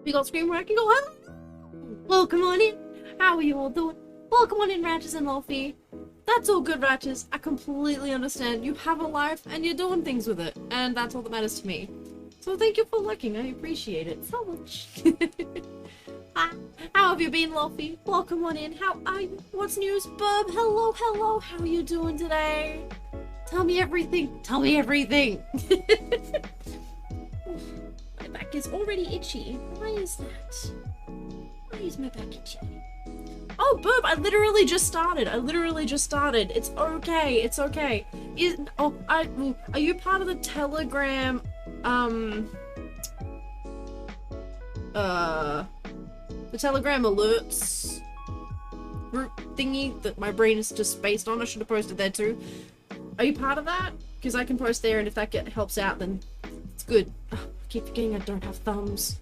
Big old screen where I can go, hello! Welcome on in. How are you all doing? Welcome on in, Ratches and Lolfie. That's all good, Ratches. I completely understand. You have a life and you're doing things with it. And that's all that matters to me. So thank you for looking. I appreciate it so much. How have you been, Lolfie? Welcome on in. How are you? What's news, bub? Hello, hello. How are you doing today? Tell me everything. Tell me everything. My back is already itchy. Why is that? Why is my back itchy? Oh, bub, I literally just started. It's okay. It's okay. Are you part of the Telegram, the Telegram alerts group thingy that my brain is just based on? I should have posted there too. Are you part of that? Because I can post there, and if that helps out, then it's good. Oh, I keep forgetting I don't have thumbs.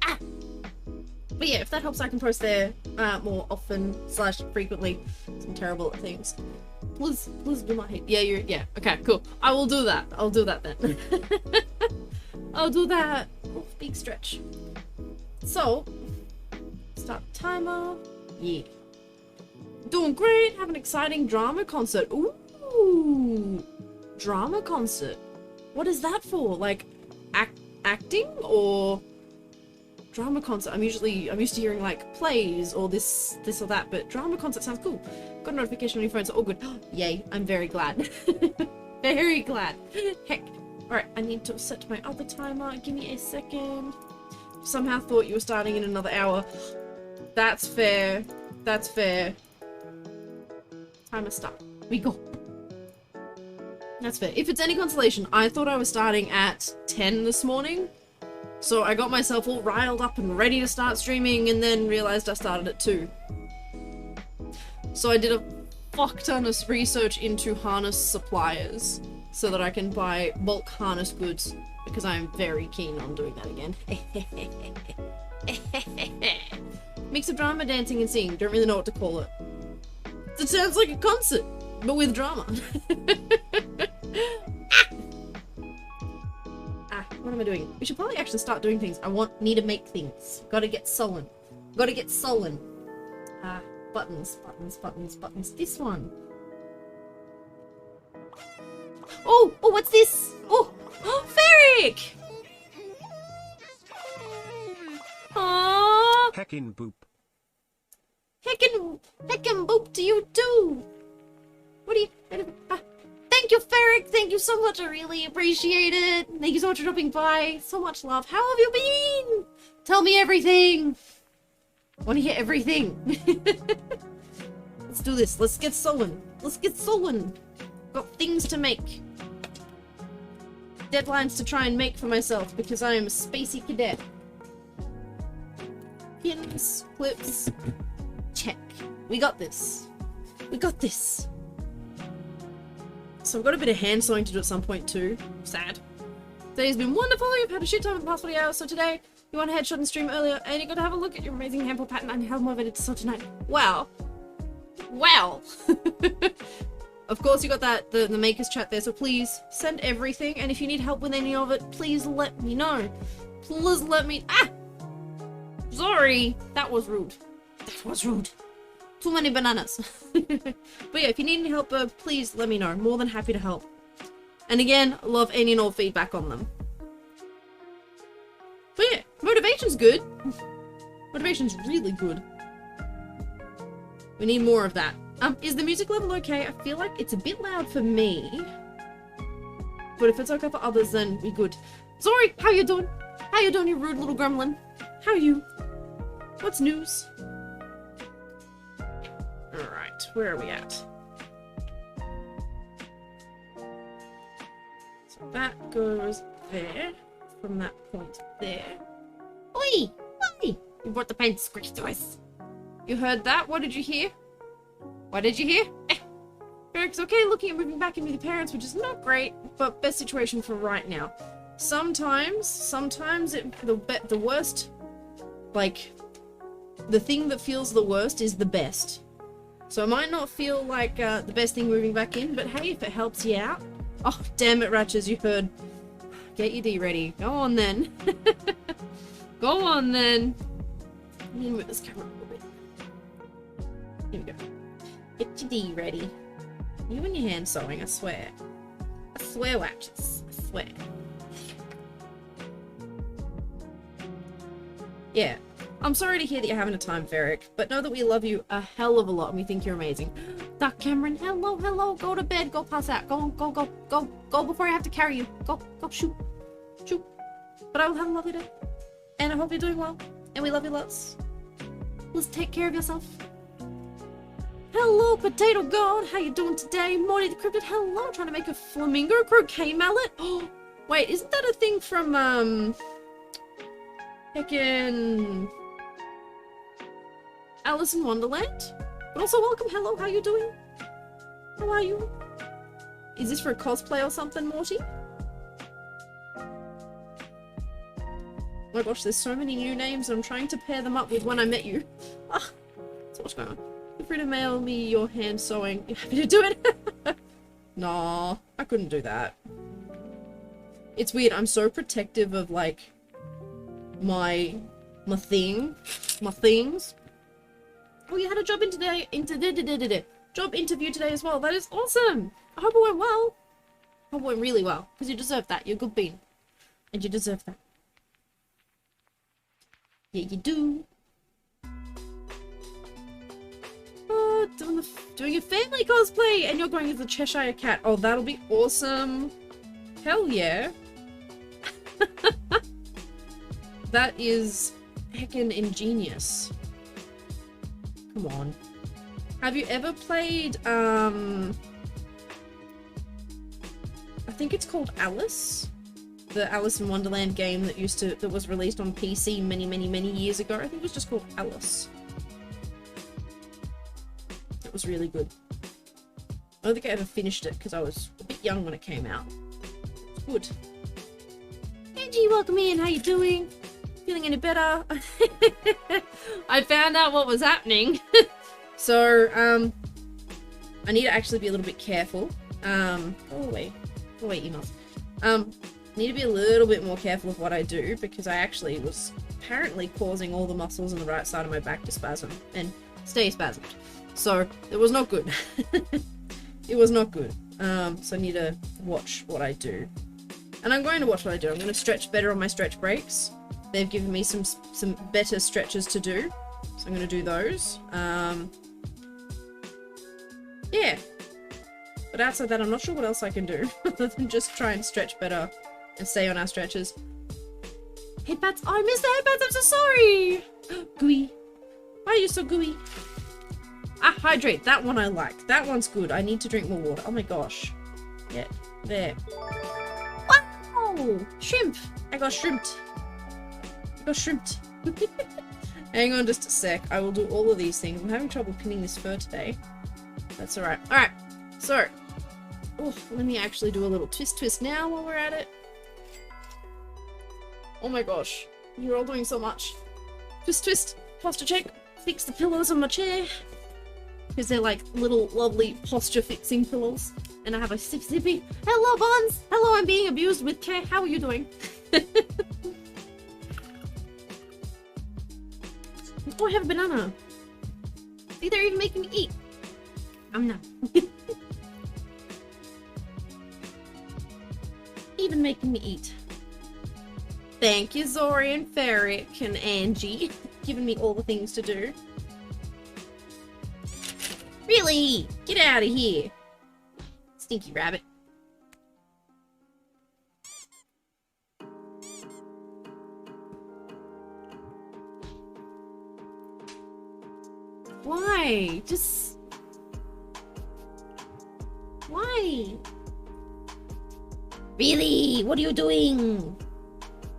Ah! But yeah, if that helps, I can post there more often / frequently. I'm terrible at things. Please do not hate. Yeah, okay, cool. I will do that. I'll do that then. I'll do that. Oh, big stretch. So, start timer. Yeah. Doing great. Have an exciting drama concert. Ooh, drama concert. What is that for? Like, acting or drama concert? I'm used to hearing like plays or this or that, but drama concert sounds cool. Got a notification on your phone, so all good. Yay! I'm very glad. Very glad. Heck. All right, I need to set my other timer. Give me a second. Somehow thought you were starting in another hour. That's fair. That's fair. Timer start. We go. That's fair. If it's any consolation, I thought I was starting at 10 this morning. So I got myself all riled up and ready to start streaming, and then realized I started at 2. So I did a fuck ton of research into harness suppliers so that I can buy bulk harness goods, because I am very keen on doing that again. Mix of drama, dancing, and singing. Don't really know what to call it. It sounds like a concert, but with drama. What am I doing? We should probably actually start doing things. Need to make things. Gotta get sullen. Buttons. This one. Oh, what's this? Oh, Ferric! Aww. Heckin' boop. Heckin' boop to you too. What do you... Thank you, Ferric. Thank you so much. I really appreciate it. Thank you so much for dropping by. So much love. How have you been? Tell me everything. I want to hear everything. Let's do this. Let's get sullen. Got things to make. Deadlines to try and make for myself, because I am a spacey cadet. Pins, clips. Check. We got this. So I've got a bit of hand sewing to do at some point too. Sad. Today's been wonderful. You've had a shit time in the past 40 hours. So today, you want a headshot and stream earlier, and you got to have a look at your amazing handball pattern and how motivated to sew tonight. Wow. Of course, you got that the makers chat there. So please send everything, and if you need help with any of it, please let me know. Please let me. Sorry, that was rude. Too many bananas. But yeah, if you need any help, please let me know. More than happy to help. And again, love any and all feedback on them. But yeah, motivation's good. Motivation's really good. We need more of that. Is the music level okay? I feel like it's a bit loud for me. But if it's okay for others, then we good. Sorry, how you doing? You rude little gremlin? How are you? What's news? Alright, where are we at? So that goes there, from that point there. Oi! You brought the paint squeak to us. You heard that? What did you hear? Eric's okay looking at moving back in with your parents, which is not great, but best situation for right now. Sometimes the worst, like, the thing that feels the worst is the best. So it might not feel like the best thing moving back in, but hey, if it helps you out. Oh, damn it, Ratches, you heard. Get your D ready. Go on then. Go on then. Let me move this camera a little bit. Here we go. Get your D ready. You and your hand sewing, I swear. I swear, watches. I swear. Yeah. I'm sorry to hear that you're having a time, Ferric, but know that we love you a hell of a lot and we think you're amazing. Duck Cameron, hello, hello, go to bed, go pass out, go before I have to carry you. Go, shoot. But I will have a lovely day. And I hope you're doing well. And we love you lots. Let's take care of yourself. Hello, Potato God, how you doing today? Morty the Cryptid, hello, trying to make a flamingo croquet mallet? Oh, wait, isn't that a thing from, heckin' Alice in Wonderland? But also welcome, hello, how you doing? How are you? Is this for a cosplay or something, Morty? Oh my gosh, there's so many new names and I'm trying to pair them up with when I met you. Ah, so what's going on? Feel free to mail me your hand sewing. You happy to do it? Nah, I couldn't do that. It's weird, I'm so protective of like my things. Oh, you had a job job interview today as well. That is awesome. I hope it went well. I hope it went really well because you deserve that. You're a good bean, and you deserve that. Yeah, you do. Oh, doing a family cosplay, and you're going as a Cheshire Cat. Oh, that'll be awesome. Hell yeah. That is heckin' ingenious. Come on. Have you ever played, I think it's called Alice? The Alice in Wonderland game that was released on PC many years ago. I think it was just called Alice. It was really good. I don't think I ever finished it because I was a bit young when it came out. It's good. Angie, welcome in. How you doing? Feeling any better? I found out what was happening. So, I need to actually be a little bit careful. Go away, emails. Need to be a little bit more careful of what I do because I actually was apparently causing all the muscles on the right side of my back to spasm and stay spasmed. So, it was not good. It was not good. So I need to watch what I do. And I'm going to watch what I do. I'm going to stretch better on my stretch breaks. They've given me some better stretches to do. So I'm going to do those. Yeah. But outside that, I'm not sure what else I can do other than just try and stretch better and stay on our stretches. Headbats. Oh, I missed the headbats. I'm so sorry. Gooey. Why are you so gooey? Ah, hydrate. That one I like. That one's good. I need to drink more water. Oh my gosh. Yeah. There. Wow! Shrimp. I got shrimped. Hang on just a sec. I will do all of these things. I'm having trouble pinning this fur today. That's alright. Alright. So. Oh, let me actually do a little twist now while we're at it. Oh my gosh. You're all doing so much. Twist. Posture check. Fix the pillows on my chair. Because they're like little lovely posture fixing pillows. And I have a sippy. Hello, Bonds! Hello, I'm being abused with care. How are you doing? Oh, I have a banana. See, they're even making me eat. I'm not. Even making me eat. Thank you, Zori and Ferric and Angie. Giving me all the things to do. Really? Get out of here. Stinky rabbit. Why? Just... Why? Really? What are you doing?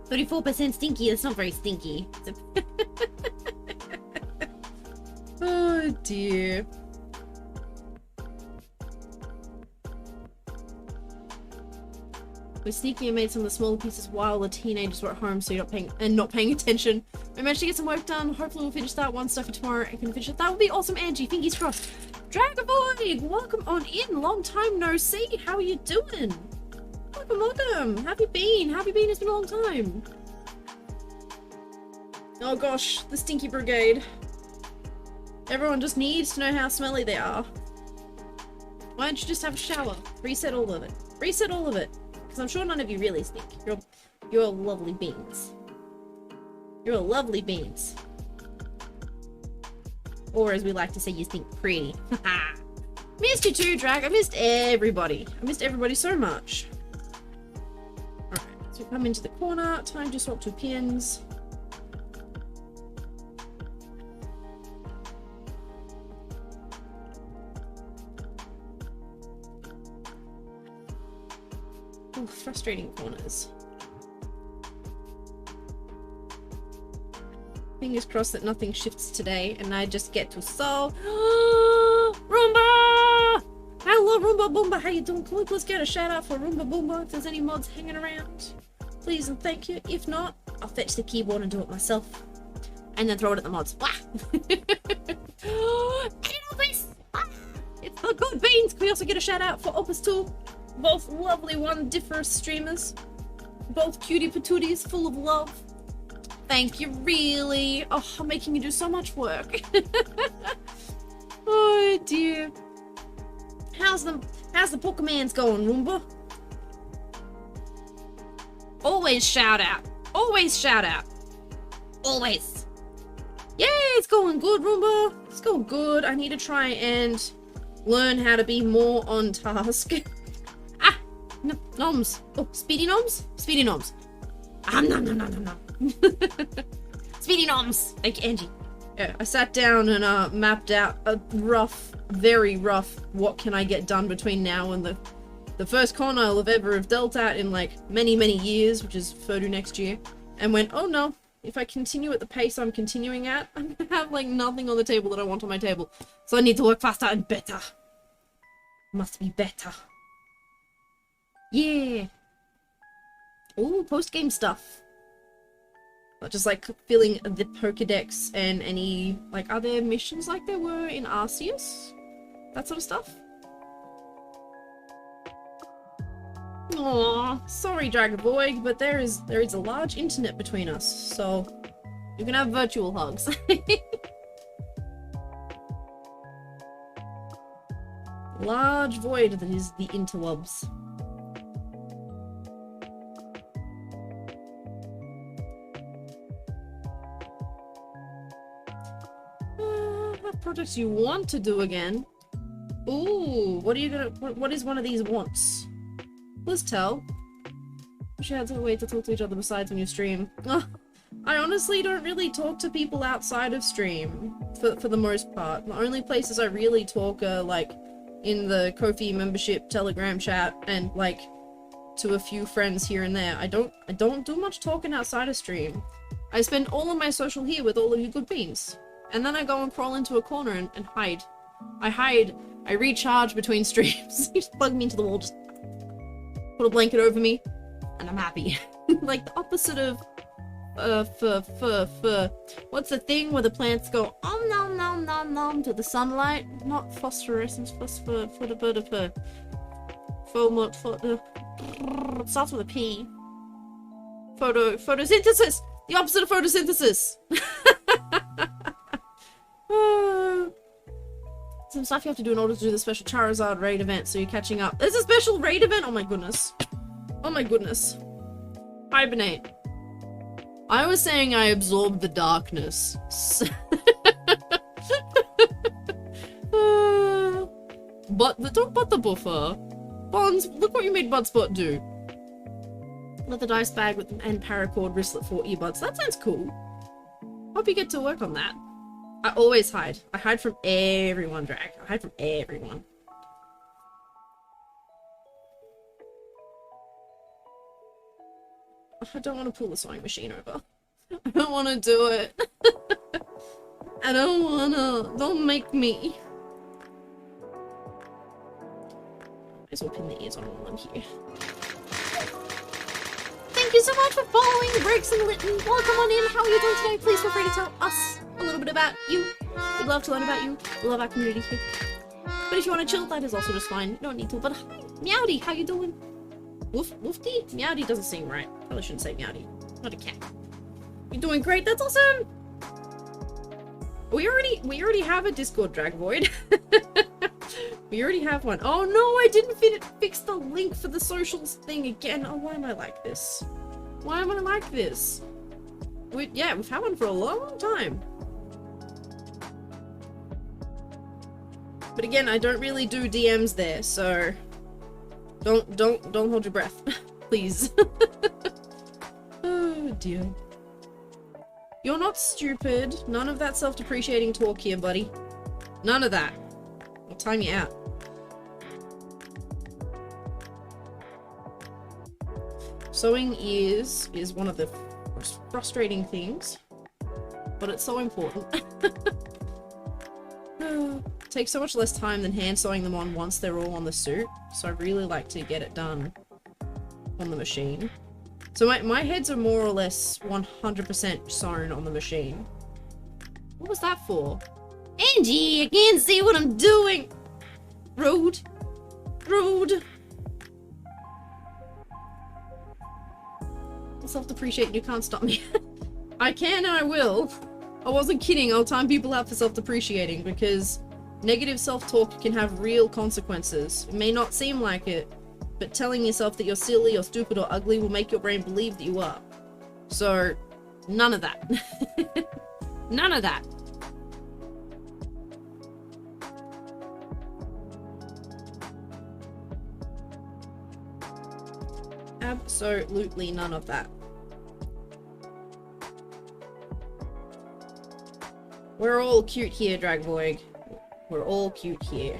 34% stinky. That's not very stinky. Oh dear. We're sneaking and made some of the smaller pieces while the teenagers were at home, so you're not paying attention. We managed to get some work done. Hopefully we'll finish that one stuffy tomorrow and can finish it. That would be awesome, Angie. Fingers crossed. Dragovoid, welcome on in. Long time no see. How are you doing? Welcome. How have you been? It's been a long time. Oh gosh, the stinky brigade. Everyone just needs to know how smelly they are. Why don't you just have a shower? Reset all of it. Reset all of it. Because I'm sure none of you really stink. You're lovely beans. You're lovely beans. Or as we like to say, you stink pretty. Missed you too, Drag. I missed everybody. I missed everybody so much. Alright, so we come into the corner. Time to swap 2 pins. Ooh, frustrating corners. Fingers crossed that nothing shifts today and I just get to solve. Roomba! Hello, Roomba Boomba. How you doing? Can we please get a shout out for Roomba Boomba if there's any mods hanging around? Please and thank you. If not, I'll fetch the keyboard and do it myself. And then throw it at the mods. Wah! Opus! It's the good beans! Can we also get a shout out for Opus 2? Both lovely one-differ streamers. Both cutie patooties full of love. Thank you, really. Oh, I'm making you do so much work. Oh dear. How's the Pokemans going, Roomba? Always shout out. Always shout out. Always. Yeah, it's going good, Roomba. It's going good. I need to try and learn how to be more on task. Noms. Oh, speedy noms? Speedy noms. Nom. Speedy noms. Thank you, Angie. Yeah, I sat down and mapped out a rough, very rough, what can I get done between now and the first con I'll have ever have dealt at in like many years, which is Furdu next year, and went, oh no, if I continue at the pace I'm continuing at, I'm gonna have like nothing on the table that I want on my table. So I need to work faster and better. Must be better. Yeah. Ooh, post-game stuff. Not just like filling the Pokedex and any, like, are there missions like there were in Arceus? That sort of stuff? Aww, sorry Dragonboy, but there is a large internet between us, so you can have virtual hugs. Large void that is the interwebs. Projects you want to do again? Ooh, what is one of these wants? Let's tell. Wish you had a way to talk to each other besides when you stream. I honestly don't really talk to people outside of stream, for the most part. The only places I really talk are, like, in the Ko-fi membership Telegram chat, and, like, to a few friends here and there. I don't do much talking outside of stream. I spend all of my social here with all of you good beans. And then I go and crawl into a corner and hide. I hide. I recharge between streams. You just plug me into the wall, just put a blanket over me, and I'm happy. Like the opposite of what's the thing where the plants go nom to the sunlight? Not phosphorescence, it starts with a P. Photosynthesis! The opposite of photosynthesis! Some stuff you have to do in order to do the special Charizard raid event, so you're catching up. There's a special raid event? Oh my goodness. Oh my goodness. Hibernate. I was saying I absorbed the darkness. But don't butt the buffer. Bonds, look what you made Budspot do. Let the dice bag and paracord wristlet for earbuds. That sounds cool. Hope you get to work on that. I always hide. I hide from everyone, Drag. I hide from everyone. I don't want to pull the sewing machine over. I don't want to do it. I don't wanna. Don't make me. Might as well pin the ears on all of them here. Thank you so much for following Breaks and Lytton. Welcome on in. How are you doing today? Please feel free to tell us a little bit about you. We'd love to learn about you. We love our community here. But if you want to chill, that is also just fine. You don't need to. But hi, Meowdy, how you doing? Woofty? Meowdy doesn't seem right. Probably shouldn't say Meowdy. Not a cat. You're doing great. That's awesome. We already have a Discord, Drag Void. We already have one. Oh no, I didn't fix the link for the socials thing again. Oh, why am I like this? Why am I like this? We've had one for a long time. But again, I don't really do DMs there, so don't hold your breath, please. Oh dear. You're not stupid. None of that self-depreciating talk here, buddy. None of that. I'll time you out. Sewing is one of the most frustrating things, but it's so important. It takes so much less time than hand sewing them on once they're all on the suit, so I really like to get it done on the machine. So my heads are more or less 100% sewn on the machine. What was that for? Angie, I can't see what I'm doing! Rude. Rude. Self-depreciate, you can't stop me. I can and I will. I wasn't kidding, I'll time people out for self-depreciating because negative self-talk can have real consequences. It may not seem like it, but telling yourself that you're silly or stupid or ugly will make your brain believe that you are. So, none of that. None of that. Absolutely none of that. We're all cute here, Dragvoig. We're all cute here.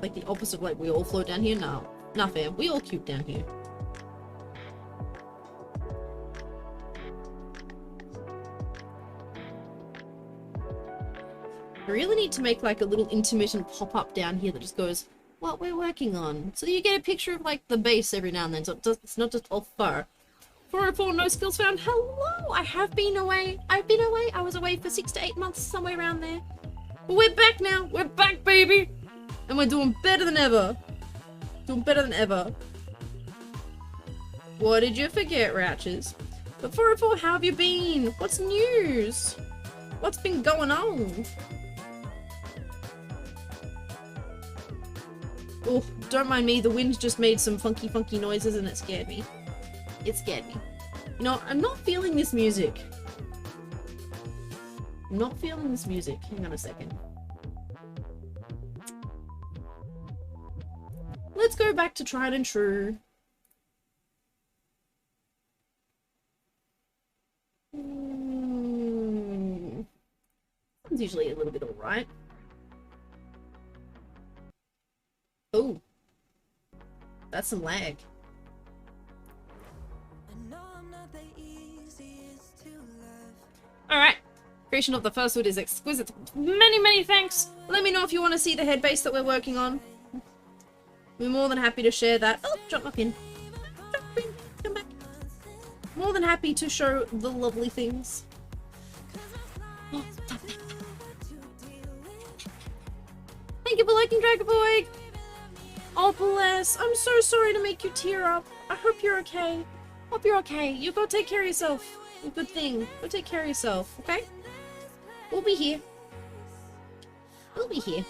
Like the opposite of like we all float down here? No. Not fair. We all cute down here. I really need to make like a little intermittent pop-up down here that just goes, what we're working on. So you get a picture of like the base every now and then, so it's not just all fur. 404 no skills found. Hello! I have been away. I've been away. I was away for 6 to 8 months, somewhere around there. But we're back now. We're back, baby! And we're doing better than ever. Doing better than ever. What did you forget, Ratches? But 404, how have you been? What's news? What's been going on? Oh, don't mind me. The wind just made some funky noises and it scared me. It scared me. You know, I'm not feeling this music. I'm not feeling this music. Hang on a second. Let's go back to tried and true. It's usually a little bit alright. Oh. That's some lag. Alright. Creation of the first hood is exquisite. Many thanks. Let me know if you want to see the head base that we're working on. We're more than happy to share that. Oh, drop my pin. Drop my pin. Come back. More than happy to show the lovely things. Oh, thank you for liking Dragonboy. Oh, bless. I'm so sorry to make you tear up. I hope you're okay. Hope you're okay. You go take care of yourself. Good thing. Go take care of yourself, okay? We'll be here. We'll be here.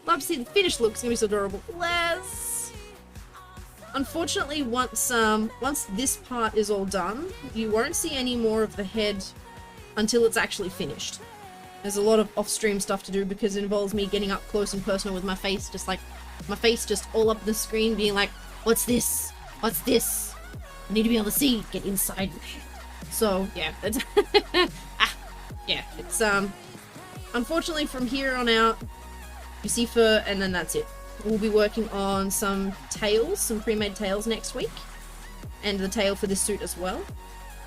Love to see the finished look. It's gonna be so adorable. Bless. Unfortunately, once this part is all done, you won't see any more of the head until it's actually finished. There's a lot of off-stream stuff to do because it involves me getting up close and personal with my face, just like my face just all up the screen, being like, "What's this? What's this? I need to be able to see. Get inside." So yeah, it's yeah, it's unfortunately from here on out, you see fur, and then that's it. We'll be working on some tails, some pre-made tails next week, and the tail for this suit as well,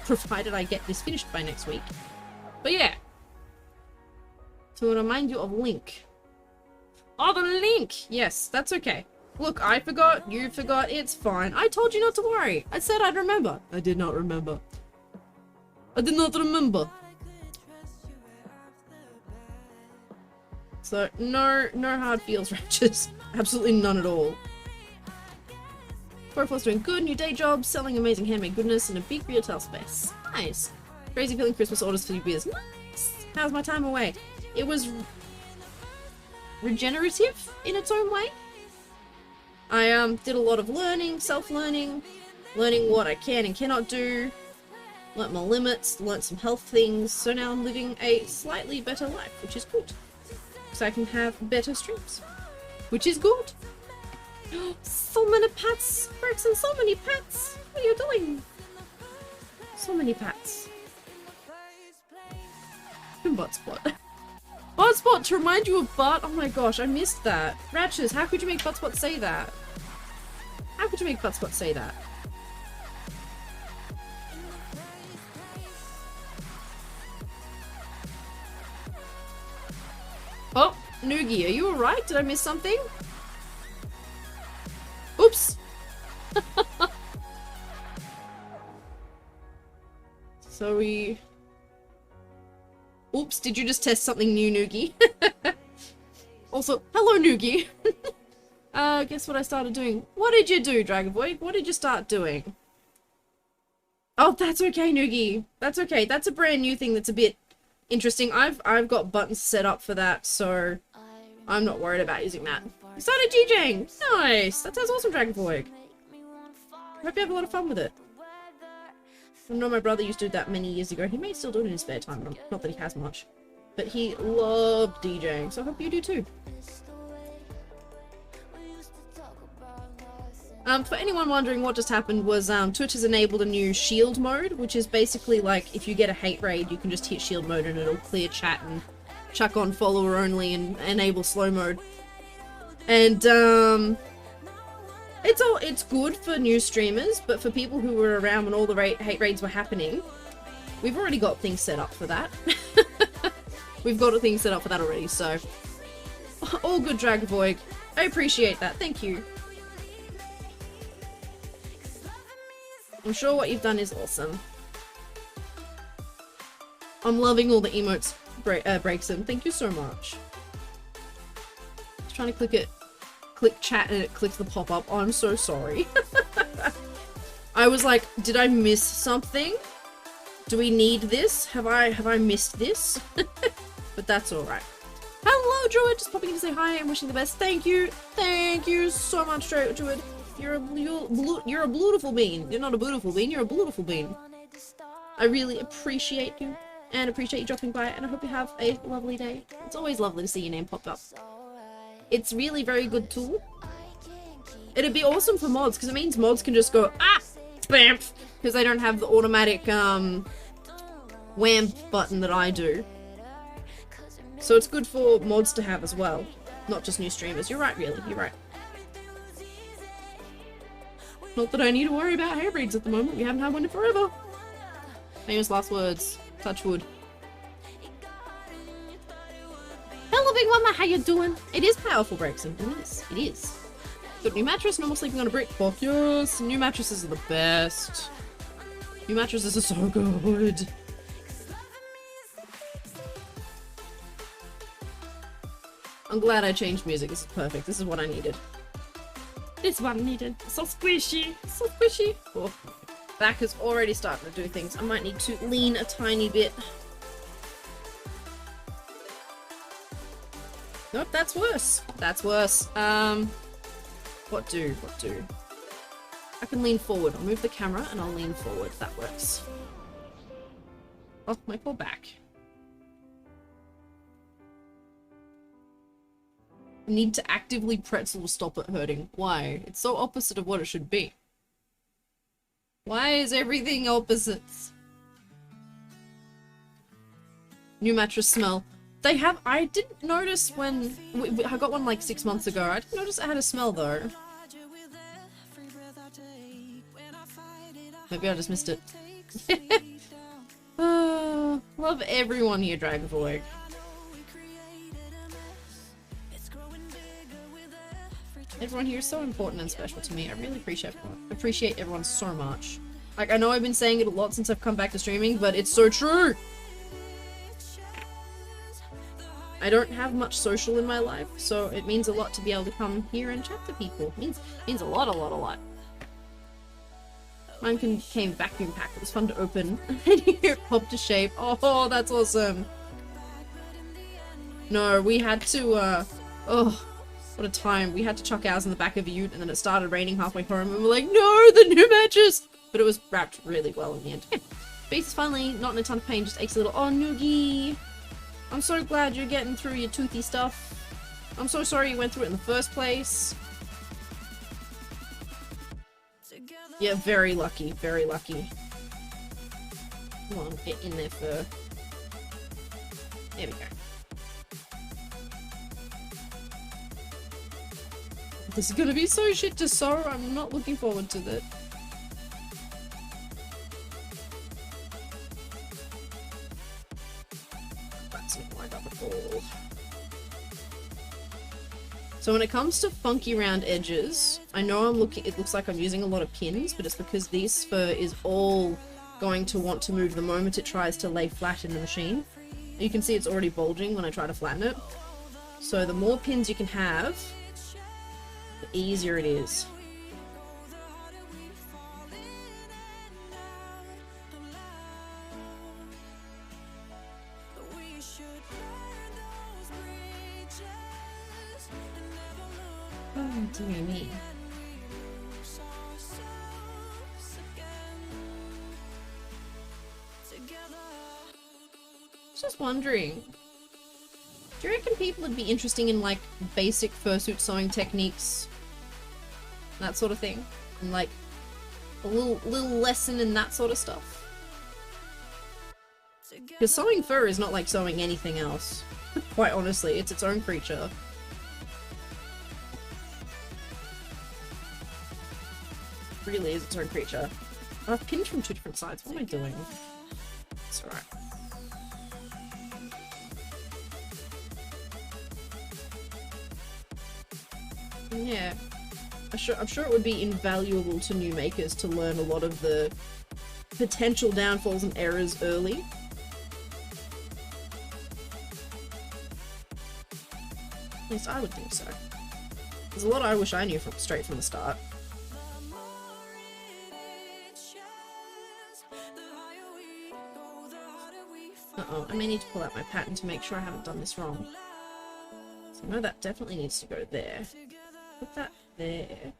provided I get this finished by next week. But yeah, to remind you of Link. Oh, the link! Yes, that's okay. Look, I forgot, you forgot, it's fine. I told you not to worry. I said I'd remember. I did not remember. I did not remember. So, no hard feels, Ratches. Absolutely none at all. Profile's doing good, new day job, selling amazing handmade goodness in a big retail space. Nice. Crazy feeling Christmas orders for you beers. Nice! How's my time away? It was regenerative in its own way. I did a lot of learning, self-learning, learning what I can and cannot do, learnt my limits, learnt some health things, so now I'm living a slightly better life, which is good. So I can have better streams, which is good. So many pets, Berkson, so many pets. What are you doing? So many pets. Butt spot. Butt spot to remind you of butt. Oh my gosh, I missed that. Ratches, how could you make butt spot say that? How could you make butt spot say that? Oh, Noogie, are you alright? Did I miss something? Oops! So we... Oops, did you just test something new, Noogie? Also, hello, Noogie! Guess what I started doing? What did you do, Dragonboy? What did you start doing? Oh, that's okay, Noogie. That's okay. That's a brand new thing that's a bit interesting. I've got buttons set up for that, so I'm not worried about using that. I started DJing! Nice! That sounds awesome, Dragonboy. Hope you have a lot of fun with it. I know my brother used to do that many years ago. He may still do it in his spare time, not that he has much. But he loved DJing, so I hope you do too. For anyone wondering what just happened was Twitch has enabled a new shield mode, which is basically like if you get a hate raid, you can just hit shield mode and it'll clear chat and chuck on follower only and enable slow mode. And it's good for new streamers, but for people who were around when all the hate raids were happening, we've already got things set up for that. We've got things set up for that already, so all good, Dragonvoig. I appreciate that. Thank you. I'm sure what you've done is awesome. I'm loving all the emotes, Breakson. Thank you so much. Just trying to click chat and it clicks the pop-up. Oh, I'm so sorry. I was like, did I miss something? Do we need this? Have I missed this? But that's alright. Hello, Druid! Just popping in to say hi and wishing the best. Thank you! Thank you so much, Druid. You're a beautiful bean. You're not a beautiful bean, you're a beautiful bean. I really appreciate you and appreciate you dropping by, and I hope you have a lovely day. It's always lovely to see your name pop up. It's really very good tool. It'd be awesome for mods, because it means mods can just go, ah! Bam! Because they don't have the automatic, wham button that I do. So it's good for mods to have as well. Not just new streamers. You're right, really. You're right. Not that I need to worry about hair breeds at the moment. We haven't had one in forever. Famous last words. Touch wood. Hello, Big Mama. How you doing? It is powerful, Brexon. It is. It is. Got a new mattress. Normal sleeping on a brick. Fuck yes. New mattresses are the best. New mattresses are so good. I'm glad I changed music. This is perfect. This is what I needed. This is what I needed. So squishy. So squishy. Oh, back is already starting to do things. I might need to lean a tiny bit. Nope, that's worse. That's worse. What do? What do? I can lean forward. I'll move the camera and I'll lean forward. That works. Oh, my poor back. Need to actively pretzel to stop it hurting. Why? It's so opposite of what it should be. Why is everything opposites? New mattress smell. They have- I didn't notice when- I got one like 6 months ago. I didn't notice it had a smell though. Maybe I just missed it. Love everyone here, Dragonvoig. Everyone here is so important and special to me. I really appreciate everyone so much. Like, I know I've been saying it a lot since I've come back to streaming, but it's so true! I don't have much social in my life, so it means a lot to be able to come here and chat to people. It means a lot, a lot, a lot. Mine came vacuum packed. It was fun to open. And here it popped to shape. Oh, that's awesome. No, we had to, oh, what a time. We had to chuck ours in the back of a ute, and then it started raining halfway home, and we're like, no, the new matches! But it was wrapped really well in the end. Yeah. Beast is finally not in a ton of pain, just aches a little. Oh, Noogie! I'm so glad you're getting through your toothy stuff. I'm so sorry you went through it in the first place. Yeah, very lucky, very lucky. Come on, get in there fur. There we go. This is gonna be so shit to sew, I'm not looking forward to that. That's not lined up at all. So when it comes to funky round edges, I know it looks like I'm using a lot of pins, but it's because this fur is all going to want to move the moment it tries to lay flat in the machine. You can see it's already bulging when I try to flatten it. So the more pins you can have, the easier it is. Oh dear me. Just wondering, do you reckon people would be interested in like basic fursuit sewing techniques, that sort of thing, and like a little lesson in that sort of stuff? Because sewing fur is not like sewing anything else. Quite honestly, it's its own creature. It really is its own creature. I've pinned from two different sides. What am I doing? It's alright. Yeah, I'm sure it would be invaluable to new makers to learn a lot of the potential downfalls and errors early. At least I would think so. There's a lot I wish I knew straight from the start. Uh-oh, I may need to pull out my pattern to make sure I haven't done this wrong. So I know that definitely needs to go there. Put that there.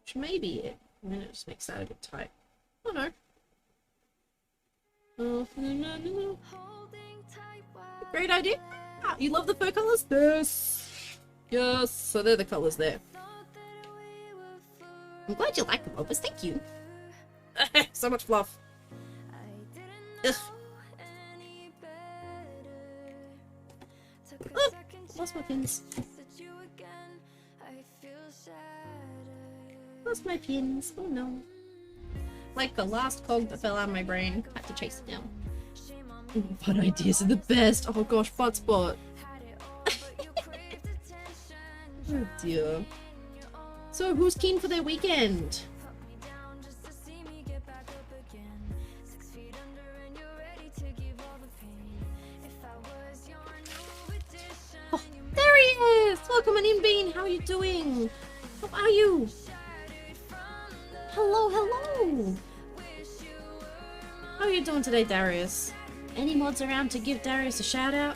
Which may be it. And then it just makes that a bit tight. Oh no. Oh, no. Great idea! Ah, you love the fur colours? Yes! Yes! So they're the colours there. I'm glad you like them, Opus. Thank you! So much fluff. Ugh. Oh, lost my pins. Lost my pins. Oh no. Like the last cog that fell out of my brain. Had to chase it down. Butt ideas are the best. Oh gosh, butt spot. Oh dear. So who's keen for their weekend? Oh, there he is! Welcome in, Bean. How are you doing? How are you? Hello, hello! How are you doing today, Darius? Any mods around to give Darius a shout out?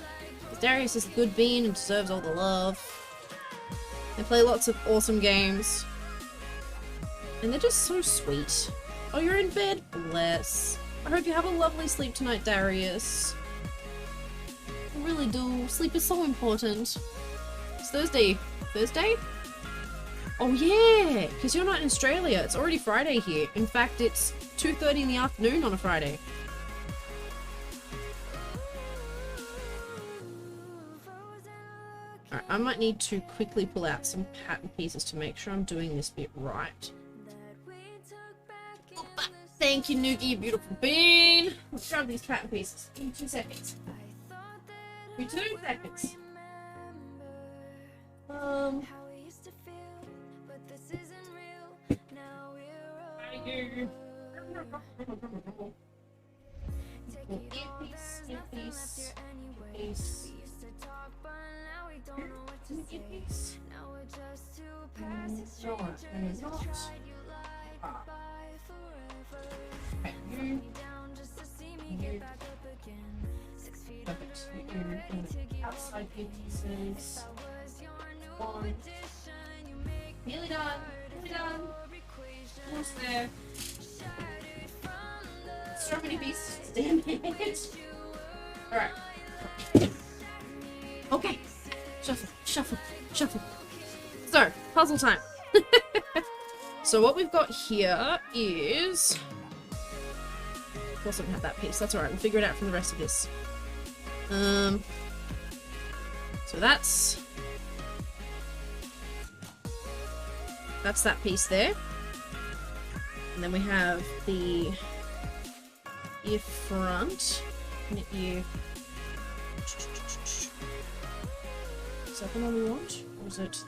Darius is a good bean and deserves all the love. They play lots of awesome games. And they're just so sweet. Oh, you're in bed? Bless. I hope you have a lovely sleep tonight, Darius. I really do. Sleep is so important. It's Thursday. Thursday? Oh yeah! Because you're not in Australia. It's already Friday here. In fact, it's 2:30 in the afternoon on a Friday. Alright, I might need to quickly pull out some pattern pieces to make sure I'm doing this bit right. Thank you, Noogie, beautiful bean! Let's grab these pattern pieces. Give me 2 seconds. Give me 2 seconds. Earpiece, earpiece, earpiece. you. Perfect. Outside pieces. One. Nearly done. Nearly done. Almost there. So many pieces. Damn it. Alright. Okay. Shuffle, shuffle, shuffle. So, puzzle time. So what we've got here is... Of course I don't have that piece. That's alright. We'll figure it out from the rest of this. So that's that piece there. And then we have the ear front. And the ear. Is that the one we want? Or is it?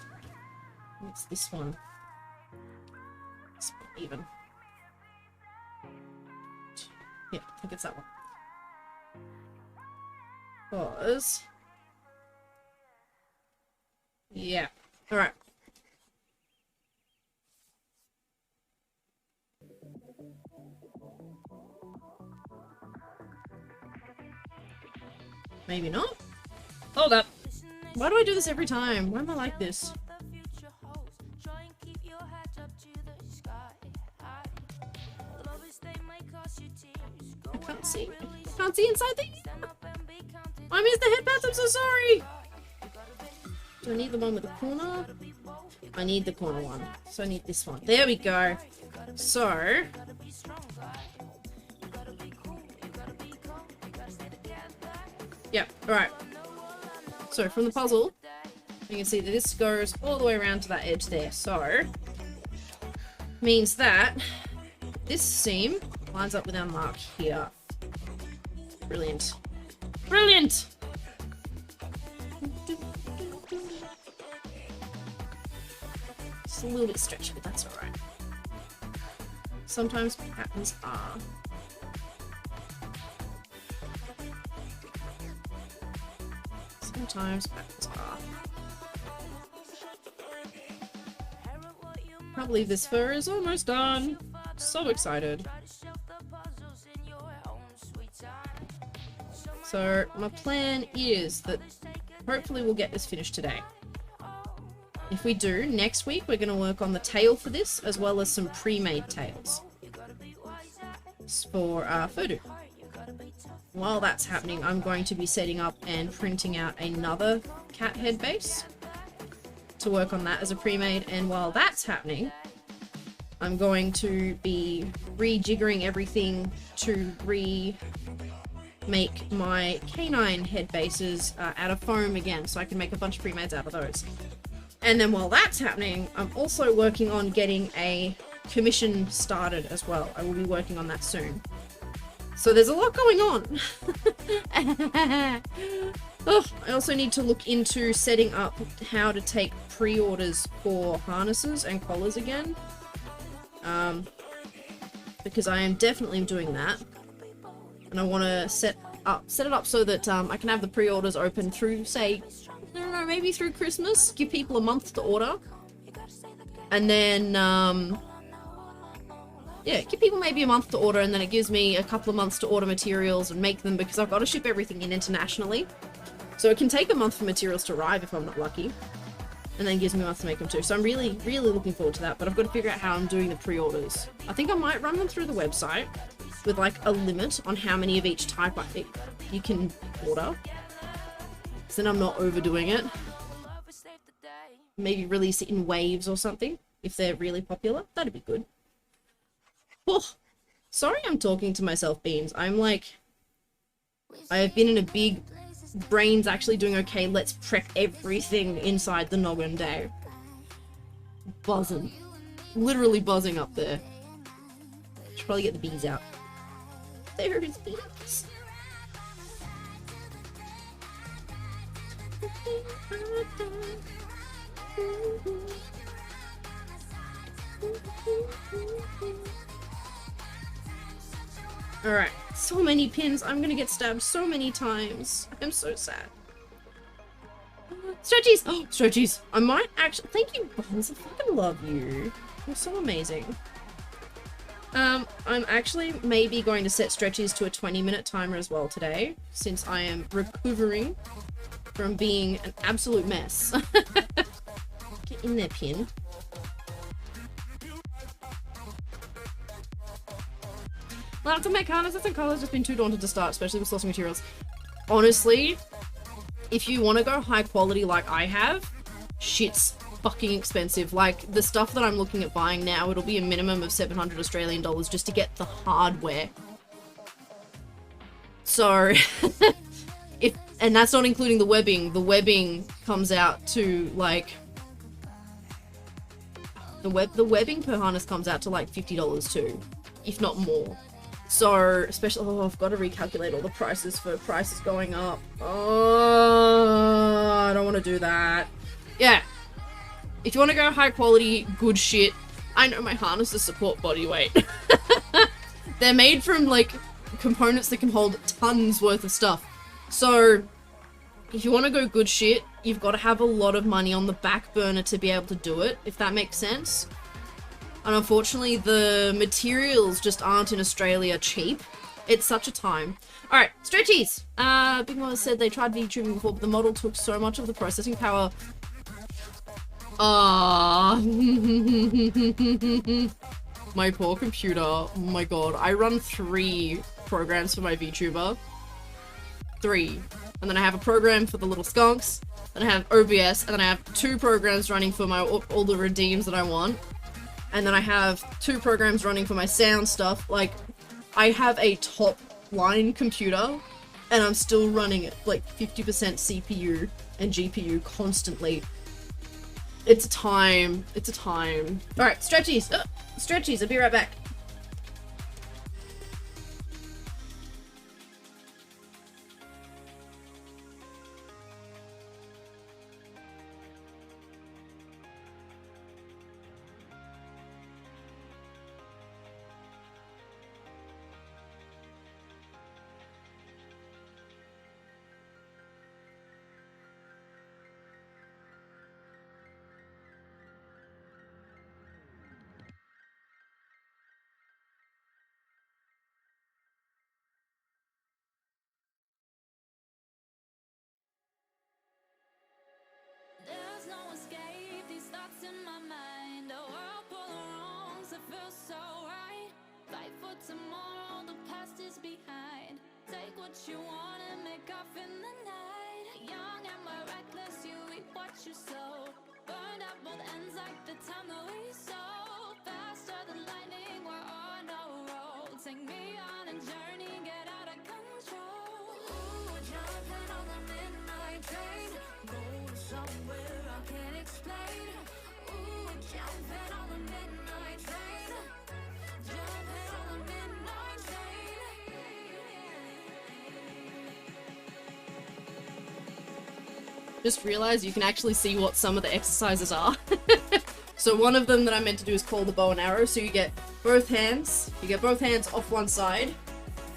It's this one. This one even. Yeah, I think it's that one. Because... yeah. Alright. Maybe not. Hold up. Why do I do this every time? Why am I like this? I can't see. I can't see inside these. I missed the headpads, I'm so sorry! Do I need the one with the corner? I need the corner one. So I need this one. There we go. So... yep, alright. So from the puzzle, you can see that this goes all the way around to that edge there. So, means that this seam lines up with our mark here. Brilliant. Brilliant! Just a little bit stretchy, but that's alright. Sometimes patterns are. Sometimes patterns are. Can't believe this fur is almost done. So excited. So my plan is that hopefully we'll get this finished today. If we do, next week we're going to work on the tail for this, as well as some pre-made tails for Furdu. While that's happening, I'm going to be setting up and printing out another cat head base to work on that as a pre-made, and while that's happening, I'm going to be rejiggering everything to make my canine head bases out of foam again, so I can make a bunch of pre-mades out of those. And then while that's happening, I'm also working on getting a commission started as well. I will be working on that soon. So there's a lot going on. Oh, I also need to look into setting up how to take pre-orders for harnesses and collars again. Because I am definitely doing that. And I want to set it up so that I can have the pre-orders open through, say, I don't know, maybe through Christmas. Give people a month to order. And then, yeah, give people maybe a month to order, and then it gives me a couple of months to order materials and make them, because I've got to ship everything in internationally. So it can take a month for materials to arrive if I'm not lucky. And then gives me a month to make them too. So I'm really, really looking forward to that, but I've got to figure out how I'm doing the pre-orders. I think I might run them through the website with like a limit on how many of each type you can order. So then I'm not overdoing it. Maybe release it in waves or something, if they're really popular. That'd be good. Oh, sorry I'm talking to myself, Beans. I'm like, I've been in a big brain's actually doing okay, let's prep everything inside the noggin day. Buzzing. Literally buzzing up there. Should probably get the bees out. There's bees. Alright, so many pins. I'm gonna get stabbed so many times. I'm so sad. Stretchies! Oh, stretchies! I might actually... Thank you, Buns. I fucking love you. You're so amazing. I'm actually maybe going to set stretches to a 20-minute timer as well today, since I am recovering from being an absolute mess. Get in there, pin. Well, to make harnesses and colors has been too daunting to start, especially with sourcing materials. Honestly, if you want to go high quality like I have, shit's fucking expensive. Like, the stuff that I'm looking at buying now, it'll be a minimum of 700 Australian dollars just to get the hardware. So, and that's not including the webbing. The webbing comes out to, like, the webbing per harness comes out to like $50 too, if not more. So, especially, oh, I've got to recalculate all the prices for prices going up. Oh, I don't want to do that. Yeah. If you want to go high quality, good shit, I know my harnesses support body weight. They're made from, like, components that can hold tons worth of stuff. So, if you want to go good shit, you've got to have a lot of money on the back burner to be able to do it, if that makes sense. And unfortunately, the materials just aren't in Australia cheap. It's such a time. Alright, stretchies! Big Mama said they tried VTubing before, but the model took so much of the processing power. My poor computer. Oh my god. I run 3 programs for my VTuber. 3. And then I have a program for the little skunks. Then I have OBS. And then I have 2 programs running for my all the redeems that I want. And then I have 2 programs running for my sound stuff. Like, I have a top line computer and I'm still running it like 50% CPU and GPU constantly. It's a time. It's a time. Alright, stretchies. Stretchies, I'll be right back. There's no escape, these thoughts in my mind. A whirlpool of wrongs, it feels so right. Fight for tomorrow, the past is behind. Take what you want and make off in the night. Young and we're reckless, you reap what you sow. Burned out both ends like the time that we sow. Faster than lightning, we're on a roll. Take me on a journey, get out of control. Ooh, jumping on the midnight train. Going somewhere I can't explain. Ooh, jumping on the midnight train. Jumping on the midnight train. Just realized you can actually see what some of the exercises are. So one of them that I meant to do is called the bow and arrow. So you get both hands off one side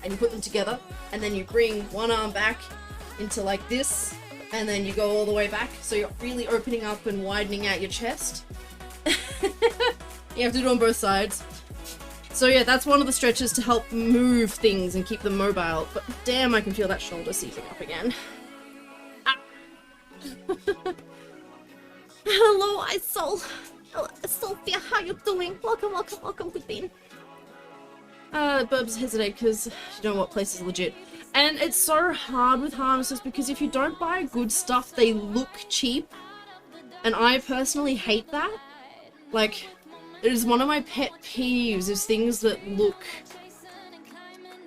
and you put them together and then you bring one arm back into like this and then you go all the way back. So you're really opening up and widening out your chest. You have to do it on both sides. So yeah, that's one of the stretches to help move things and keep them mobile. But damn, I can feel that shoulder seizing up again. Hello, Isol. Hello, Sophia, how you doing? Welcome, welcome, welcome, good bean. Burbs hesitate because you don't know what place is legit. And it's so hard with harnesses because if you don't buy good stuff, they look cheap. And I personally hate that. Like, it is one of my pet peeves, is things that look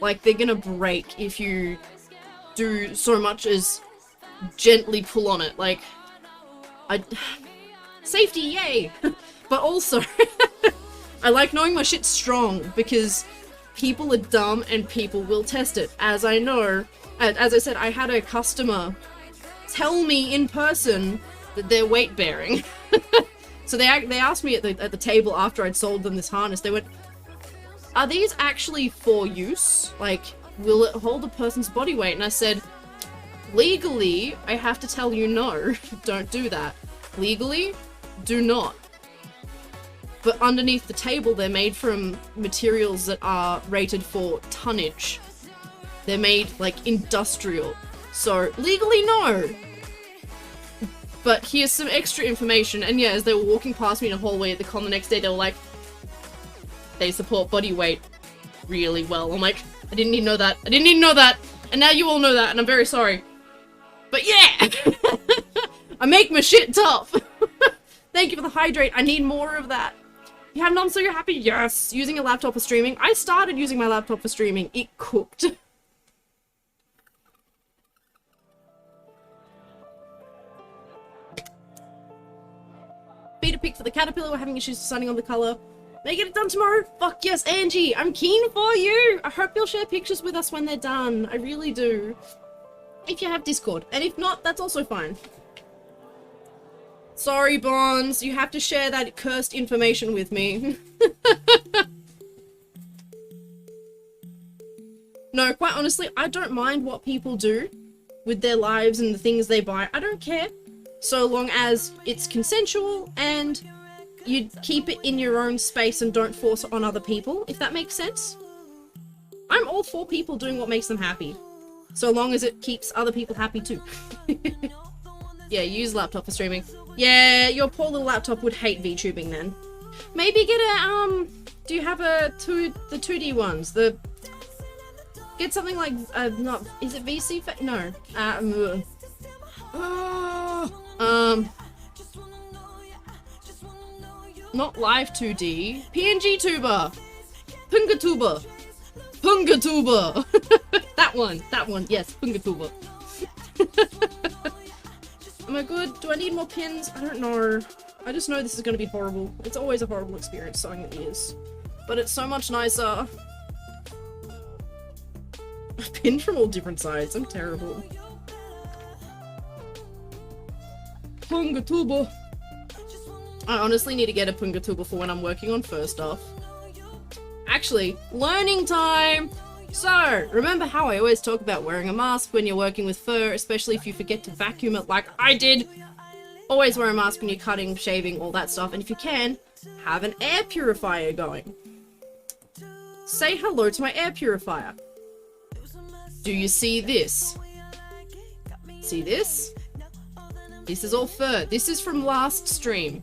like they're gonna break if you do so much as gently pull on it. Like, safety, yay! But also, I like knowing my shit's strong because people are dumb and people will test it. As I know, as I said, I had a customer tell me in person that they're weight bearing. So they asked me at the table after I'd sold them this harness, they went, are these actually for use? Like, will it hold a person's body weight? And I said, legally, I have to tell you no, don't do that. Legally, do not. but underneath the table they're made from materials that are rated for tonnage. They're made like industrial. So legally no. But here's some extra information, and yeah, as they were walking past me in a hallway at the con the next day, they were like, they support body weight really well. I'm like, I didn't even know that. I didn't even know that. And now you all know that, and I'm very sorry. But yeah! I make my shit tough. Thank you for the hydrate. I need more of that. You have none, so you're happy? Yes. Using a laptop for streaming. I started using my laptop for streaming. It cooked. Beta pick for the caterpillar. We're having issues deciding on the color. May I get it done tomorrow? Fuck yes, Angie. I'm keen for you. I hope you'll share pictures with us when they're done. I really do. If you have Discord. And if not, that's also fine. Sorry, Bonds. You have to share that cursed information with me. No, quite honestly, I don't mind what people do with their lives and the things they buy. I don't care. So long as it's consensual and you keep it in your own space and don't force it on other people, if that makes sense. I'm all for people doing what makes them happy. So long as it keeps other people happy too. Yeah, use laptop for streaming. Yeah, your poor little laptop would hate VTubing then. Maybe get a, do you have the 2D ones? Get something like, not, is it VC? No. Not live 2D. PNG tuber. Pungatuber. Pungatuber. That one. Yes, Pungatuber. Am I good? Do I need more pins? I don't know. I just know this is going to be horrible. It's always a horrible experience sewing the ears. But it's so much nicer. Pins from all different sides. I'm terrible. Pungatuber. I honestly need to get a Pungatuber for when I'm working on fur stuff. Actually, learning time! So, remember how I always talk about wearing a mask when you're working with fur, especially if you forget to vacuum it like I did? Always wear a mask when you're cutting, shaving, all that stuff, and if you can, have an air purifier going. Say hello to my air purifier. Do you see this? See this? This is all fur. This is from last stream.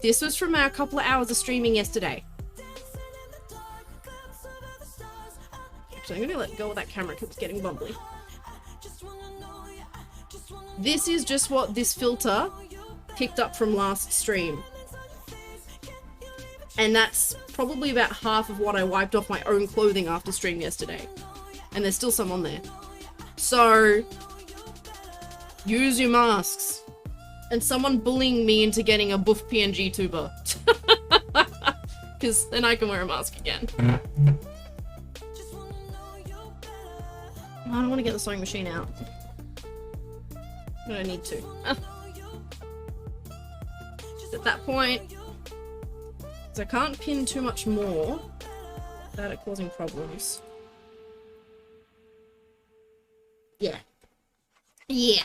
This was from our couple of hours of streaming yesterday. Actually, I'm gonna let go of that camera because it's getting bumbly. This is just what this filter picked up from last stream. And that's probably about half of what I wiped off my own clothing after stream yesterday. And there's still some on there. So, use your masks. And someone bullying me into getting a buff PNG tuber. Because then I can wear a mask again. I don't want to get the sewing machine out. But I need to. At that point, because I can't pin too much more without it causing problems. Yeah. Yeah.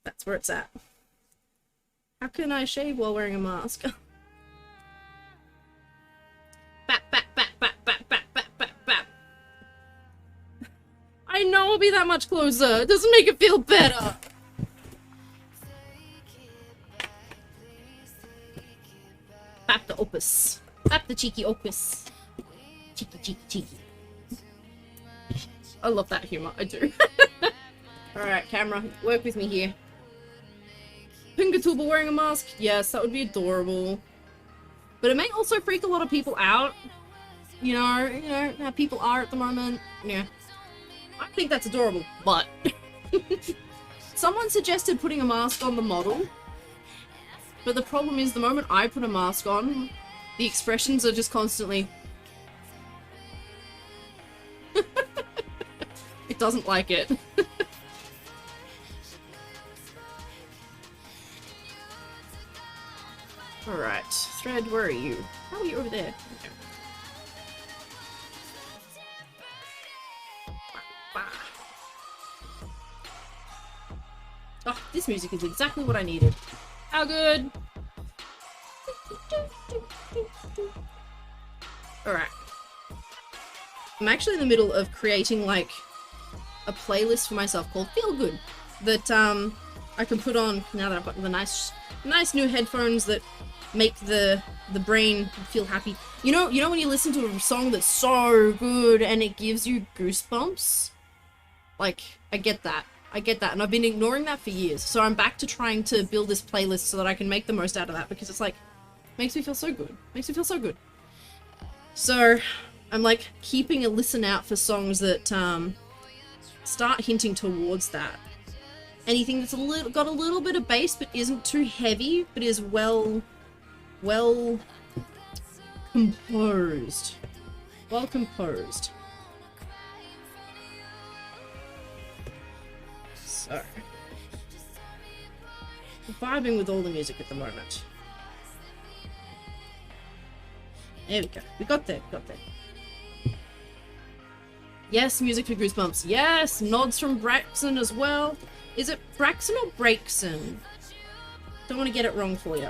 That's where it's at. How can I shave while wearing a mask? Bap, bap, bap, bap, bap, bap, bap, bap, bap. I know I'll be that much closer. It doesn't make it feel better. Bap the opus. Bap the cheeky opus. Cheeky, cheeky, cheeky. I love that humor. I do. Alright, camera. Work with me here. Pungatuber wearing a mask? Yes, that would be adorable. But it may also freak a lot of people out. You know how people are at the moment. Yeah. I think that's adorable, but... Someone suggested putting a mask on the model. But the problem is, the moment I put a mask on, the expressions are just constantly... It doesn't like it. Alright, Thread, where are you? How are you over there? Okay. Oh, this music is exactly what I needed. How good? Alright. I'm actually in the middle of creating, like, a playlist for myself called Feel Good that, I can put on now that I've got the nice new headphones that make the brain feel happy. You know when you listen to a song that's so good and it gives you goosebumps? Like, I get that, and I've been ignoring that for years, so I'm back to trying to build this playlist so that I can make the most out of that, because it's like, makes me feel so good. So, I'm like, keeping a listen out for songs that, start hinting towards that. Anything that's got a little bit of bass but isn't too heavy, but is well composed. Well composed. So, I'm vibing with all the music at the moment. There we go. We got there. Yes, music for Goosebumps. Yes, nods from Braxton as well. Is it Braxton or Braxton? Don't want to get it wrong for you.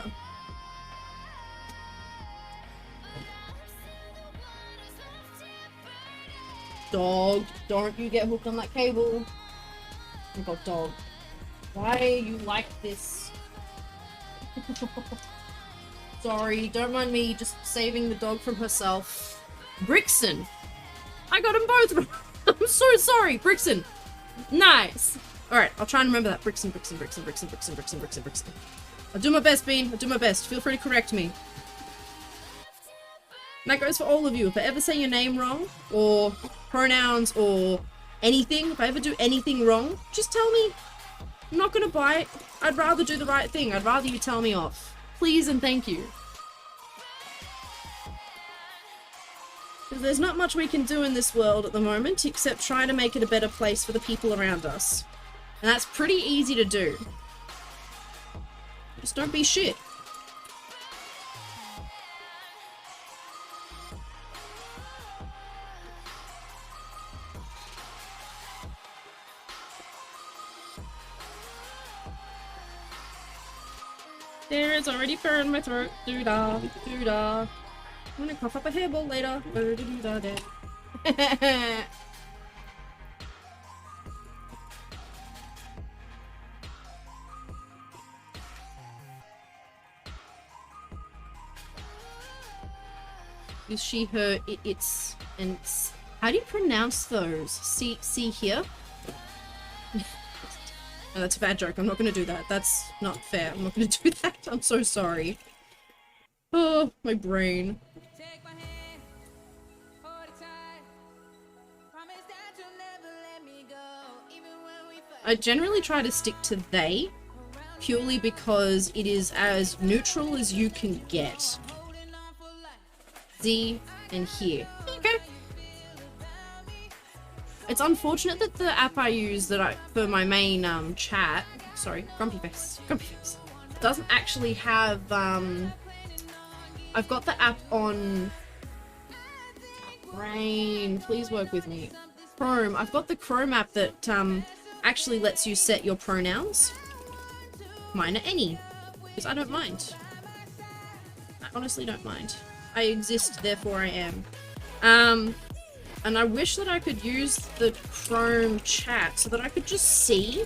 Dog, don't you get hooked on that cable. Oh god, dog. Why are you like this? Sorry, don't mind me just saving the dog from herself. Brixton! I got them both wrong. I'm so sorry, Brixton. Nice. Alright, I'll try and remember that. Brixton. I'll do my best, Bean. I'll do my best. Feel free to correct me. And that goes for all of you. If I ever say your name wrong, or pronouns, or anything, if I ever do anything wrong, just tell me. I'm not gonna bite. I'd rather do the right thing. I'd rather you tell me off. Please and thank you. Because there's not much we can do in this world at the moment, except try to make it a better place for the people around us. And that's pretty easy to do. Just don't be shit. There is already fur in my throat. Doo-dah, doo-dah. I'm gonna cough up a hairball later. Doo-dah-dah. Is she, her, it's, and it's... How do you pronounce those? See here? No, that's a bad joke. I'm not gonna do that. That's not fair. I'm not gonna do that. I'm so sorry. Oh, my brain. I generally try to stick to they, purely because it is as neutral as you can get. Z and here. Okay. It's unfortunate that the app I use for my main chat, sorry, grumpy face, doesn't actually have I've got the app on Brain, please work with me. Chrome. I've got the Chrome app that actually lets you set your pronouns. Mine are any, because I don't mind. I honestly don't mind. I exist, therefore I am. And I wish that I could use the Chrome chat so that I could just see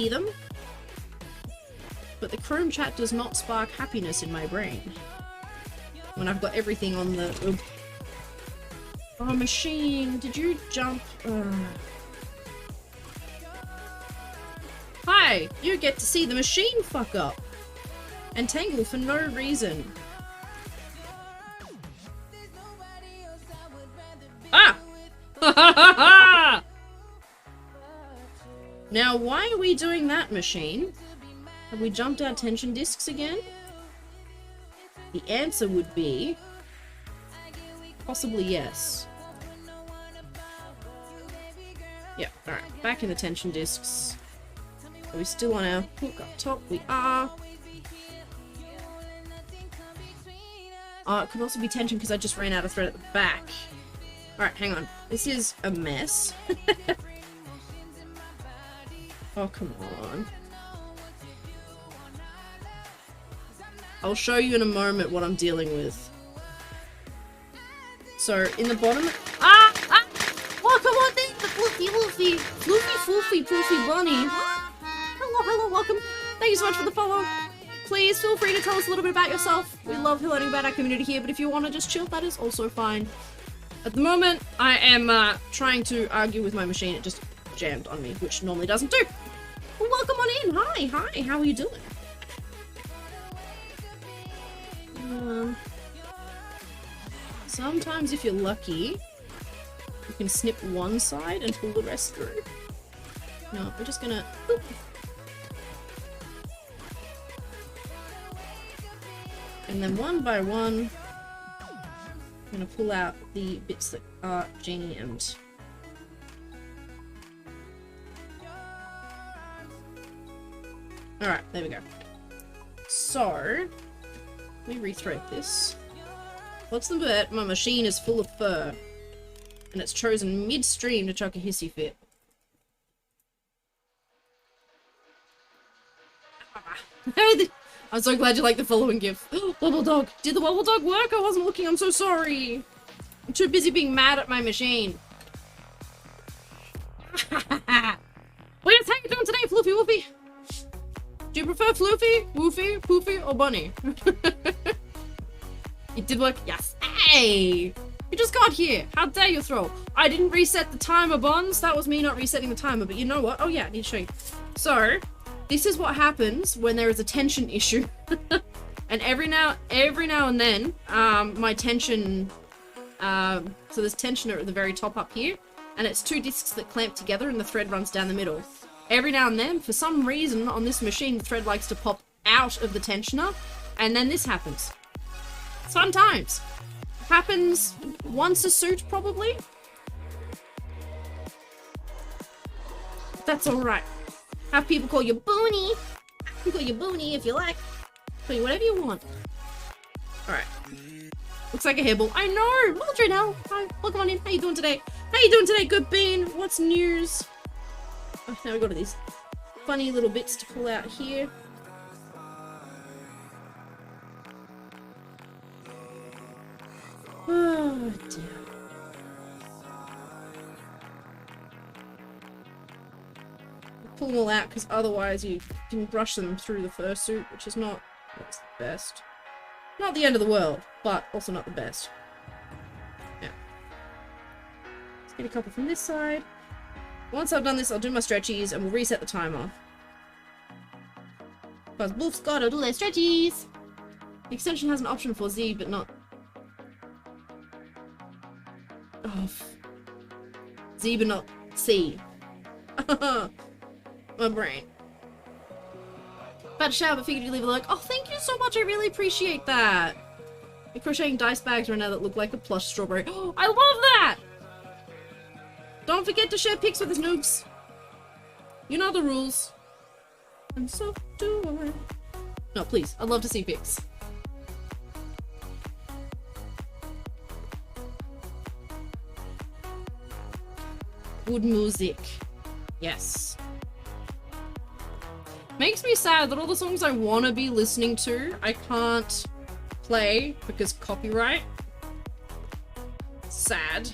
them. But the Chrome chat does not spark happiness in my brain. When I've got everything on the... Oh, machine, did you jump? Hi, you get to see the machine fuck up. And tangle for no reason. Ah! Now, why are we doing that, machine? Have we jumped our tension discs again? The answer would be... possibly yes. Yep, alright. Back in the tension discs. Are we still on our hook up top? We are. Oh, it could also be tension because I just ran out of thread at the back. Alright, hang on. This is a mess. Oh, come on. I'll show you in a moment what I'm dealing with. So in the bottom, ah, ah, oh come on then, the floofy bunny. Hello, welcome. Thank you so much for the follow. Please feel free to tell us a little bit about yourself. We love learning about our community here, but if you want to just chill, that is also fine. At the moment, I am trying to argue with my machine. It just jammed on me, which normally doesn't do. Well, welcome on in. Hi, how are you doing? Sometimes if you're lucky, you can snip one side and pull the rest through. No, we're just gonna... Boop. And then one by one, I'm gonna pull out the bits that are Genie and... Alright, there we go. So, let me rethread this. What's the bet? My machine is full of fur. And it's chosen midstream to chuck a hissy fit. I'm so glad you like the following gif. Wobble dog. Did the wobble dog work? I wasn't looking. I'm so sorry. I'm too busy being mad at my machine. Well, yes, how you doing today, Floofy Woofy? Do you prefer Floofy, Woofy, Poofy, or Bunny? It did work? Yes. Hey! You just got here. How dare you throw? I didn't reset the timer, Bonds. That was me not resetting the timer, but you know what? Oh yeah, I need to show you. So, this is what happens when there is a tension issue. And every now and then, my tension, so there's tensioner at the very top up here, and it's two discs that clamp together and the thread runs down the middle. Every now and then, for some reason on this machine, the thread likes to pop out of the tensioner, and then this happens. Sometimes. Happens once a suit, probably. That's alright. Have people call you Boony. You can call you Boony if you like. Call you whatever you want. Alright. Looks like a hairball. I know! Mildred, hi, welcome on in. How you doing today? How you doing today, good bean? What's news? Oh, now we got these funny little bits to pull out here. Oh dear. Pull them all out because otherwise you can brush them through the fursuit, which is not what's the best. Not the end of the world, but also not the best. Yeah. Let's get a couple from this side. Once I've done this, I'll do my stretchies and we'll reset the timer. Because Wolf's gotta do their stretchies! The extension has an option for Z, but not... Oh. Z, but not C. My brain. About to shower, but figured you'd leave a like. Oh, thank you so much. I really appreciate that. You're crocheting dice bags right now that look like a plush strawberry. Oh, I love that! Don't forget to share pics with us, noobs. You know the rules. And so do I. No, please. I'd love to see pics. Good music. Yes. Makes me sad that all the songs I want to be listening to, I can't play because copyright. Sad.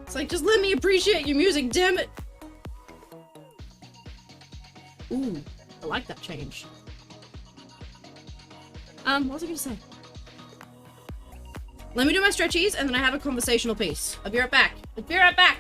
It's like, just let me appreciate your music, damn it! Ooh, I like that change. What was I gonna say? Let me do my stretchies and then I have a conversational piece. I'll be right back. I'll be right back!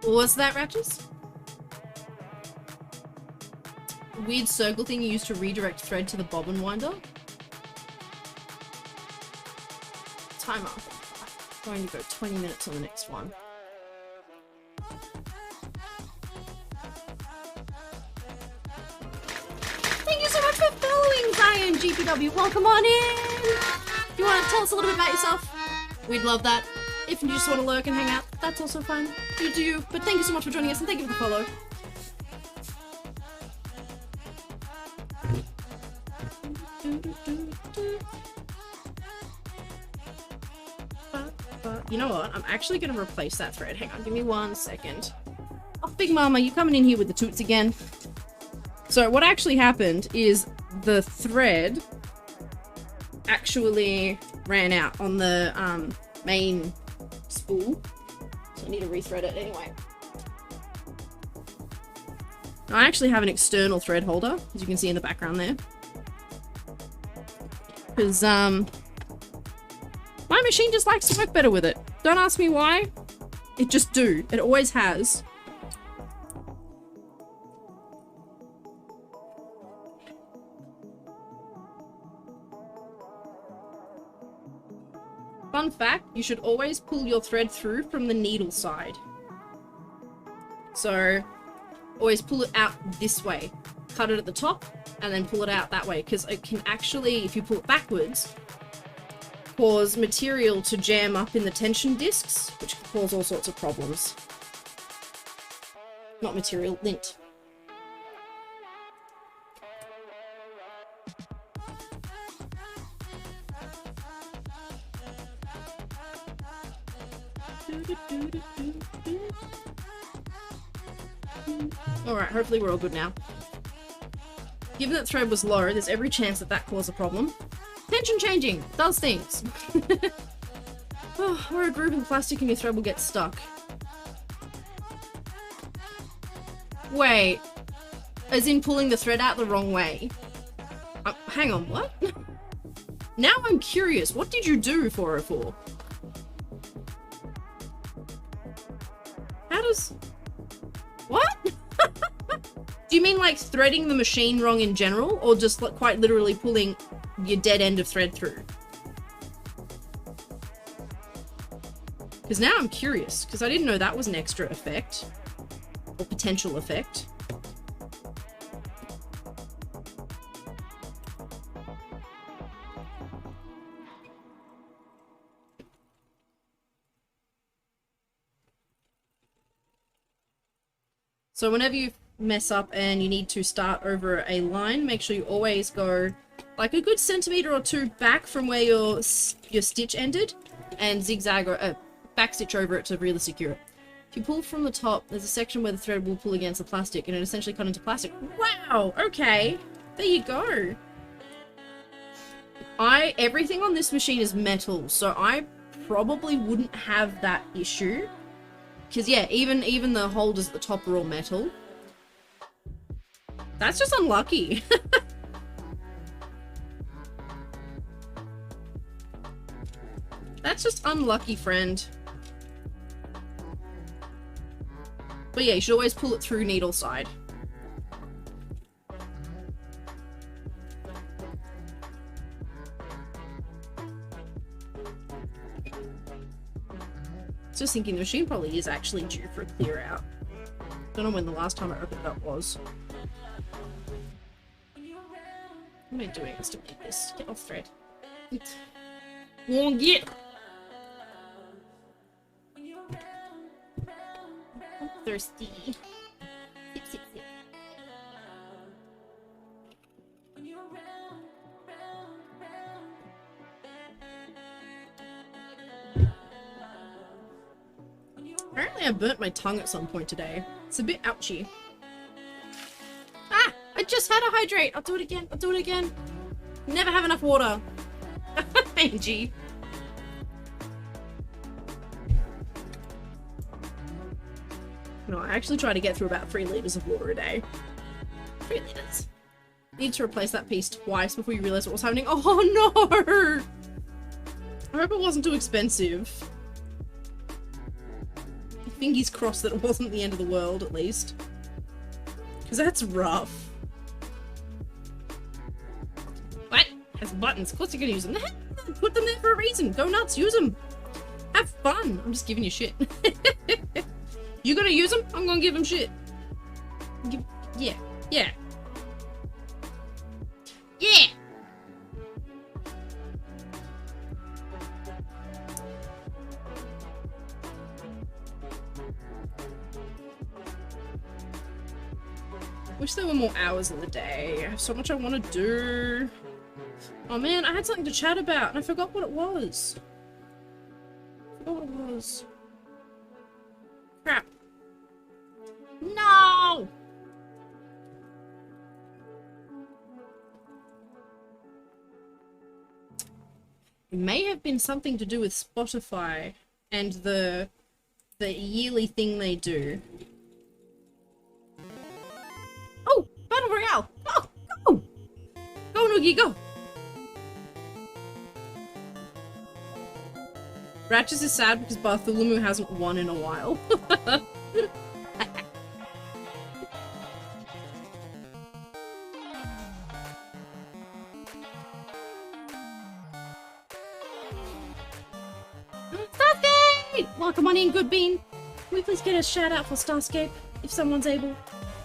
What's that, Ratches? Weird circle thing you use to redirect thread to the bobbin winder. Timer. I'm going to go 20 minutes on the next one. Thank you so much for following Zion GPW. Welcome on in. Do you want to tell us a little bit about yourself? We'd love that. If you just want to lurk and hang out, that's also fine. You do you. But thank you so much for joining us and thank you for the follow. You know what? I'm actually going to replace that thread. Hang on, give me 1 second. Oh, Big Mama, you coming in here with the toots again? So what actually happened is the thread actually ran out on the main spool. So I need to rethread it anyway. I actually have an external thread holder, as you can see in the background there. Because, my machine just likes to work better with it. Don't ask me why. It just do. It always has. Fun fact, you should always pull your thread through from the needle side. So, always pull it out this way. Cut it at the top, and then pull it out that way, because it can actually, if you pull it backwards, cause material to jam up in the tension discs, which can cause all sorts of problems. Not material, lint. Alright, hopefully we're all good now. Given that thread was low, there's every chance that that caused a problem. Tension changing does things. Oh, or a groove in plastic and your thread will get stuck. Wait, as in pulling the thread out the wrong way? Hang on, what? Now I'm curious, what did you do, 404? How does... What? Do you mean like threading the machine wrong in general, or just like quite literally pulling your dead end of thread through? Because now I'm curious, because I didn't know that was an extra effect. Or potential effect. So whenever you mess up and you need to start over a line, make sure you always go like a good centimeter or two back from where your stitch ended and zigzag or back stitch over it to really secure it. If you pull from the top, there's a section where the thread will pull against the plastic and it essentially cut into plastic. Wow, okay. There you go. Everything on this machine is metal, so I probably wouldn't have that issue. Because yeah, even the holders at the top are all metal. That's just unlucky. That's just unlucky, friend. But yeah, you should always pull it through needle side. Just thinking the machine probably is actually due for a clear out. Don't know when the last time I opened it up was. What am I doing? Let's delete this. Get off thread. Won't get. I'm thirsty. Sip, sip, sip. Apparently I burnt my tongue at some point today. It's a bit ouchy. Ah! I just had a hydrate! I'll do it again. I'll do it again. Never have enough water. Angie. No, I actually try to get through about 3 liters of water a day. 3 liters. Need to replace that piece twice before you realize what was happening. Oh no! I hope it wasn't too expensive. Fingers crossed that it wasn't the end of the world, at least. Because that's rough. What? Has buttons. Of course you're gonna use them. Put them there for a reason. Go nuts. Use them. Have fun. I'm just giving you shit. You gonna use them? I'm gonna give them shit. Yeah. Yeah. Yeah! Wish there were more hours in the day. I have so much I want to do. Oh man, I had something to chat about and I forgot what it was. Crap. No! It may have been something to do with Spotify and the yearly thing they do. Oh! Battle Royale! Oh! Go! Go, Noogie, go! Ratchet is sad because Bartholomew hasn't won in a while. Starscape! Welcome on in, good bean. Can we please get a shout out for Starscape, if someone's able?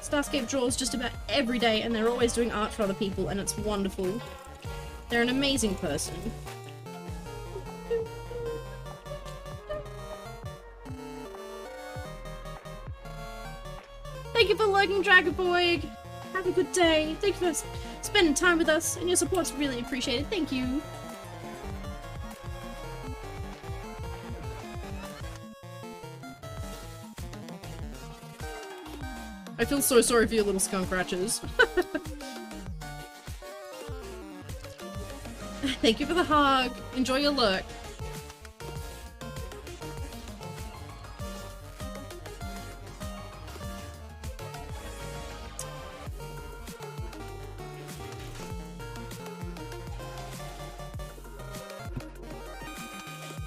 Starscape draws just about every day and they're always doing art for other people and it's wonderful. They're an amazing person. Thank you for lurking, Dragonboy. Have a good day. Thank you for spending time with us, and your support's really appreciated. Thank you. I feel so sorry for your little skunk ratches. Thank you for the hug. Enjoy your lurk.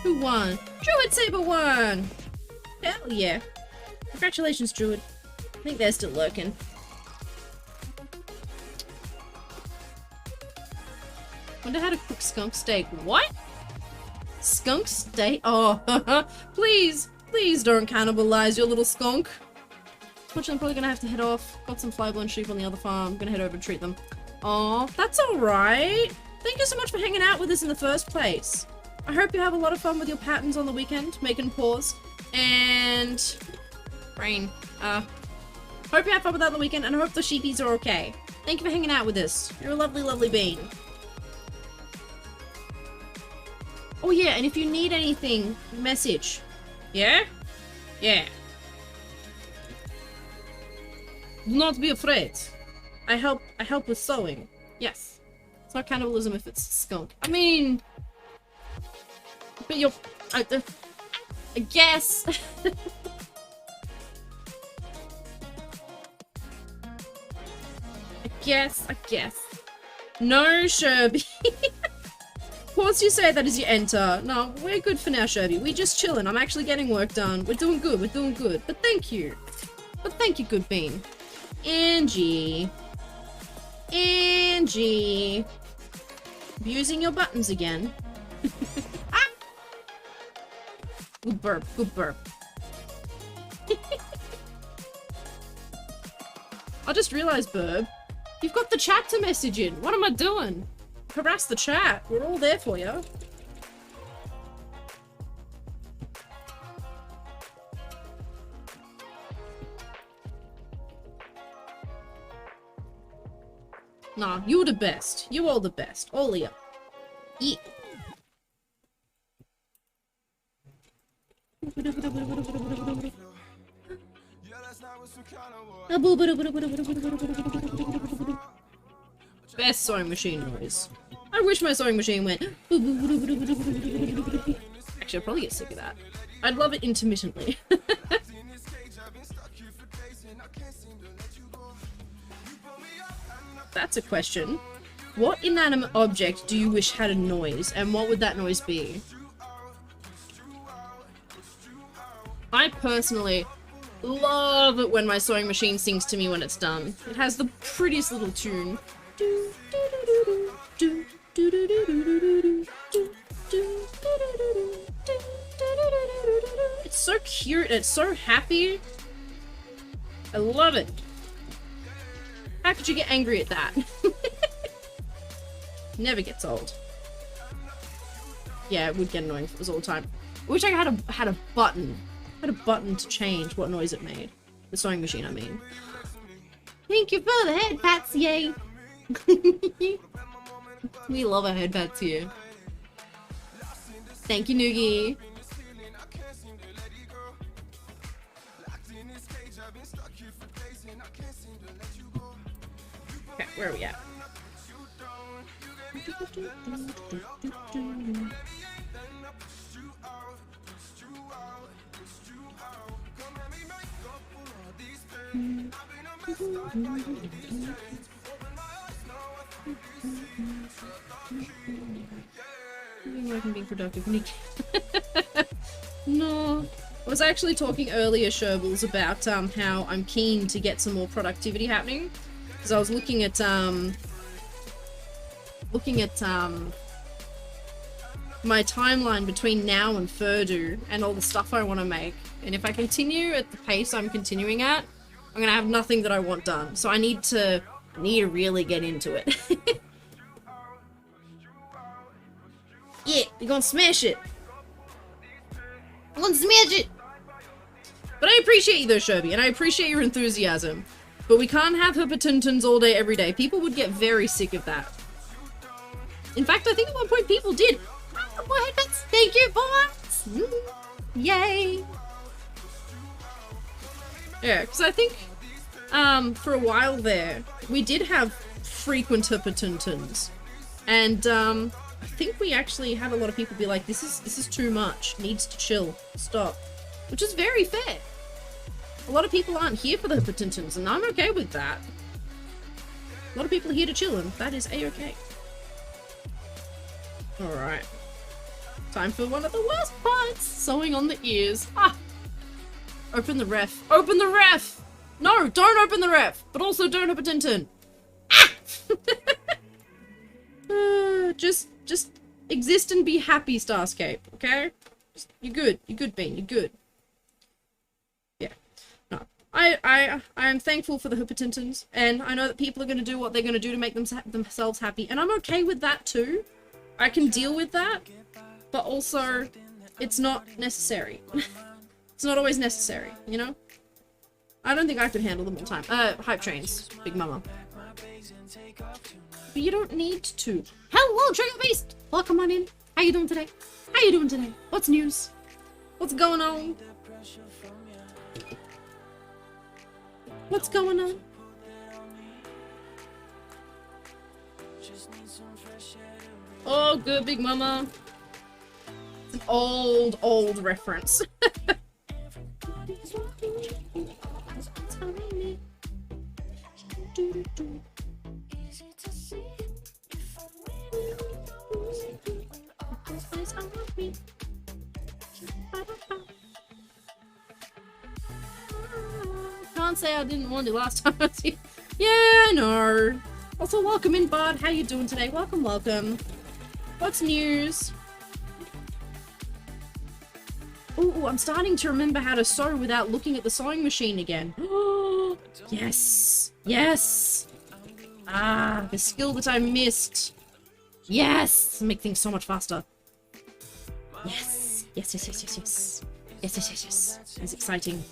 Who won? Druid Saber won! Hell yeah. Congratulations, Druid. I think they're still lurking. Wonder how to cook skunk steak. What? Skunk steak? Oh, please, please don't cannibalize your little skunk. Unfortunately, I'm probably gonna have to head off. Got some fly-blown sheep on the other farm. I'm gonna head over and treat them. Oh, that's alright. Thank you so much for hanging out with us in the first place. I hope you have a lot of fun with your patterns on the weekend, making paws, and brain. Hope you have fun with that on the weekend, and I hope the sheepies are okay. Thank you for hanging out with us. You're a lovely, lovely bean. Oh yeah, and if you need anything, message. Yeah? Yeah. Do not be afraid. I help with sewing. Yes. It's not cannibalism if it's skunk. I mean... But you're... I guess... I guess. No, Sherby. Of course you say that as you enter. No, we're good for now, Sherby. We're just chilling. I'm actually getting work done. We're doing good. We're doing good. But thank you. But thank you, good bean. Angie. Angie. Abusing your buttons again. Ah! Good burp. Good burp. I just realized, Burb. You've got the chat to message in. What am I doing? Harass the chat. We're all there for you. Nah, you're the best. You all the best. All of you. Yeah. Best sewing machine noise. I wish my sewing machine went. Actually, I'd probably get sick of that. I'd love it intermittently. That's a question. What inanimate object do you wish had a noise, and what would that noise be? I personally love it when my sewing machine sings to me when it's done. It has the prettiest little tune. It's so cute, it's so happy. I love it. How could you get angry at that? Never gets old. Yeah, it would get annoying if it was all the time. I wish I had a button. I had a button to change what noise it made. The sewing machine, I mean. Thank you for the head pats, yay! We love our head pats here. Thank you, Noogie. Okay, where are we at? I can be productive. No. I was actually talking earlier, Sherbles, about how I'm keen to get some more productivity happening. Because I was looking at my timeline between now and Furdu and all the stuff I want to make. And if I continue at the pace I'm continuing at, I'm gonna have nothing that I want done. So I need to really get into it. Yeah, you're gonna smash it. I'm gonna smash it. But I appreciate you though, Sherby, and I appreciate your enthusiasm. But we can't have Hippotuntons all day, every day. People would get very sick of that. In fact, I think at one point people did. Thank you, boys! Yay! Yeah, because I think for a while there, we did have frequent Hippotuntons. And I think we actually had a lot of people be like, this is too much. Needs to chill. Stop. Which is very fair. A lot of people aren't here for the Hippotuntons, and I'm okay with that. A lot of people are here to chill, and that is a-okay. Alright. Time for one of the worst parts. Sewing on the ears. Ah! Open the ref. Open the ref! No, don't open the ref! But also don't Hippotunton. Ah! Just exist and be happy, Starscape, okay? You're good. You're good, Bean. You're good. Yeah. No. I am thankful for the Hippotuntons, and I know that people are going to do what they're going to do to make themselves happy, and I'm okay with that too. I can deal with that, but also, it's not necessary. It's not always necessary, you know? I don't think I could handle them all the time. Hype trains, Big Mama. But you don't need to. Hello, Trigger Beast! Welcome on in. How you doing today? How you doing today? What's news? What's going on? What's going on? Oh, good, Big Mama. It's an old reference. Can't say I didn't want to last time I was here. Yeah, I know. Also, welcome in, Bud. How you doing today? Welcome, welcome. What's news? Ooh, I'm starting to remember how to sew without looking at the sewing machine again. Yes! Yes! Ah, the skill that I missed. Yes! Make things so much faster. Yes! Yes, yes, yes, yes, yes. Yes, yes, yes, yes. It's exciting.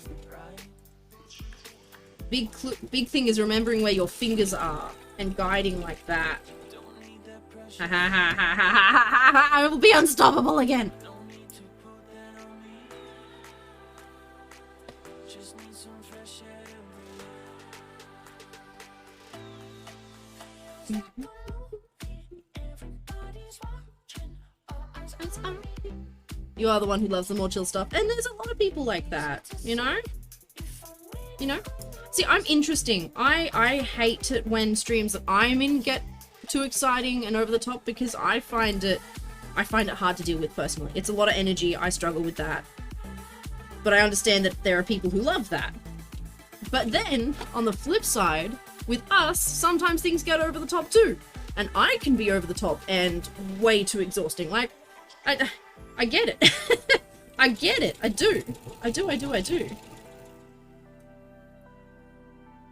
Big thing is remembering where your fingers are and guiding like that. Ha ha ha ha ha ha ha! I will be unstoppable again! You are the one who loves the more chill stuff, and there's a lot of people like that, you know? You know? See, I'm interesting. I hate it when streams that I'm in get too exciting and over the top because I find it hard to deal with personally. It's a lot of energy. I struggle with that. But I understand that there are people who love that. But then, on the flip side, with us, sometimes things get over the top too. And I can be over the top and way too exhausting. Like, I get it. I get it. I do. I do.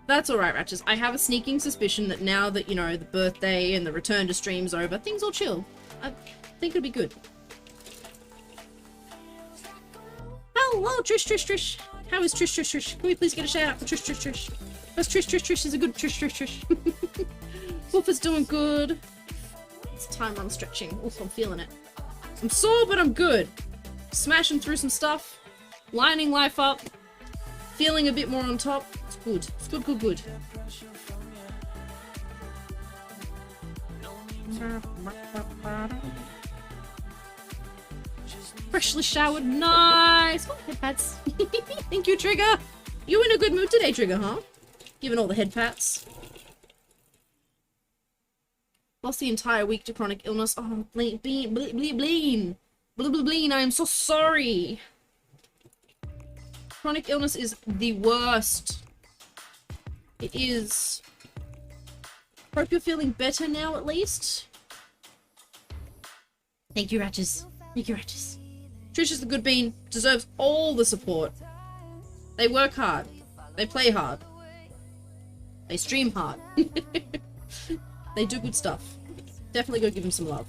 That's alright, Ratchets. I have a sneaking suspicion that now that, you know, the birthday and the return to stream's over, things will chill. I think it'll be good. Hello, Trish. How is Trish? Can we please get a shout out for Trish? Because Trish is a good Trish. Wolf doing good. It's time I'm stretching. Also, I'm feeling it. I'm sore, but I'm good. Smashing through some stuff. Lining life up. Feeling a bit more on top. It's good. It's good. Freshly showered. Nice. Oh, head pats. Thank you, Trigger. You in a good mood today, Trigger, huh? Giving all the head pats. Lost the entire week to chronic illness. Oh, bleen. I am so sorry. Chronic illness is the worst. It is. Hope you're feeling better now, at least. Thank you, Ratches. Trish is the good bean. Deserves all the support. They work hard. They play hard. They stream hard. They do good stuff. Definitely go give them some love.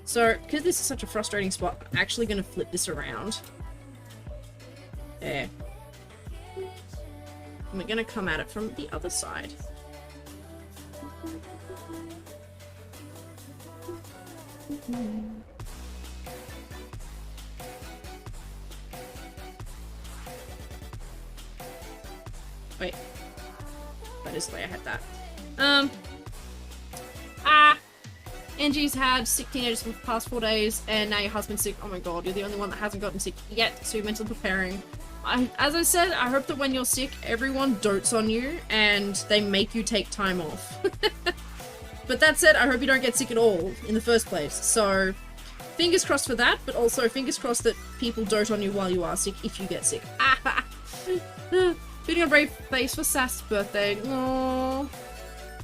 So, because this is such a frustrating spot, I'm actually going to flip this around. There. And we're going to come at it from the other side. Wait. That is the way I had that. Angie's had sick teenagers for the past 4 days, and now your husband's sick. Oh my god, you're the only one that hasn't gotten sick yet, so you're mentally preparing. As I said, I hope that when you're sick, everyone dotes on you, and they make you take time off. But that said, I hope you don't get sick at all in the first place. So, fingers crossed for that, but also fingers crossed that people dote on you while you are sick if you get sick. Feeding on brave face for Sass's birthday. Aww.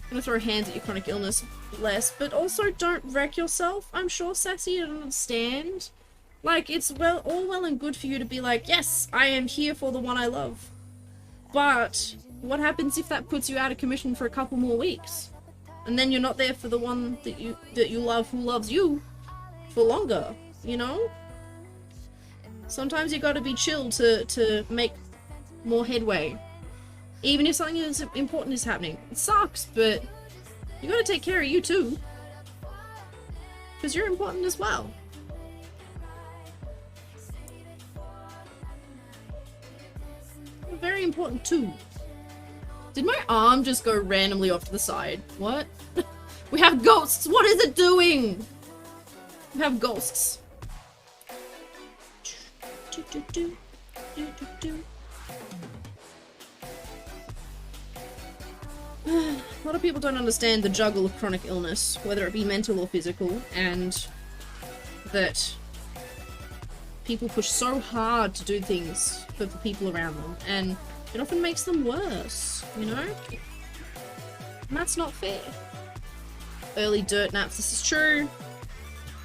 Gonna throw hands at your chronic illness less, but also don't wreck yourself. I'm sure, Sassy, you don't understand. Like, it's all well and good for you to be like, yes, I am here for the one I love. But what happens if that puts you out of commission for a couple more weeks? And then you're not there for the one that you love who loves you for longer, you know? Sometimes you gotta be chill to make more headway. Even if something as important is happening. It sucks, but you gotta take care of you too. Because you're important as well. You're very important too. Did my arm just go randomly off to the side? What? We have ghosts! What is it doing? We have ghosts. A lot of people don't understand the juggle of chronic illness, whether it be mental or physical, and that people push so hard to do things for the people around them, and it often makes them worse, you know? And that's not fair. Early dirt naps, this is true.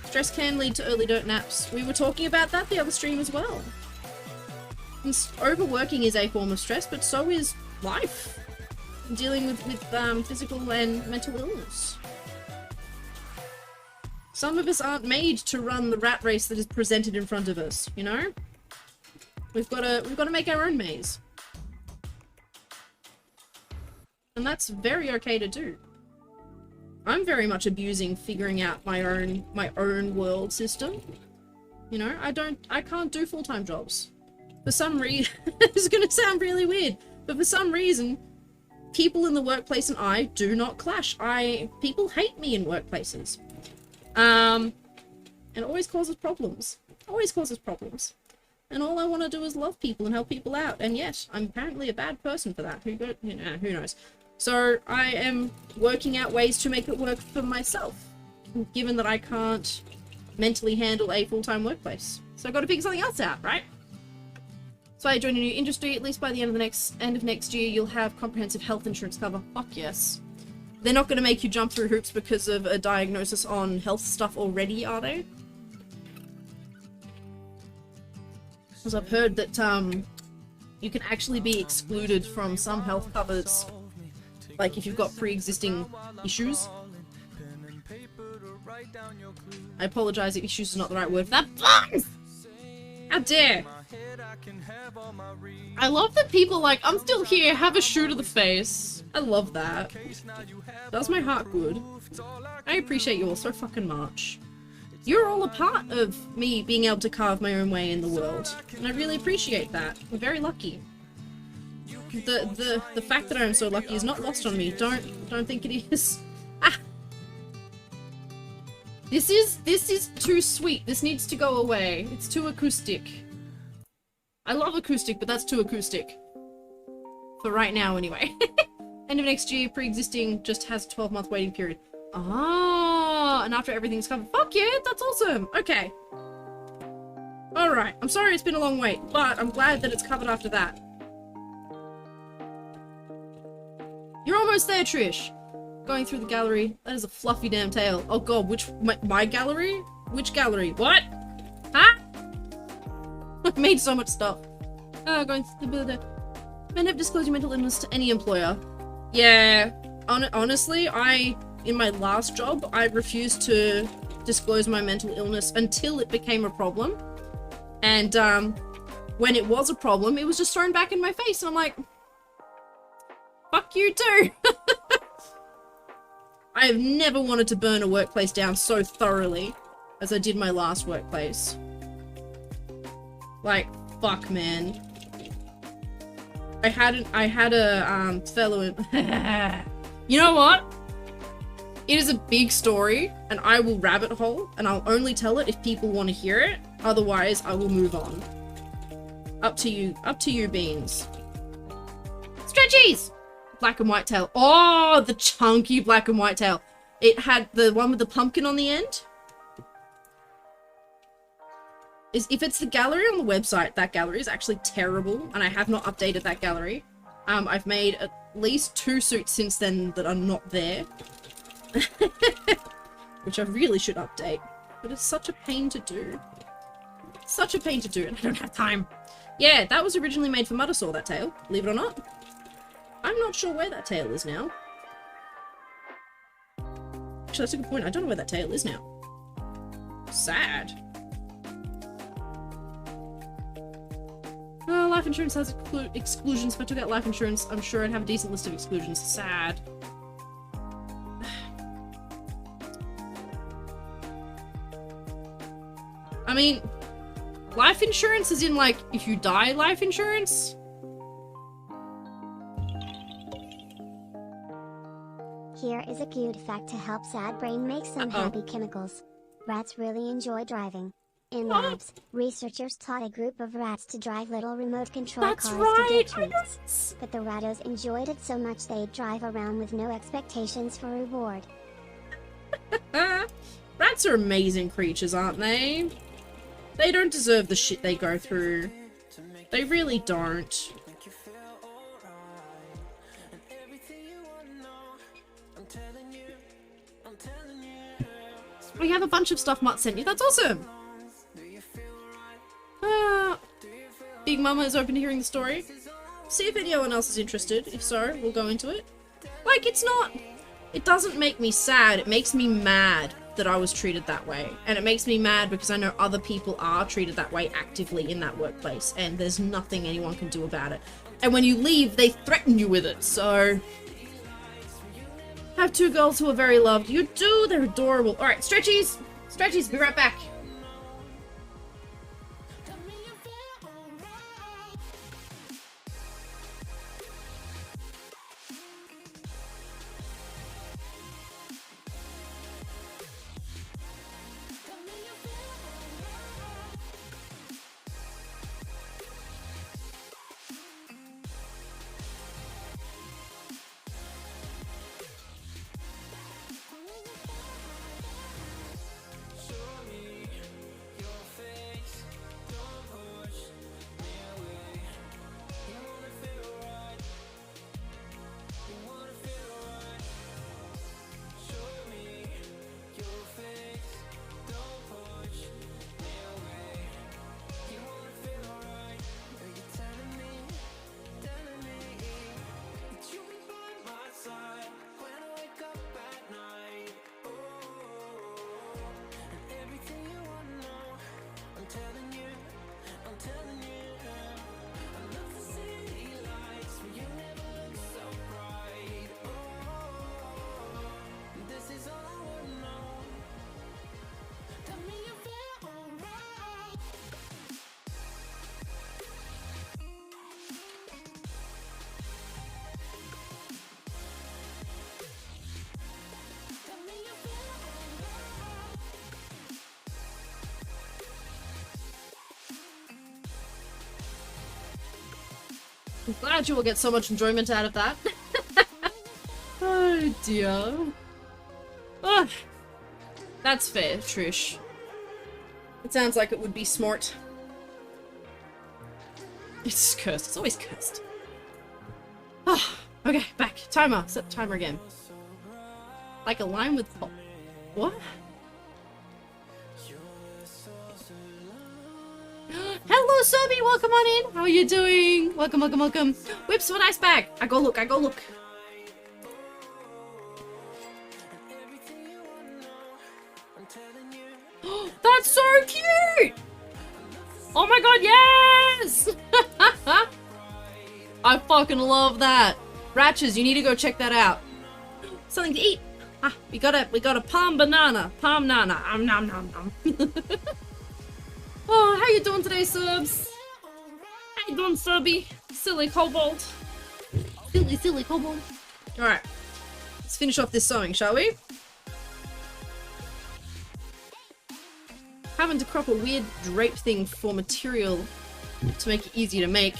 Stress can lead to early dirt naps. We were talking about that the other stream as well. And overworking is a form of stress, but so is life. Dealing with physical and mental illness. Some of us aren't made to run the rat race that is presented in front of us, you know? We've got to make our own maze. And that's very okay to do. I'm very much abusing figuring out my own world system. You know, I can't do full-time jobs. For some reason, it's gonna sound really weird, but for some reason, people in the workplace and I do not clash. People hate me in workplaces. And it always causes problems. and all I want to do is love people and help people out. And yes, I'm apparently a bad person for that. Who knows? So I am working out ways to make it work for myself, given that I can't mentally handle a full-time workplace. So I've got to figure something else out, right? So I join a new industry. At least by the end of next year, you'll have comprehensive health insurance cover. Fuck yes. They're not going to make you jump through hoops because of a diagnosis on health stuff already, are they? Because I've heard that you can actually be excluded from some health covers, like if you've got pre-existing issues. I apologize if issues is not the right word for that. Fuck! How dare! I love that people like, I'm still here, have a shoe to the face. I love that. Does my heart good. I appreciate you all so fucking much. You're all a part of me being able to carve my own way in the world, and I really appreciate that. I'm very lucky. The fact that I'm so lucky is not lost on me. Don't think it is. Ah! This is too sweet. This needs to go away. It's too acoustic. I love acoustic, but that's too acoustic. For right now, anyway. End of next year, pre-existing just has a 12-month waiting period. Ah, and after everything's covered. Fuck yeah, that's awesome. Okay. Alright, I'm sorry it's been a long wait, but I'm glad that it's covered after that. You're almost there, Trish. Going through the gallery. That is a fluffy damn tail. Oh god, my gallery? Which gallery? What? Huh? I've made so much stuff. Going through the... Men have disclosed your mental illness to any employer. Yeah. Honestly, in my last job, I refused to disclose my mental illness until it became a problem. And, when it was a problem, it was just thrown back in my face, and I'm like... Fuck you too! I have never wanted to burn a workplace down so thoroughly as I did my last workplace. Like, fuck, man. I had a fellow in You know what? It is a big story, and I will rabbit hole, and I'll only tell it if people want to hear it. Otherwise, I will move on. Up to you, Beans. Stretchies! Black and white tail. Oh, the chunky black and white tail. It had the one with the pumpkin on the end. If it's the gallery on the website, that gallery is actually terrible, and I have not updated that gallery. I've made at least 2 suits since then that are not there. Which I really should update. But it's such a pain to do. Such a pain to do, and I don't have time. Yeah, that was originally made for Muddersaw, that tail. Believe it or not. I'm not sure where that tail is now. Actually, that's a good point. I don't know where that tail is now. Sad. Oh, life insurance has exclusions. If I took out life insurance, I'm sure I'd have a decent list of exclusions. Sad. I mean, life insurance is in, like, if you die, life insurance? Here is a cute fact to help sad brain make some happy chemicals. Rats really enjoy driving. In labs, researchers taught a group of rats to drive little remote control cars to get treats. But the rattos enjoyed it so much they'd drive around with no expectations for reward. Rats are amazing creatures, aren't they? They don't deserve the shit they go through. They really don't. We have a bunch of stuff Mutt sent you. That's awesome! Big Mama is open to hearing the story. See if anyone else is interested. If so, we'll go into it. Like, it's not... It doesn't make me sad. It makes me mad that I was treated that way. And it makes me mad because I know other people are treated that way actively in that workplace. And there's nothing anyone can do about it. And when you leave, they threaten you with it. So... I have 2 girls who are very loved. You do? They're adorable. Alright, stretchies! Stretchies, be right back. I'm glad you will get so much enjoyment out of that. Oh dear. Oh, that's fair, Trish. It sounds like it would be smart. It's cursed. It's always cursed. Ah, okay, back. Timer. Set the timer again. Like a lime with pop. What? Hello, Sobi! Welcome on in! How are you doing? Welcome, welcome, welcome. Whips of an ice bag! I go look, I go look. That's so cute! Oh my god, yes! I fucking love that. Ratches, you need to go check that out. Something to eat. Ah, we got a palm banana. Palm nana. Nom nom nom. Oh, how you doing today, subs? How you doing, subby? Silly kobold. Silly kobold. Alright. Let's finish off this sewing, shall we? Having to crop a weird drape thing for material to make it easy to make.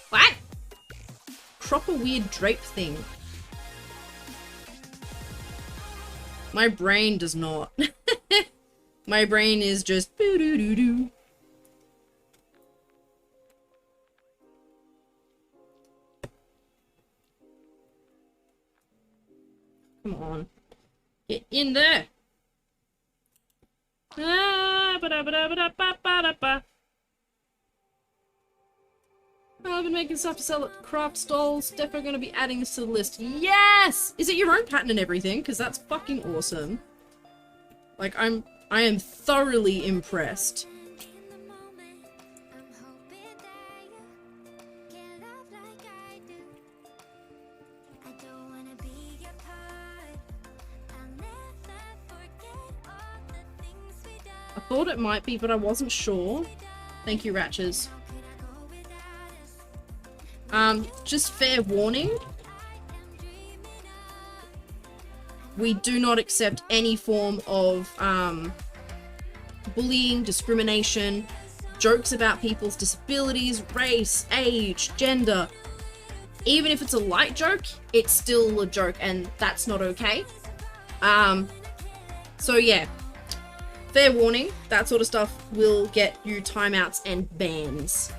What? Crop a weird drape thing. My brain does not. My brain is just boo-doo-doo-doo. Come on. Get in there. Ah, ba-da-ba-da-ba-da-ba-ba-da-ba. I've been making stuff to sell at craft stalls. Definitely gonna be adding this to the list. Yes! Is it your own pattern and everything? Because that's fucking awesome. Like, I am thoroughly impressed. I thought it might be, but I wasn't sure. Thank you, Ratches. Just fair warning. We do not accept any form of, bullying, discrimination, jokes about people's disabilities, race, age, gender. Even if it's a light joke, it's still a joke, and that's not okay. So yeah. Fair warning, that sort of stuff will get you timeouts and bans.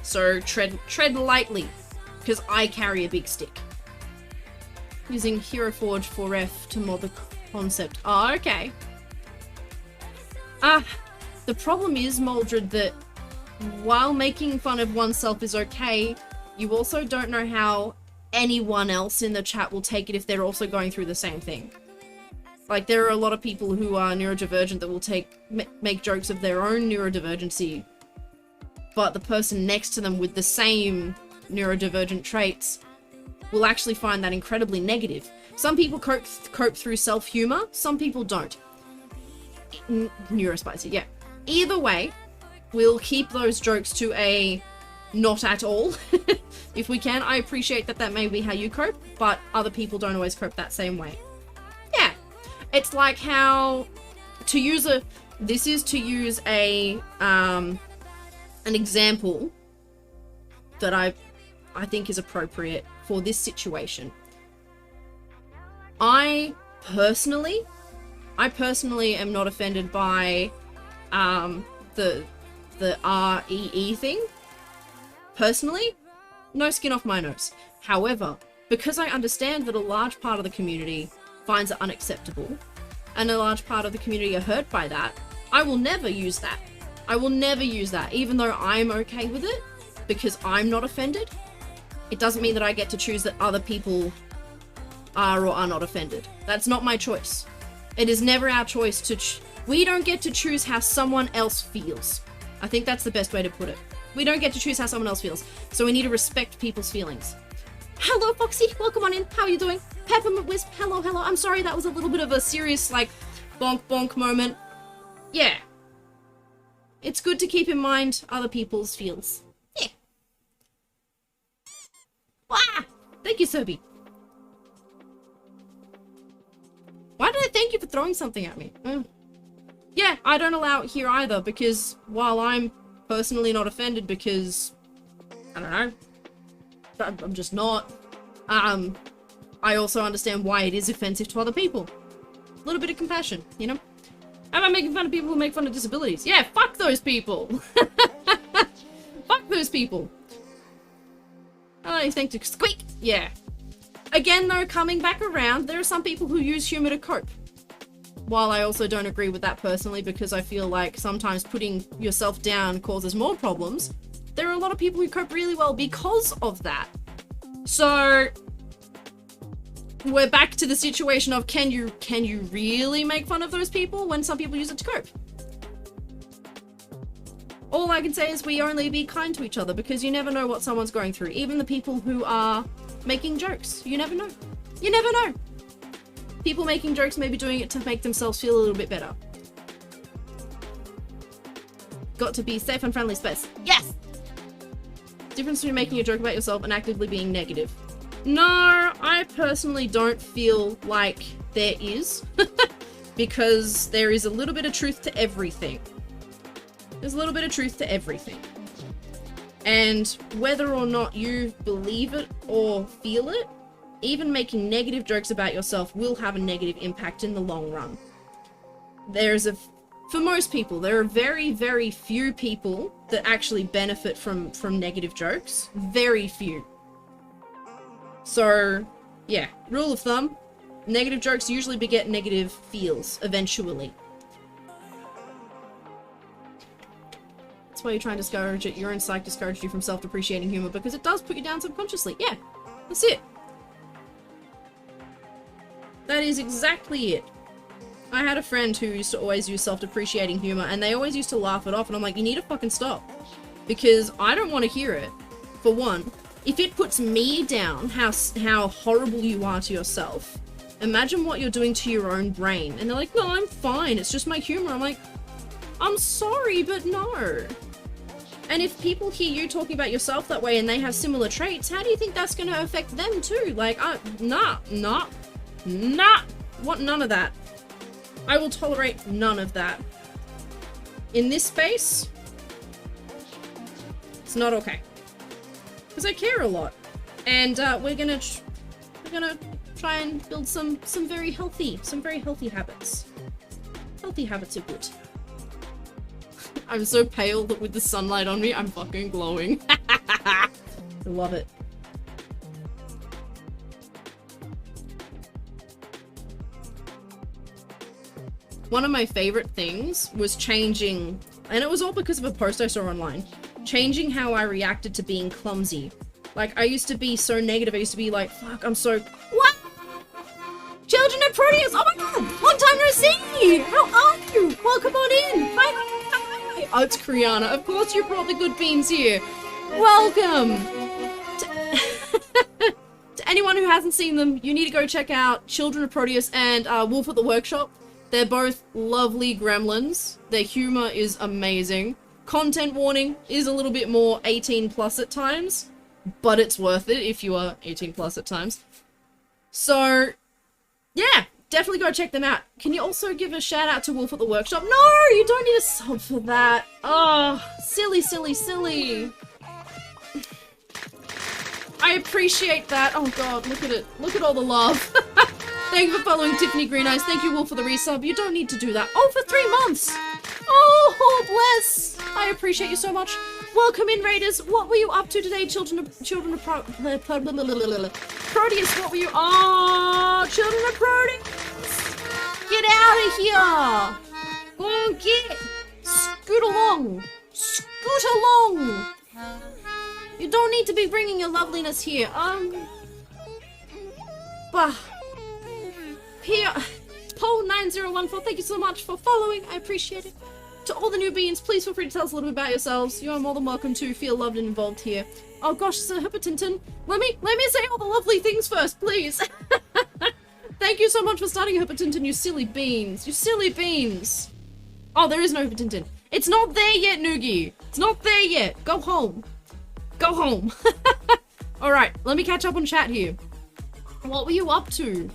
So tread lightly, because I carry a big stick. Using Hero Forge 4F to mod the concept. Oh, okay. The problem is, Moldred, that while making fun of oneself is okay, you also don't know how anyone else in the chat will take it if they're also going through the same thing. Like, there are a lot of people who are neurodivergent that will make jokes of their own neurodivergency, but the person next to them with the same neurodivergent traits will actually find that incredibly negative. Some people cope through self-humor, some people don't. Neurospicy, yeah. Either way, we'll keep those jokes to a not at all, if we can. I appreciate that that may be how you cope, but other people don't always cope that same way. Yeah. It's like how to use a, this is to use a, an example that I think is appropriate for this situation. I personally am not offended by the REE thing. Personally, no skin off my nose. However, because I understand that a large part of the community finds it unacceptable, and a large part of the community are hurt by that, I will never use that. I will never use that, even though I'm okay with it, because I'm not offended. It doesn't mean that I get to choose that other people are or are not offended. That's not my choice. It is never our choice to we don't get to choose how someone else feels. I think that's the best way to put it. We don't get to choose how someone else feels, so we need to respect people's feelings. Hello, Foxy. Welcome on in. How are you doing? Peppermint Wisp. Hello, hello. I'm sorry that was a little bit of a serious, like, bonk bonk moment. Yeah. It's good to keep in mind other people's feels. Yeah. Wah! Thank you, Sobi. Why did I thank you for throwing something at me? Yeah, I don't allow it here either, because while I'm personally not offended because I don't know. I'm just not. I also understand why it is offensive to other people. A little bit of compassion, you know? How about making fun of people who make fun of disabilities? Yeah, fuck those people! Fuck those people! I think to squeak! Yeah. Again, though, coming back around, there are some people who use humor to cope. While I also don't agree with that personally, because I feel like sometimes putting yourself down causes more problems, there are a lot of people who cope really well because of that. So we're back to the situation of can you really make fun of those people when some people use it to cope? All I can say is we only be kind to each other, because you never know what someone's going through. Even the people who are making jokes, you never know. You never know. People making jokes may be doing it to make themselves feel a little bit better. Got to be safe and friendly space. Yes! Difference between making a joke about yourself and actively being negative. No, I personally don't feel like there is. Because there is a little bit of truth to everything. There's a little bit of truth to everything. And whether or not you believe it or feel it, even making negative jokes about yourself will have a negative impact in the long run. For most people, there are very, very few people that actually benefit from negative jokes. Very few. So, yeah, rule of thumb, negative jokes usually beget negative feels, eventually. That's why you try and discourage it. Your own psyche discouraged you from self-depreciating humor, because it does put you down subconsciously. Yeah, that's it. That is exactly it. I had a friend who used to always use self-depreciating humor, and they always used to laugh it off, and I'm like, you need to fucking stop. Because I don't want to hear it, for one. If it puts me down, how horrible you are to yourself, imagine what you're doing to your own brain. And they're like, no, I'm fine, it's just my humor. I'm like, I'm sorry, but no. And if people hear you talking about yourself that way and they have similar traits, how do you think that's going to affect them too? Like, nah. Want none of that. I will tolerate none of that. In this space, it's not okay. Because I care a lot. And we're gonna try and build some very healthy habits. Healthy habits are good. I'm so pale that with the sunlight on me, I'm fucking glowing. I love it. One of my favorite things was changing, and it was all because of a post I saw online, changing how I reacted to being clumsy. Like, I used to be so negative. I used to be like, fuck, I'm so... What? Children of Proteus! Oh my god! Long time no see! How are you? Welcome on in! Hi! Oh, it's Kriana. Of course you brought the good beans here. Welcome! To anyone who hasn't seen them, you need to go check out Children of Proteus and Wolf at the Workshop. They're both lovely gremlins. Their humor is amazing. Content warning is a little bit more 18 plus at times, but it's worth it if you are 18 plus at times. So, yeah, definitely go check them out. Can you also give a shout out to Wolf at the Workshop? No, you don't need a sub for that. Oh, silly. I appreciate that. Oh god, look at it. Look at all the love. Thank you for following Tiffany Green Eyes. Thank you, Wolf, for the resub. You don't need to do that. Oh, for 3 months. Oh, bless. I appreciate you so much. Welcome in, Raiders. What were you up to today, Children of Proteus? What were you? Oh, Children of Proteus. Get out of here. Go on, get. Scoot along. Scoot along. You don't need to be bringing your loveliness here. Bah. Here, Paul9014, thank you so much for following. I appreciate it. To all the new beings, please feel free to tell us a little bit about yourselves. You are more than welcome to feel loved and involved here. Oh gosh, Sir Hippotinton, let me say all the lovely things first, please. Thank you so much for starting Hippotinton, you silly beans. You silly beans. Oh, there is no Hippotinton. It's not there yet, Noogie. It's not there yet. Go home. Go home. Alright, let me catch up on chat here. What were you up to?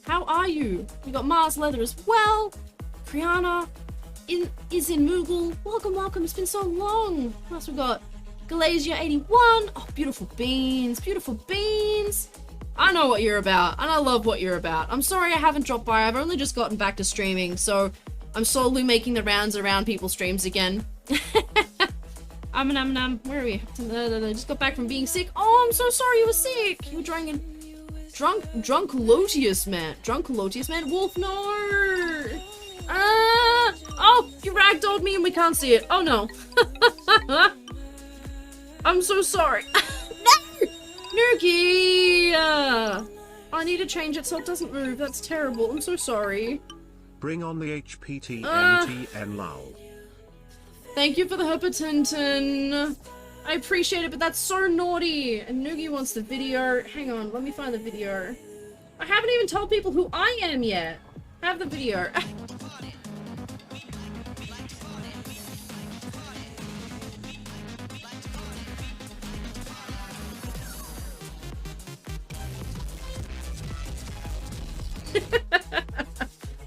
How are you? We got Mars Leather as well. Kriana is in Moogle. Welcome. It's been so long. What else we got? Galasia81. Oh, beautiful beans. Beautiful beans. I know what you're about, and I love what you're about. I'm sorry I haven't dropped by. I've only just gotten back to streaming, so I'm slowly making the rounds around people's streams again. Where are we? I just got back from being sick. Oh, I'm so sorry you were sick. You were drunk Lotius man. Drunk Lotius man? Wolf, no! Oh, you ragdolled me and we can't see it. Oh no. I'm so sorry. No! Nuki! I need to change it so it doesn't move. That's terrible. I'm so sorry. Bring on the HPTMTN lol. Thank you for the Herpatintin. I appreciate it, but that's so naughty. And Noogie wants the video. Hang on, let me find the video. I haven't even told people who I am yet. Have the video.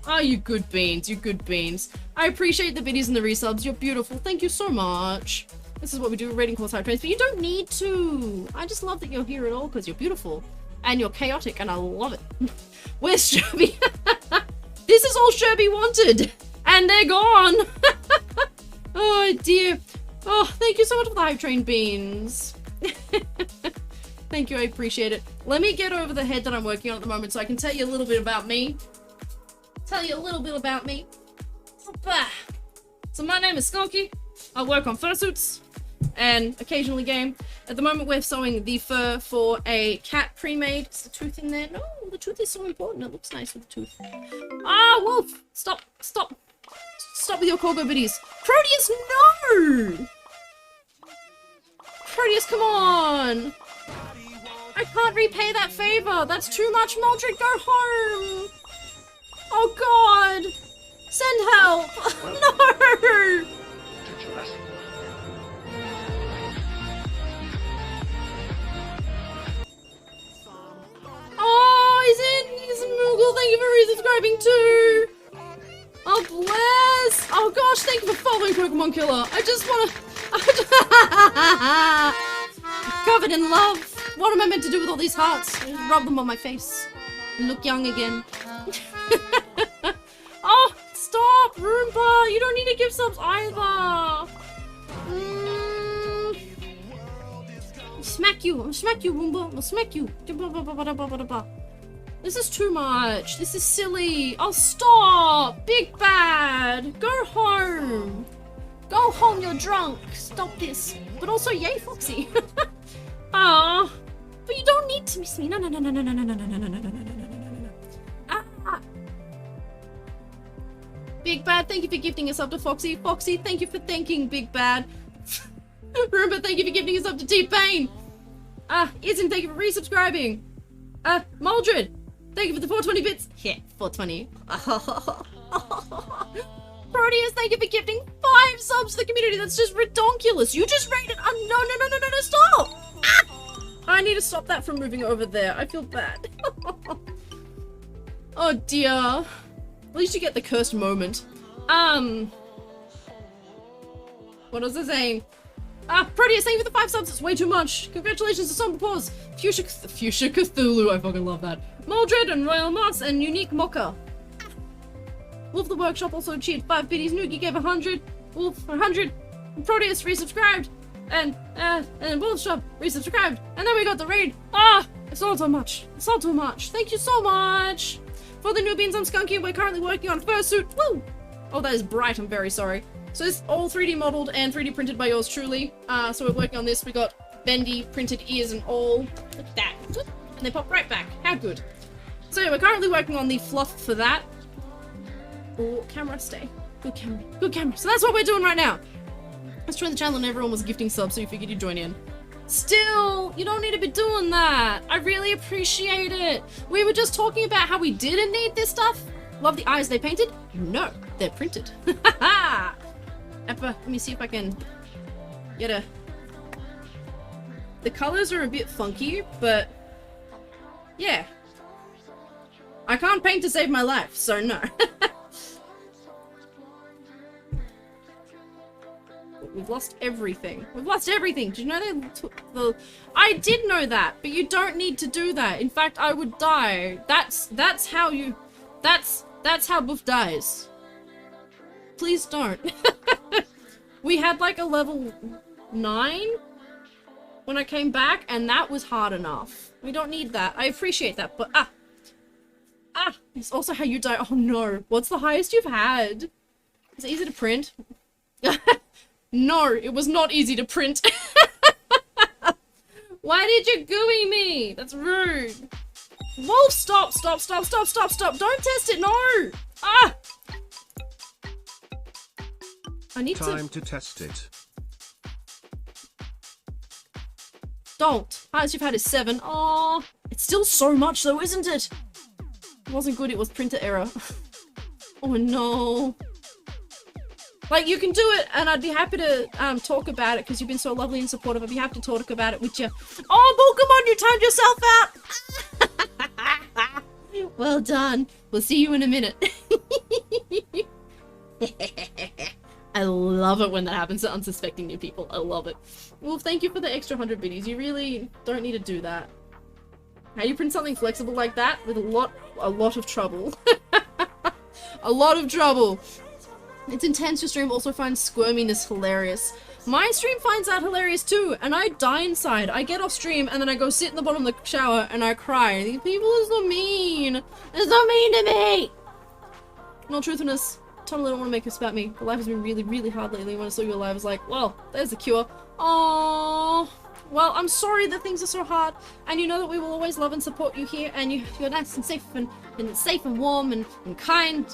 Oh, you good beans, you good beans. I appreciate the biddies and the resubs. You're beautiful. Thank you so much. This is what we do, rating course high trains, but you don't need to. I just love that you're here at all because you're beautiful. And you're chaotic, and I love it. Where's Sherby? This is all Sherby wanted. And they're gone. Oh, dear. Oh, thank you so much for the hype train beans. Thank you, I appreciate it. Let me get over the head that I'm working on at the moment so I can tell you a little bit about me. So my name is Skunky. I work on fursuits and occasionally game. At the moment we're sewing the fur for a cat pre-made. Is the tooth in there? No, the tooth is so important. It looks nice with the tooth. Ah, Wolf! Stop, stop. Stop with your Corgo biddies. Proteus, no! Proteus, come on! I can't repay that favor. That's too much, Maldred. Go home. Oh God! Send help! No! Oh, he's in Moogle. Thank you for resubscribing too. Oh bless! Oh gosh, thank you for following Pokemon Killer. I just wanna... Covered in love. What am I meant to do with all these hearts? Just rub them on my face. And look young again. Oh, stop, Roomba! You don't need to give subs either. I'll smack you, Roomba. I'll smack you. This is too much. This is silly. Oh, stop! Big Bad! Go home! Go home, you're drunk. Stop this. But also, yay, Foxy. Ah, but you don't need to miss me. No. Ah. Big Bad, thank you for gifting us up to Foxy. Foxy, thank you for thanking Big Bad. Roomba, thank you for gifting us up to T-Pain. Izin, thank you for resubscribing. Maldred, thank you for the 420 bits. Yeah, 420. Proteus, thank you for gifting 5 subs to the community. That's just redonkulous. You just rated. No, stop. I need to stop that from moving over there. I feel bad. Oh dear. At least you get the cursed moment. What was I saying? Proteus, thank you for the 5 subs. It's way too much. Congratulations to Somber Paws. Fuchsia Cthulhu. I fucking love that. Maldred and Royal Moss and Unique Mocha. Wolf the Workshop also cheered 5 biddies. Noogie gave 100. Wolf 100. And Proteus resubscribed. And Wolf Shop resubscribed. And then we got the raid. It's all too much. It's all too much. Thank you so much. For the newbies, I'm Skunky. We're currently working on fursuit. Woo! Oh, that is bright. I'm very sorry. So it's all 3D modeled and 3D printed by yours truly. So we're working on this. We got bendy printed ears and all. Look at that. And they pop right back. How good. So yeah, we're currently working on the fluff for that. Oh, camera, stay. Good camera. Good camera. So that's what we're doing right now. Let's join the channel and everyone was gifting subs, so you figured you'd join in. Still, you don't need to be doing that. I really appreciate it. We were just talking about how we didn't need this stuff. Love the eyes they painted? No, they're printed. Let me see if I can get a... The colors are a bit funky, but yeah. I can't paint to save my life, so no. We've lost everything. We've lost everything. Did you know I did know that, but you don't need to do that. In fact, I would die. That's how Boof dies. Please don't. We had like a level 9 when I came back, and that was hard enough. We don't need that. I appreciate that, but it's also how you die. Oh no. What's the highest you've had? Is it easy to print? No, it was not easy to print. Why did you gooey me? That's rude. Wolf, stop. Don't test it, no! Ah! I need Time to test it. Don't. Highest you've had is 7. Oh, it's still so much though, isn't it? It wasn't good, it was printer error. Oh no. Like, you can do it, and I'd be happy to talk about it because you've been so lovely and supportive. I'd be happy to talk about it with you. Oh, Pokemon, you timed yourself out! Well done. We'll see you in a minute. I love it when that happens to unsuspecting new people. I love it. Wolf, thank you for the extra 100 biddies. You really don't need to do that. How you print something flexible like that with a lot of trouble. A lot of trouble. It's intense. Your stream also finds squirminess hilarious. My stream finds that hilarious too, and I die inside. I get off stream and then I go sit in the bottom of the shower and I cry. These people are so mean. They're so mean to me. In all truthfulness, totally don't want to make this about me. But life has been really, really hard lately. When I saw you alive, I was like, well, there's the cure. Oh, well, I'm sorry that things are so hard, and you know that we will always love and support you here, and you're nice and safe and warm and kind,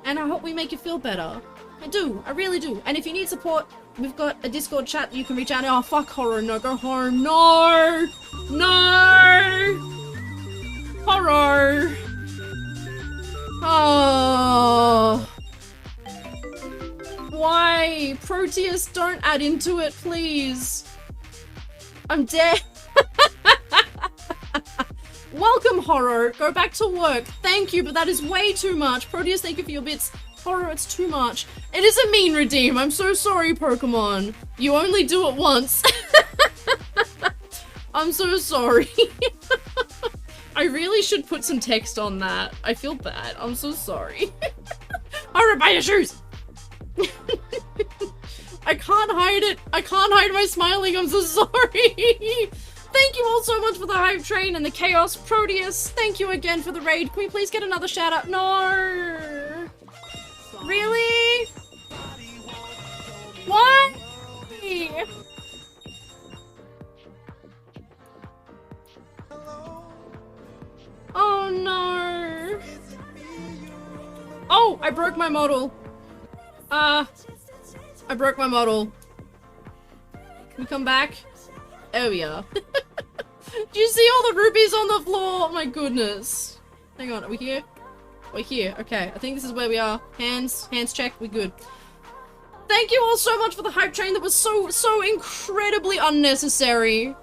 and I hope we make you feel better. I do. I really do. And if you need support, we've got a Discord chat that you can reach out to. Oh, fuck horror. No, go home. No! No! Horror! Oh. Why? Proteus, don't add into it, please. I'm dead. Welcome, Horror. Go back to work. Thank you, but that is way too much. Proteus, thank you for your bits. Horror, it's too much. It is a mean redeem. I'm so sorry, Pokemon. You only do it once. I'm so sorry. I really should put some text on that. I feel bad. I'm so sorry. Horror, buy your shoes. I can't hide it. I can't hide my smiling. I'm so sorry. Thank you all so much for the hype train and the chaos. Proteus, thank you again for the raid. Can we please get another shout out? No. Really? Why? Oh no. Oh, I broke my model. I broke my model. Can we come back? Oh yeah. Do you see all the rupees on the floor? Oh my goodness. Hang on, are we here? We're here. Okay, I think this is where we are. Hands check, we're good. Thank you all so much for the hype train. That was so incredibly unnecessary.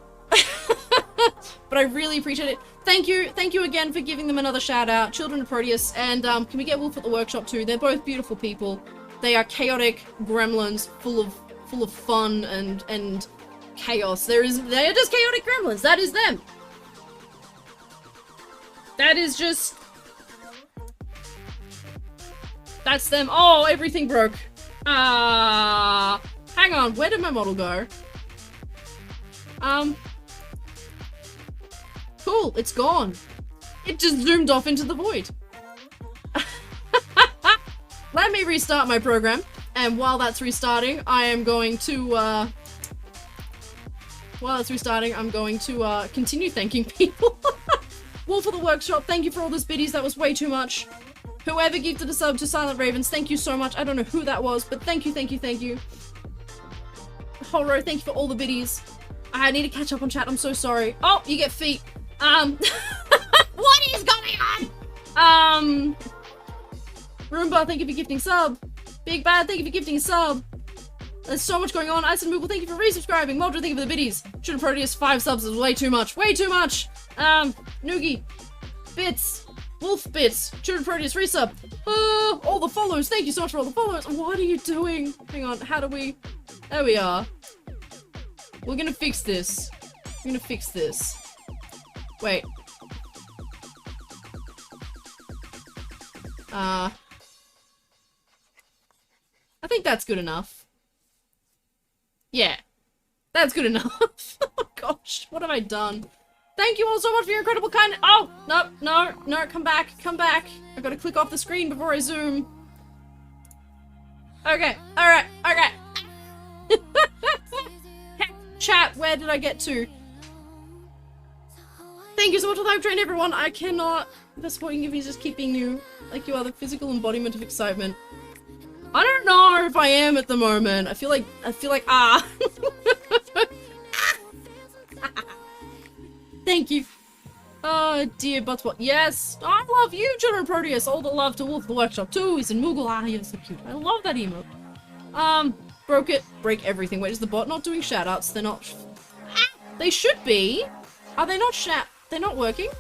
But I really appreciate it. Thank you again for giving them another shout out. Children of Proteus, and can we get Wolf at the workshop too? They're both beautiful people. They are chaotic gremlins, full of fun and chaos. They are just chaotic gremlins. That is them. That is just... That's them. Oh, everything broke. Hang on. Where did my model go? Cool. It's gone. It just zoomed off into the void. Let me restart my program. And while that's restarting, I am going to, while it's restarting, I'm going to, continue thanking people. Wolf of the Workshop, thank you for all those biddies. That was way too much. Whoever gifted a sub to Silent Ravens, thank you so much. I don't know who that was, but thank you. Horror, thank you for all the biddies. I need to catch up on chat, I'm so sorry. Oh, you get feet. What is going on? Roomba, thank you for gifting sub. Big Bad, thank you for gifting a sub. There's so much going on. Ice and Moogle, thank you for resubscribing. Moldra, thank you for the biddies. Should have Proteus 5 subs is way too much. Way too much. Noogie. Bits. Wolf Bits. Children Proteus resub. All the follows. Thank you so much for all the follows. What are you doing? Hang on. How do we... There we are. We're gonna fix this. We're gonna fix this. Wait. I think that's good enough. Yeah. That's good enough. Oh gosh, what have I done? Thank you all so much for your incredible kindness. Oh, no, no, no, come back, come back. I gotta click off the screen before I zoom. Okay, alright, okay. Chat, where did I get to? Thank you so much for the hype train, everyone. I cannot. The support you give me is just keeping you like you are the physical embodiment of excitement. I don't know if I am at the moment. I feel like Thank you. Oh dear, but what? Yes, I love you, Children Proteus. All the love to Wolf the Workshop too. He's in Moogle. Ah, you're so cute. I love that emote. Broke it. Break everything. Wait, is the bot not doing shoutouts? They're not. They should be. Are they not They're not working?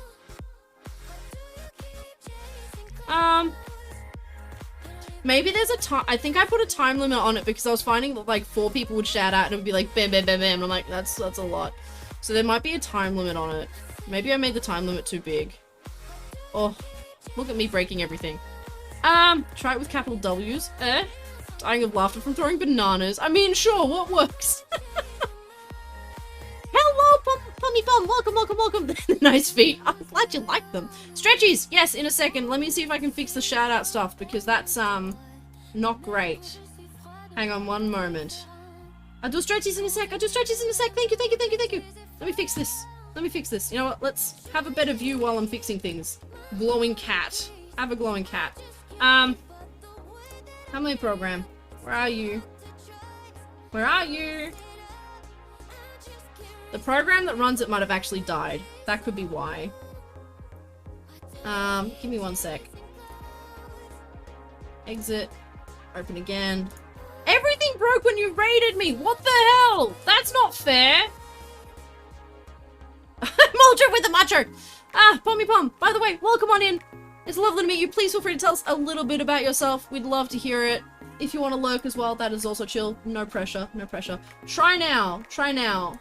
Maybe there's a time. I think I put a time limit on it because I was finding that like 4 people would shout out and it would be like bam, bam, bam, bam. And I'm like, that's a lot. So there might be a time limit on it. Maybe I made the time limit too big. Oh, look at me breaking everything. Try it with capital W's. Dying of laughter from throwing bananas. I mean, sure, what works? Hello, Pummy Bum. Welcome, welcome, welcome. Nice feet. I'm glad you like them. Stretchies. Yes, in a second. Let me see if I can fix the shout out stuff because that's, not great. Hang on one moment. I'll do stretchies in a sec. I'll do stretchies in a sec. Thank you, thank you, thank you, thank you. Let me fix this. Let me fix this. You know what? Let's have a better view while I'm fixing things. Glowing cat. Have a glowing cat. How many program? Where are you? Where are you? The program that runs it might have actually died. That could be why. Give me one sec. Exit. Open again. Everything broke when you raided me! What the hell? That's not fair! Mulcher with the macho! Ah, Pommy Pom, by the way, welcome on in. It's lovely to meet you. Please feel free to tell us a little bit about yourself. We'd love to hear it. If you want to lurk as well, that is also chill. No pressure, no pressure. Try now. Try now.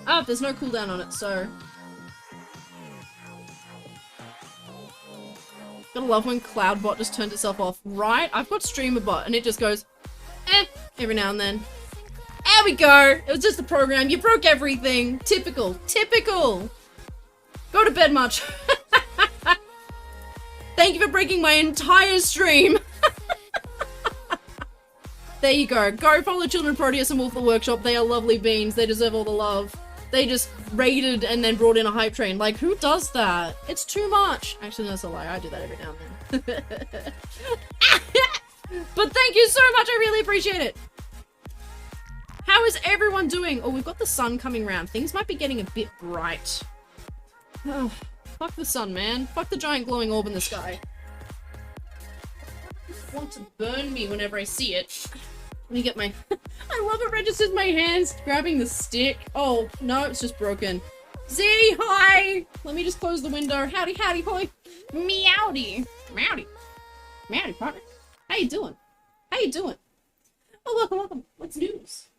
Oh, there's no cooldown on it, so... Gotta love when CloudBot just turned itself off. Right? I've got StreamerBot, and it just goes... every now and then. There we go! It was just a program. You broke everything. Typical. Typical! Go to bed, much. Thank you for breaking my entire stream. There you go. Go follow Children Proteus and Wolf the Workshop. They are lovely beans. They deserve all the love. They just raided and then brought in a hype train. Like, who does that? It's too much. Actually, no, that's a lie. I do that every now and then. But thank you so much. I really appreciate it. How is everyone doing? Oh, we've got the sun coming around. Things might be getting a bit bright. Oh, fuck the sun, man. Fuck the giant glowing orb in the sky. I want to burn me whenever I see it. Let me get my... I love it registers my hands grabbing the stick. Oh, no, it's just broken. Z, hi! Let me just close the window. Howdy, howdy, boy. Meowdy. Meowdy. Meowdy, partner. How you doing? How you doing? Oh, welcome, welcome. What's news?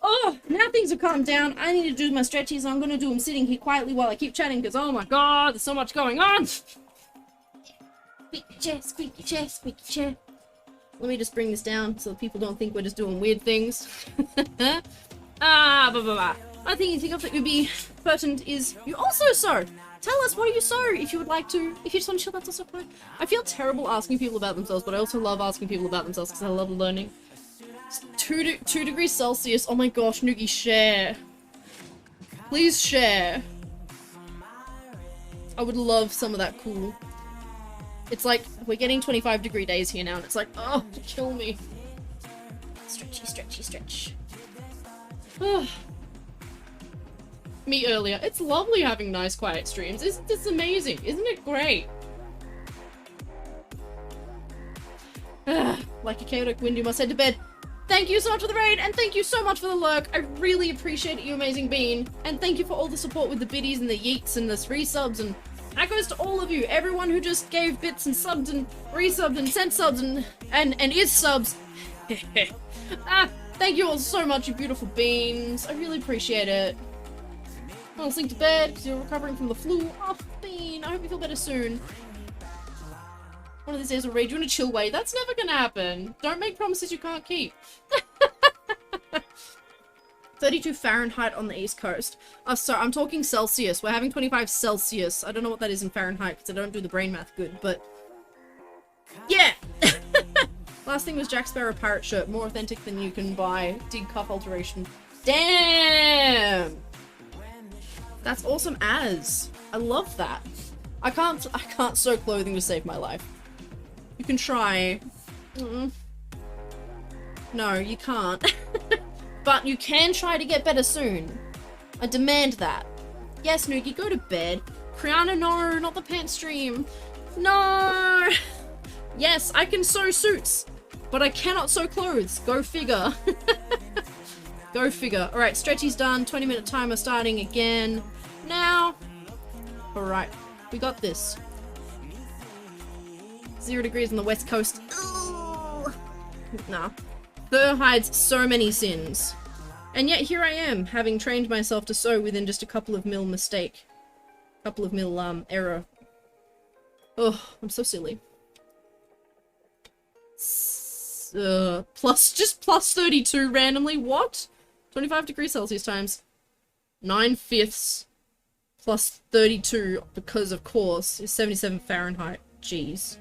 Oh, now things have calmed down. I need to do my stretchies. I'm going to do them sitting here quietly while I keep chatting because, oh my god, there's so much going on. Squeaky chair, squeaky chair, squeaky chair. Let me just bring this down so that people don't think we're just doing weird things. Blah, blah, blah. I think anything else that would be pertinent is you also sew. Tell us what you sew if you would like to. If you just want to chill, that's also fine. I feel terrible asking people about themselves, but I also love asking people about themselves because I love learning. It's 2 degrees Celsius. Oh my gosh, Noogie, share. Please share. I would love some of that cool. It's like, we're getting 25-degree days here now, and it's like, oh, kill me. Stretchy, stretchy, stretch. Me earlier. It's lovely having nice, quiet streams. Isn't this amazing? Isn't it great? Like a chaotic wind, you must head to bed. Thank you so much for the raid, and thank you so much for the lurk. I really appreciate it, you amazing bean. And thank you for all the support with the biddies and the yeets and the resubs, and that goes to all of you. Everyone who just gave bits and subbed and resubbed and sent subs and is subs. Thank you all so much, you beautiful beans. I really appreciate it. I want to sink to bed because you're recovering from the flu. Oh, Bean, I hope you feel better soon. One of these days I'll raid you in a chill way. That's never gonna happen. Don't make promises you can't keep. 32 Fahrenheit on the East Coast. Oh, sorry, I'm talking Celsius. We're having 25 Celsius. I don't know what that is in Fahrenheit because I don't do the brain math good, but... yeah! Last thing was Jack Sparrow pirate shirt. More authentic than you can buy. Dig cuff alteration. Damn! That's awesome as. I love that. I can't sew clothing to save my life. You can try. No, you can't. But you can try to get better soon. I demand that. Yes, Noogie, go to bed. Kriana, no, not the pants stream. No! Yes, I can sew suits, but I cannot sew clothes. Go figure. Go figure. Alright, stretchy's done. 20-minute timer starting again. Now. Alright, we got this. 0 degrees on the west coast. Ooh. Nah. Fur hides so many sins. And yet here I am, having trained myself to sew within just a couple of mil mistake. Couple of mil, error. Oh, I'm so silly. Plus 32 randomly, what? 25 degrees Celsius times 9/5 plus 32, because of course, is 77 Fahrenheit. Jeez.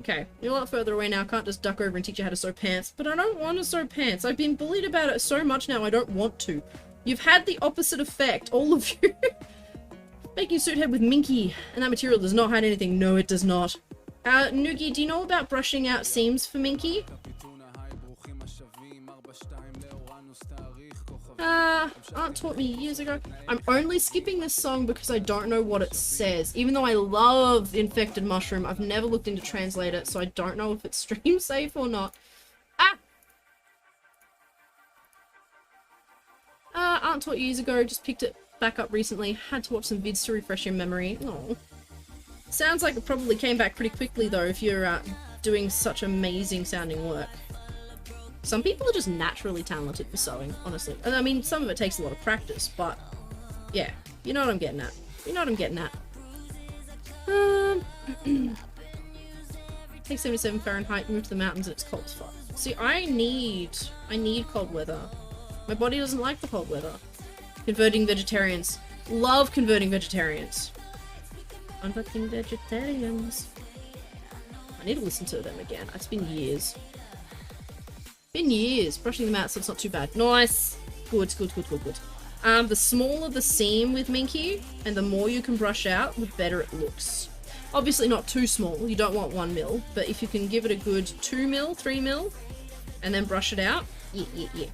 Okay, you're a lot further away now. I can't just duck over and teach you how to sew pants. But I don't want to sew pants. I've been bullied about it so much now, I don't want to. You've had the opposite effect, all of you. Making a suit head with Minky, and that material does not hide anything. No, it does not. Noogie, do you know about brushing out seams for Minky? Aunt taught me years ago. I'm only skipping this song because I don't know what it says. Even though I love Infected Mushroom, I've never looked into translate it, so I don't know if it's stream safe or not. Aunt taught years ago, just picked it back up recently. Had to watch some vids to refresh your memory. Oh. Sounds like it probably came back pretty quickly though if you're doing such amazing sounding work. Some people are just naturally talented for sewing, honestly. And I mean, some of it takes a lot of practice, but yeah, you know what I'm getting at. You know what I'm getting at. Take 77 Fahrenheit, move to the mountains, and it's cold as fuck. See, I need cold weather. My body doesn't like the cold weather. Converting vegetarians. Love converting vegetarians. Converting vegetarians. I need to listen to them again. It's been years. Been years. Brushing them out so it's not too bad. Nice. Good, good, good, good, good. The smaller the seam with Minky, and the more you can brush out, the better it looks. Obviously not too small. You don't want 1 mil, but if you can give it a good 2 mil, 3 mil, and then brush it out, yeah.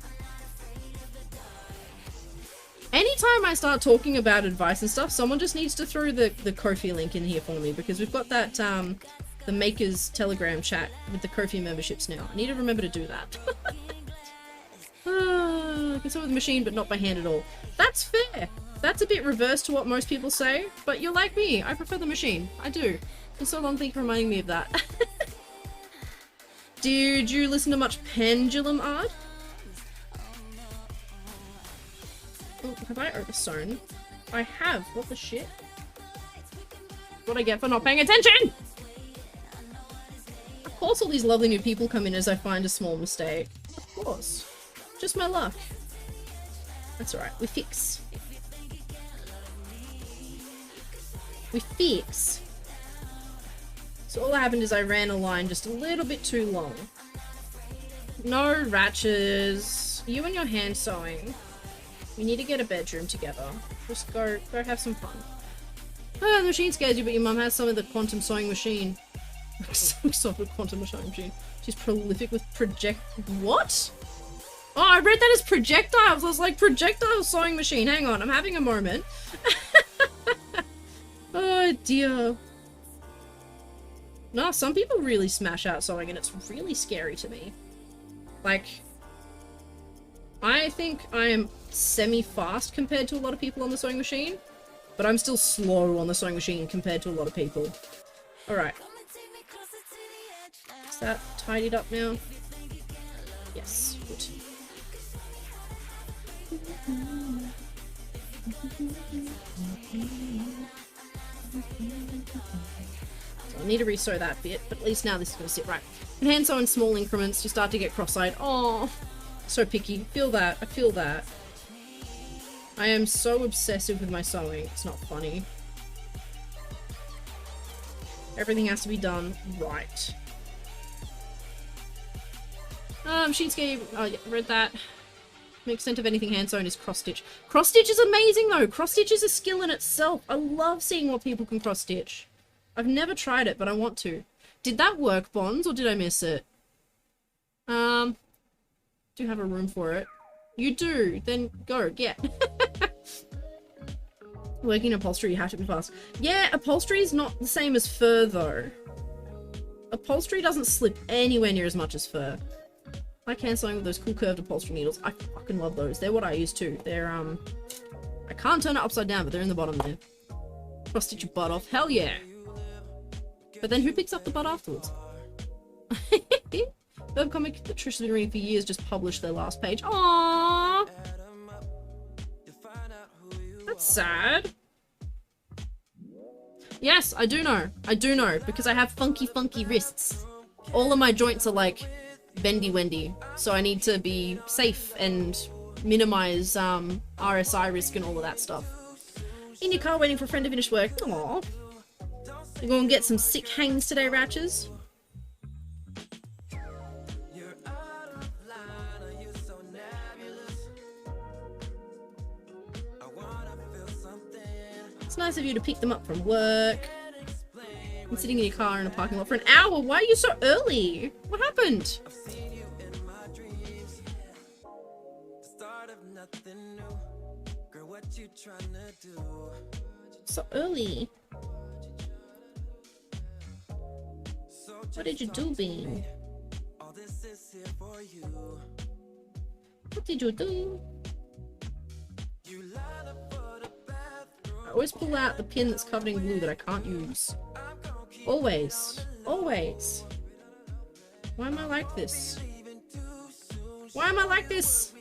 Anytime I start talking about advice and stuff, someone just needs to throw the Ko-fi link in here for me, because we've got that, the Makers Telegram chat with the Ko-fi memberships now. I need to remember to do that. I can sew with a machine, but not by hand at all. That's fair. That's a bit reverse to what most people say, but you're like me. I prefer the machine. I do. For so long, thank you for reminding me of that. Did you listen to much Pendulum art? Oh, have I oversewn? I have. What the shit? What I get for not paying attention! Of course all these lovely new people come in as I find a small mistake. Of course. Just my luck. That's alright. We fix. We fix. So all that happened is I ran a line just a little bit too long. No ratchets. You and your hand sewing. We need to get a bedroom together. Just go have some fun. Oh, the machine scares you, but your mum has some of the quantum sewing machine. Some with quantum sewing machine. She's prolific with what? Oh, I read that as projectiles. I was like, projectile sewing machine. Hang on, I'm having a moment. Oh dear. No, some people really smash out sewing and it's really scary to me. Like, I think I am semi-fast compared to a lot of people on the sewing machine, but I'm still slow on the sewing machine compared to a lot of people. Alright. Is that tidied up now? Yes, good. So I'll need to re-sew that bit, but at least now this is going to sit right. And hand sew in small increments, you start to get cross-eyed. Oh, so picky. Feel that. I feel that. I am so obsessive with my sewing. It's not funny. Everything has to be done right. Sheetscape. Oh yeah, read that. The extent of anything hand sewn is cross stitch. Cross stitch is amazing though. Cross stitch is a skill in itself. I love seeing what people can cross stitch. I've never tried it, but I want to. Did that work, Bonds, or did I miss it? Do you have a room for it? You do. Then go get. Working upholstery, you have to be fast. Yeah, upholstery is not the same as fur though. Upholstery doesn't slip anywhere near as much as fur. I like hand sewing with those cool curved upholstery needles. I fucking love those. They're what I use too. They're I can't turn it upside down, but they're in the bottom there. Cross stitch your butt off. Hell yeah. But then who picks up the butt afterwards? Webcomic that Trish's been reading for years just published their last page. Aww. That's sad. Yes, I do know. I do know because I have funky wrists. All of my joints are like bendy wendy, so I need to be safe and minimize RSI risk and all of that stuff. In your car waiting for a friend to finish work. Aww. You're gonna get some sick hangs today, Ratches. It's nice of you to pick them up from work. I'm sitting in your car in a parking lot for an hour. Why are you so early? What happened? So early. What did you do, Bean? What did you do? I always pull out the pin that's covered in glue that I can't use. Always. Always. Why am I like this? Why am I like this?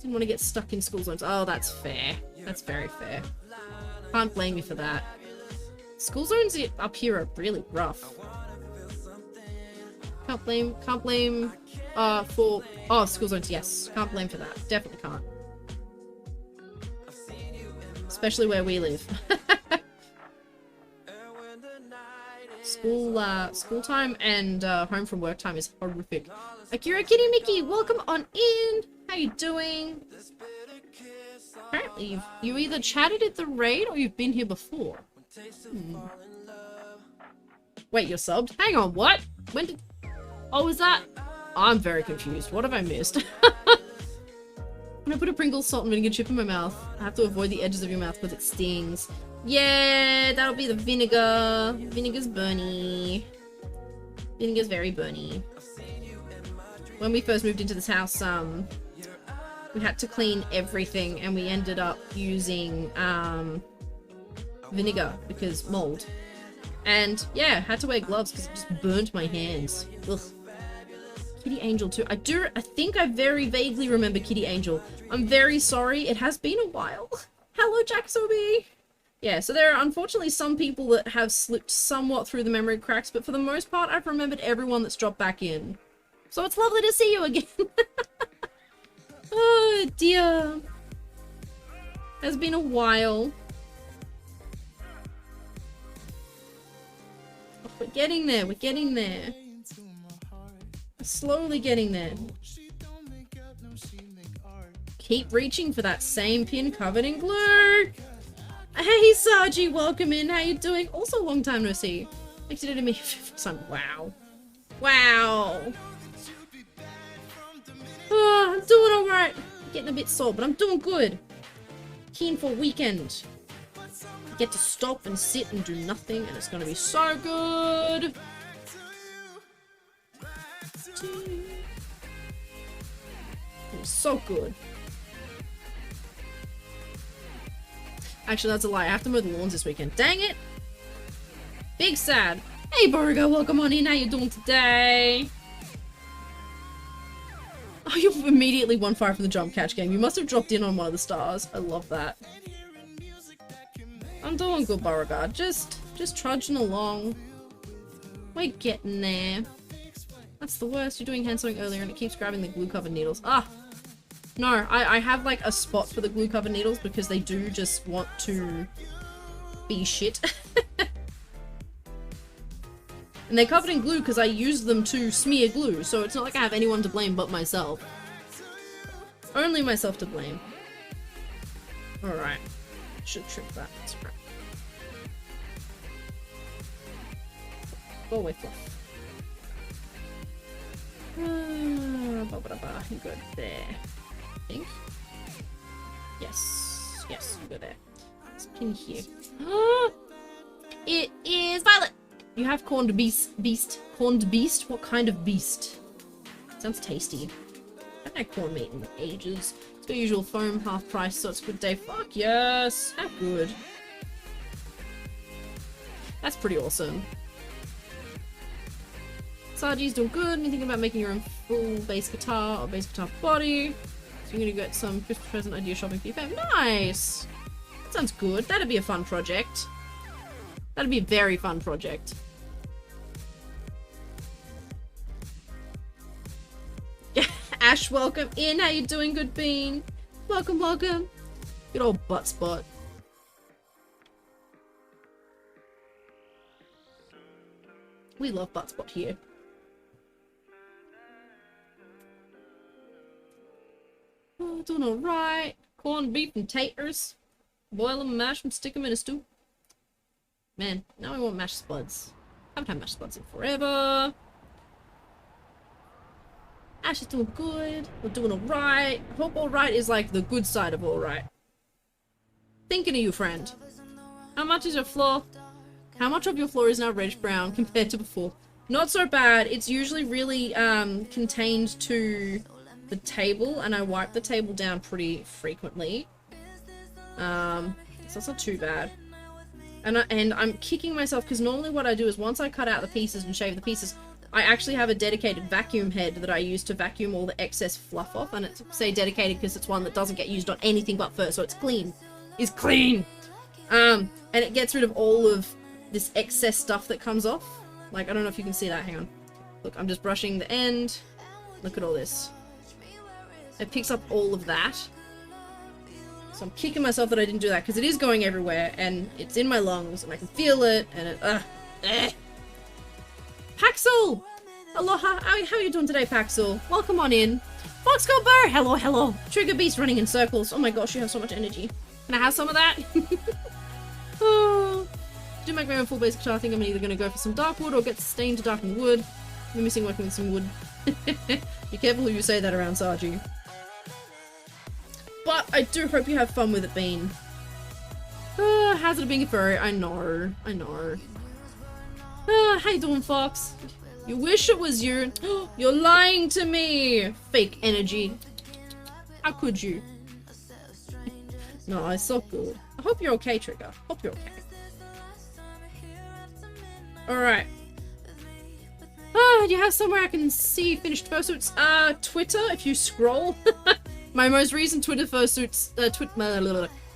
Didn't want to get stuck in school zones. Oh, that's fair. That's very fair. Can't blame you for that. School zones up here are really rough. Can't blame for school zones, yes. Can't blame for that. Definitely can't. Especially where we live. School time and home from work time is horrific. Akira Kitty Mickey, welcome on in. How you doing? Apparently you either chatted at the raid or you've been here before. Wait, you're subbed? Hang on, what? When did... Oh, is that... I'm very confused. What have I missed? When I put a Pringles salt and vinegar chip in my mouth, I have to avoid the edges of your mouth because it stings. Yeah, that'll be the vinegar. Vinegar's burny. Vinegar's very burny. When we first moved into this house, we had to clean everything and we ended up using vinegar because mold. And yeah, had to wear gloves because it just burnt my hands. Ugh. Kitty Angel too. I think I very vaguely remember Kitty Angel. I'm very sorry. It has been a while. Hello, Jacksoby. Yeah, so there are unfortunately some people that have slipped somewhat through the memory cracks, but for the most part, I've remembered everyone that's dropped back in. So it's lovely to see you again. Oh dear. It's been a while. Oh, we're getting there. We're getting there. Slowly getting there. Keep reaching for that same pin covered in glue. Hey Sargi, welcome in. How you doing? Also, long time no see. Thanks to me. Wow. Wow. Oh, I'm doing alright. Getting a bit sore, but I'm doing good. Keen for a weekend. Get to stop and sit and do nothing, and it's gonna be so good. tea. It was so good. Actually, that's a lie. I have to mow the lawns this weekend. Dang it! Big sad. Hey, Burger, welcome on in. How you doing today? Oh, you immediately won fire from the jump catch game. You must have dropped in on one of the stars. I love that. I'm doing good, Beauregard. Just trudging along. We're getting there. That's the worst. You're doing hand sewing earlier and it keeps grabbing the glue-covered needles. Ah! No, I have like a spot for the glue-covered needles because they do just want to be shit. And they're covered in glue because I use them to smear glue, so it's not like I have anyone to blame but myself. Only myself to blame. Alright. Should trip that. That's right. Go away, Fluff. You go there. I think. Yes. Yes, you go there. It's in here. It is Violet! You have corned beast. Corned beast? What kind of beast? Sounds tasty. I haven't had corned meat in ages. It's got usual foam, half price, so it's a good day. Fuck yes! How good. That's pretty awesome. Sarji's doing good. Been thinking about making your own full bass guitar or bass guitar body. So you're gonna get some Christmas present idea shopping for your family. Nice! That sounds good. That'd be a fun project. That'd be a very fun project. Ash, welcome in. How you doing, good bean? Welcome, welcome. Good old butt spot. We love butt spot here. Oh, doing alright. Corned beef and taters. Boil them, mash them, stick them in a stew. Man, now I want mashed spuds. Haven't had mashed spuds in forever. Ash is doing good. We're doing alright. Hope alright is like the good side of alright. Thinking of you, friend. How much is your floor? How much of your floor is now reddish brown compared to before? Not so bad. It's usually really contained to the table, and I wipe the table down pretty frequently. So that's not too bad. And I'm kicking myself because normally what I do is once I cut out the pieces and shave the pieces, I actually have a dedicated vacuum head that I use to vacuum all the excess fluff off, and it's, say, dedicated because it's one that doesn't get used on anything but fur, so it's clean. It's clean! And it gets rid of all of this excess stuff that comes off. Like, I don't know if you can see that, hang on. Look, I'm just brushing the end. Look at all this. It picks up all of that. So I'm kicking myself that I didn't do that, because it is going everywhere, and it's in my lungs, and I can feel it, and it, Paxel! Aloha! How are you doing today, Paxel? Welcome on in. Foxgirl Burr! Hello, hello! Trigger Beast running in circles. Oh my gosh, you have so much energy. Can I have some of that? Oh. Do make my own full bass guitar. I think I'm either going to go for some dark wood or get stained to darken wood. I'm missing working with some wood. Be careful who you say that around, Sarji. But I do hope you have fun with it, Bean. How's it being a furry? I know. I know. How you doing, Fox? You wish it was you. You're lying to me! Fake energy. How could you? No, it's so good. I hope you're okay, Trigger. Hope you're okay. Alright. Do you have somewhere I can see finished fursuits? Twitter, if you scroll. My most recent Twitter fursuits,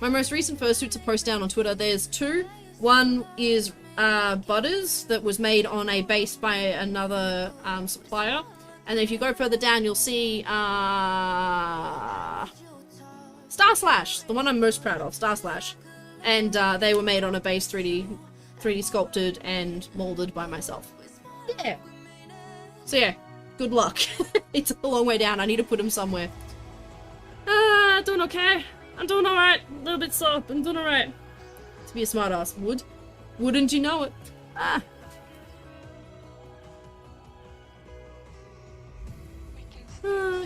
my most recent fursuits are posted down on Twitter. There's two. One is Butters that was made on a base by another supplier, and if you go further down you'll see Star Slash, the one I'm most proud of, Star Slash, and they were made on a base 3D sculpted and molded by myself. Yeah. So yeah, good luck. It's a long way down. I need to put them somewhere. Doing okay. I'm doing alright. A little bit sore, but I'm doing alright. To be a smartass. Wouldn't you know it?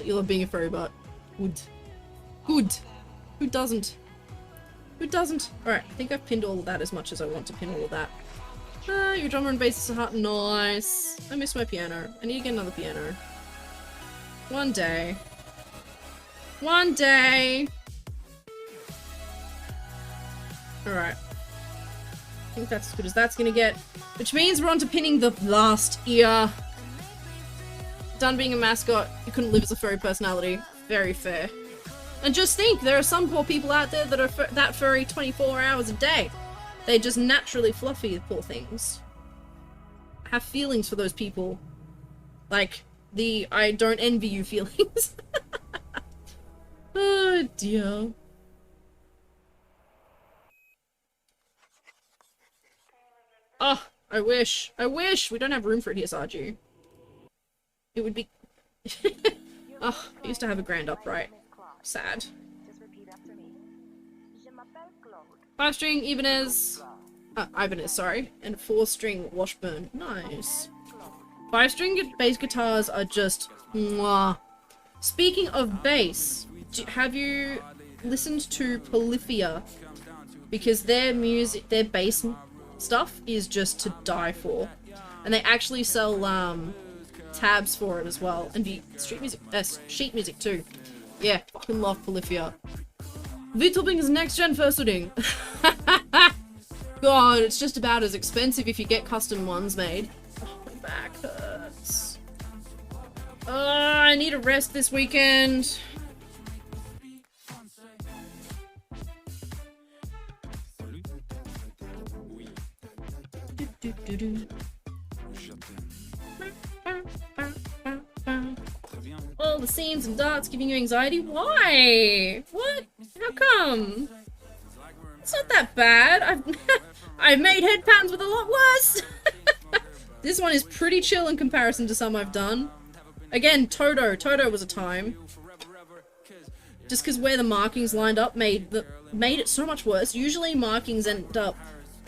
You love being a furry butt. Good. Who doesn't? Who doesn't? Alright, I think I've pinned all of that as much as I want to pin all of that. Your drummer and bassist are hot. Nice. I miss my piano. I need to get another piano. One day. One day! Alright. I think that's as good as that's gonna get. Which means we're on to pinning the last ear. Done being a mascot, you couldn't live as a furry personality. Very fair. And just think, there are some poor people out there that are that furry 24 hours a day. They're just naturally fluffy, poor things. I have feelings for those people. Like, the I don't envy you feelings. Oh dear. Oh, I wish. I wish! We don't have room for it here, Sarju. It would be... Oh, I used to have a grand upright. Sad. 5-string Ibanez... Ibanez, sorry. And 4-string Washburn. Nice. 5-string bass guitars are just... Mwah. Speaking of bass, have you listened to Polyphia? Because their music, their bass stuff is just to die for. And they actually sell tabs for it as well. And sheet music too. Yeah, fucking love Polyphia. Vitobing's next gen fursuting. God, it's just about as expensive if you get custom ones made. Oh, my back hurts. Oh, I need a rest this weekend. All the scenes and darts giving you anxiety? Why? What? How come? It's not that bad. I've made head patterns with a lot worse. This one is pretty chill in comparison to some I've done. Again, Toto. Toto was a time. Just because where the markings lined up made it so much worse. Usually markings end up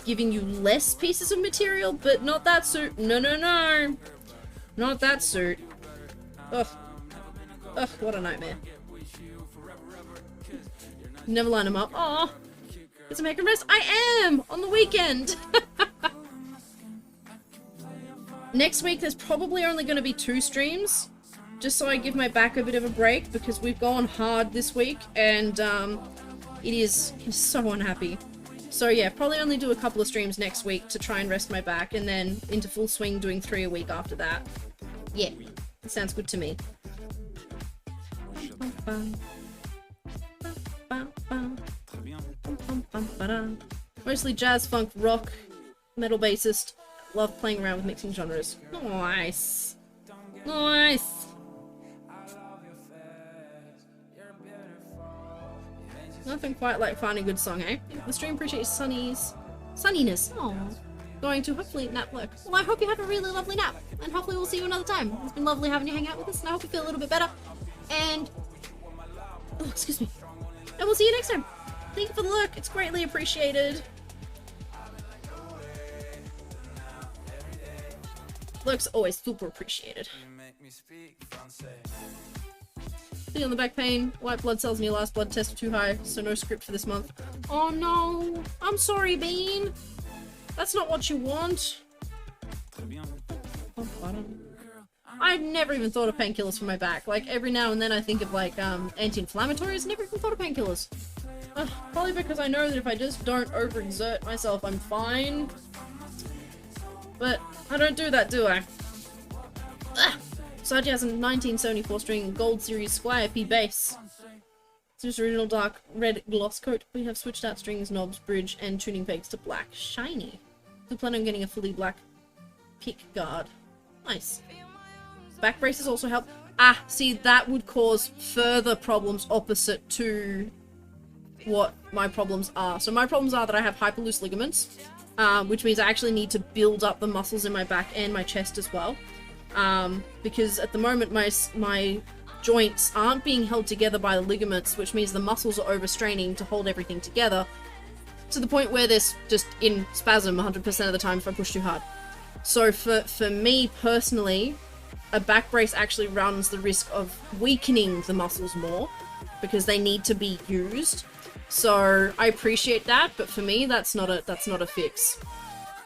giving you less pieces of material, but not that suit. No, no, no. Not that suit. Ugh. Ugh, what a nightmare. Never line them up. Aw. Get some making rest. I am! On the weekend! Next week there's probably only going to be 2 streams. Just so I give my back a bit of a break, because we've gone hard this week, and it's so unhappy. So yeah, probably only do a couple of streams next week to try and rest my back, and then into full swing doing 3 a week after that. Yeah, that sounds good to me. Mostly jazz, funk, rock, metal bassist. Love playing around with mixing genres. Nice. Nice. Nothing quite like finding a good song, eh? The stream appreciates sunniness. Oh, going to hopefully nap work. Well, I hope you have a really lovely nap, and hopefully we'll see you another time. It's been lovely having you hang out with us, and I hope you feel a little bit better. And oh, excuse me. And we'll see you next time. Thank you for the look. It's greatly appreciated. Looks always super appreciated. Thing on the back pain. White blood cells in your last blood test are too high, so no script for this month. Oh no! I'm sorry, Bean! That's not what you want. I've never even thought of painkillers for my back. Like, every now and then I think of, like, anti-inflammatories. Never even thought of painkillers. Probably because I know that if I just don't overexert myself, I'm fine. But I don't do that, do I? Sarge has a 1974 string Gold Series Squire P bass. It's just original dark red gloss coat. We have switched out strings, knobs, bridge, and tuning pegs to black. Shiny. We plan on getting a fully black pick guard. Nice. Back braces also help. Ah, see, that would cause further problems opposite to what my problems are. So my problems are that I have hyperloose ligaments, which means I actually need to build up the muscles in my back and my chest as well. Because at the moment my joints aren't being held together by the ligaments, which means the muscles are overstraining to hold everything together, to the point where they're just in spasm 100% of the time if I push too hard. So for me personally, a back brace actually runs the risk of weakening the muscles more, because they need to be used. So I appreciate that, but for me that's not a fix.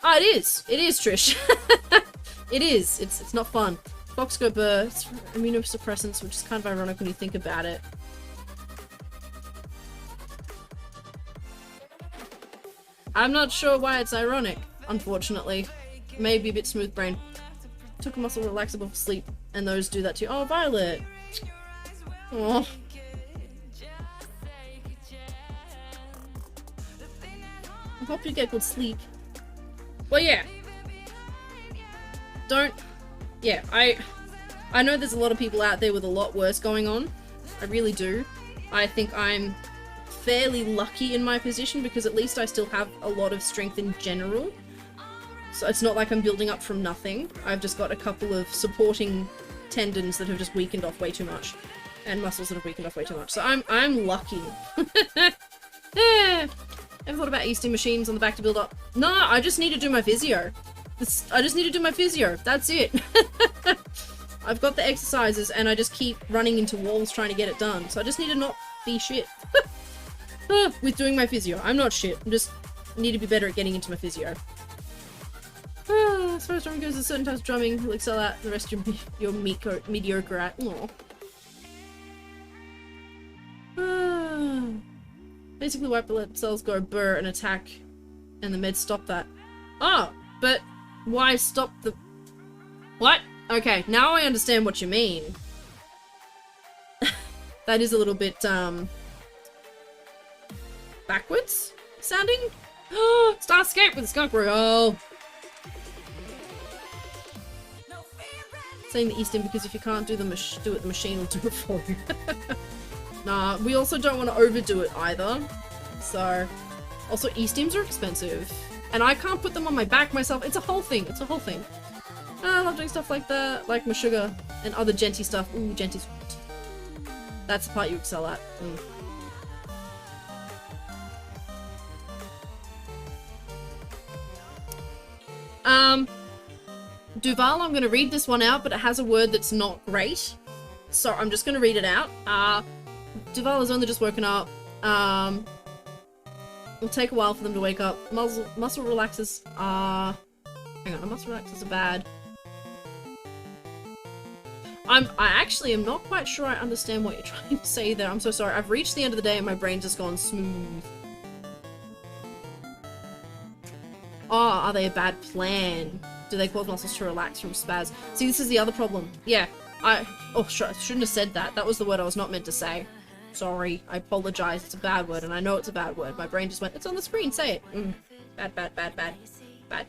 Oh, it is, Trish. It is. It's not fun. Fox go burr. It's immunosuppressants, which is kind of ironic when you think about it. I'm not sure why it's ironic, unfortunately. Maybe a bit smooth brain. Took a muscle relaxer before sleep, and those do that too. Oh, Violet! Oh. I hope you get good sleep. Well, yeah. Yeah, I know there's a lot of people out there with a lot worse going on. I really do. I think I'm fairly lucky in my position because at least I still have a lot of strength in general. So it's not like I'm building up from nothing. I've just got a couple of supporting tendons that have just weakened off way too much. And muscles that have weakened off way too much. So I'm lucky. Ever thought about Easting machines on the back to build up? No, I just need to do my physio. I just need to do my physio. That's it. I've got the exercises and I just keep running into walls trying to get it done. So I just need to not be shit. With doing my physio. I'm not shit. I just need to be better at getting into my physio. As far as drumming goes, there's certain types of drumming you'll excel at, the rest you're mediocre at. Aww. Basically white blood cells go burr and attack, and the meds stop that. Oh, but why stop the... What? Okay, now I understand what you mean. That is a little bit, backwards sounding? Starscape with a skunk roll! Saying the Easting because if you can't do it, the machine will do it for you. Nah, we also don't want to overdo it either. So, also E-steams are expensive. And I can't put them on my back myself. It's a whole thing. It's a whole thing. I love doing stuff like that, like my sugar and other genty stuff. Ooh, genty's sweet. That's the part you excel at. Duval, I'm gonna read this one out, but it has a word that's not great. So I'm just gonna read it out. Duval has only just woken up. It'll take a while for them to wake up. Muscle relaxers are... Hang on, muscle relaxers are bad. I actually am not quite sure I understand what you're trying to say there. I'm so sorry. I've reached the end of the day and my brain's just gone smooth. Oh, are they a bad plan? Do they cause muscles to relax from spaz? See, this is the other problem. Yeah, I shouldn't have said that. That was the word I was not meant to say. Sorry, I apologize. It's a bad word, and I know it's a bad word. My brain just went, it's on the screen, say it. Bad, bad, bad, bad. Bad.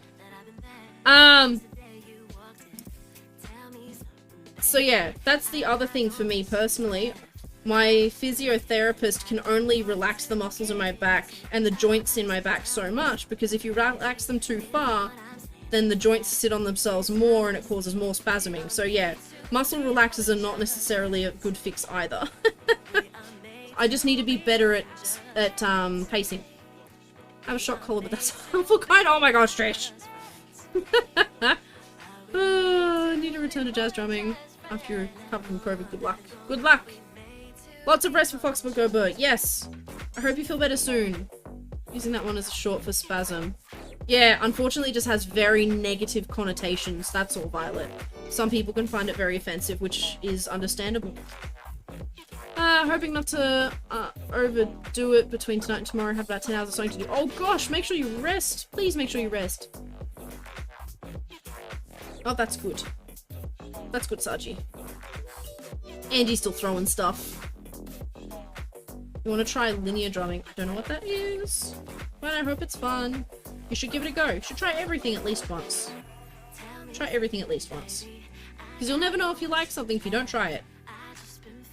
So yeah, that's the other thing for me personally. My physiotherapist can only relax the muscles in my back and the joints in my back so much, because if you relax them too far, then the joints sit on themselves more and it causes more spasming. So yeah, muscle relaxers are not necessarily a good fix either. I just need to be better at pacing. I have a shock collar, but that's helpful kind. Oh my gosh, Trish! I need to return to jazz drumming after you're recovered from COVID. Good luck. Good luck! Lots of rest for Foxborough Go Bird. Yes! I hope you feel better soon. Using that one as a short for spasm. Yeah, unfortunately it just has very negative connotations. That's all, Violet. Some people can find it very offensive, which is understandable. Hoping not to overdo it between tonight and tomorrow. Have about 10 hours of something to do. Oh gosh, make sure you rest. Please make sure you rest. Oh, that's good. That's good, Saji. Andy's still throwing stuff. You want to try linear drumming? I don't know what that is, but I hope it's fun. You should give it a go. You should try everything at least once. Try everything at least once. Because you'll never know if you like something if you don't try it.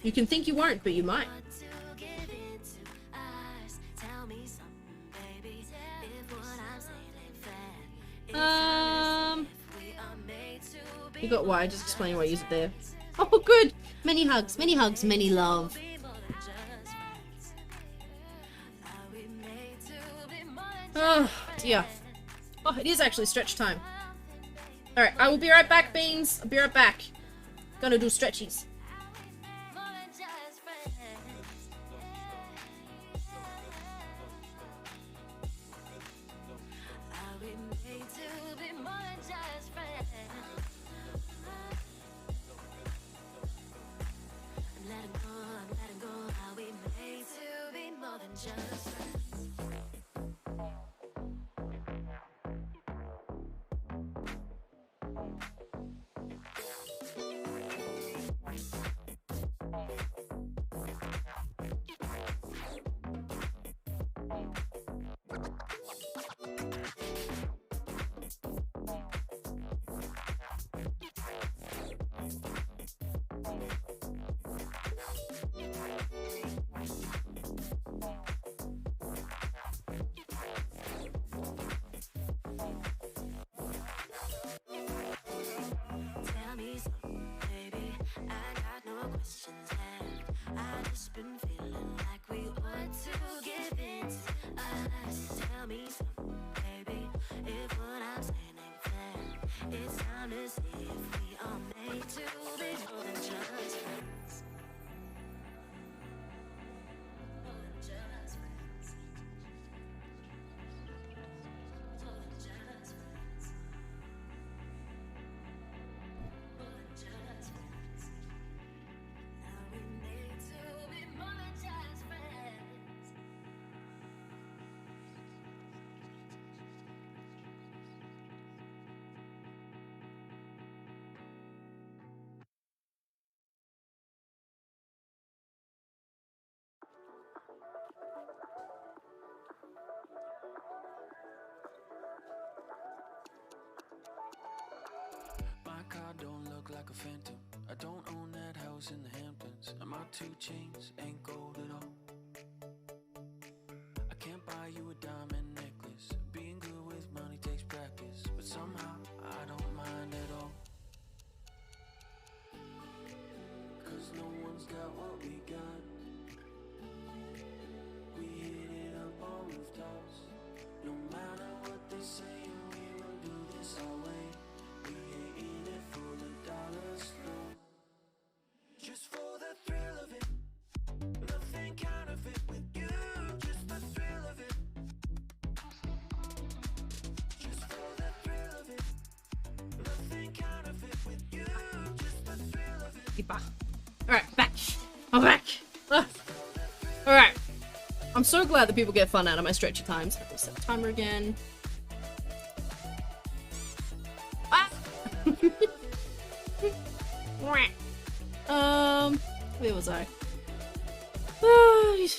You can think you won't, but you might. You got why? Just explain why I use it there. Oh, good! Many hugs, many love. Oh, dear. Oh, it is actually stretch time. Alright, I will be right back, Beans. I'll be right back. Gonna do stretchies. questions and I just been feeling like we ought to give in to us. Tell me something, baby, if what I'm saying ain't fair. It's time to see if we are made to be more than just friends. More than just friends. More than just friends. More than just friends. Now we made to be more than just friends. My car don't look like a phantom. I don't own that house in the Hamptons, and my 2 chains ain't gold at all. I can't buy you a diamond necklace. Being good with money takes practice, but somehow I don't mind at all. 'Cause no one's got what we got. We hit it up on rooftops. No matter what they say, we will do this our way. We ain't in it for the dollars, no. Just for the thrill of it. Nothing counterfeit with you. Just the thrill of it. Just for the thrill of it. Nothing counterfeit with you. Just the thrill of it. Alright, back. I'm back. Alright. I'm so glad that people get fun out of my stretchy times. I'll set the timer again. Ah! Where was I?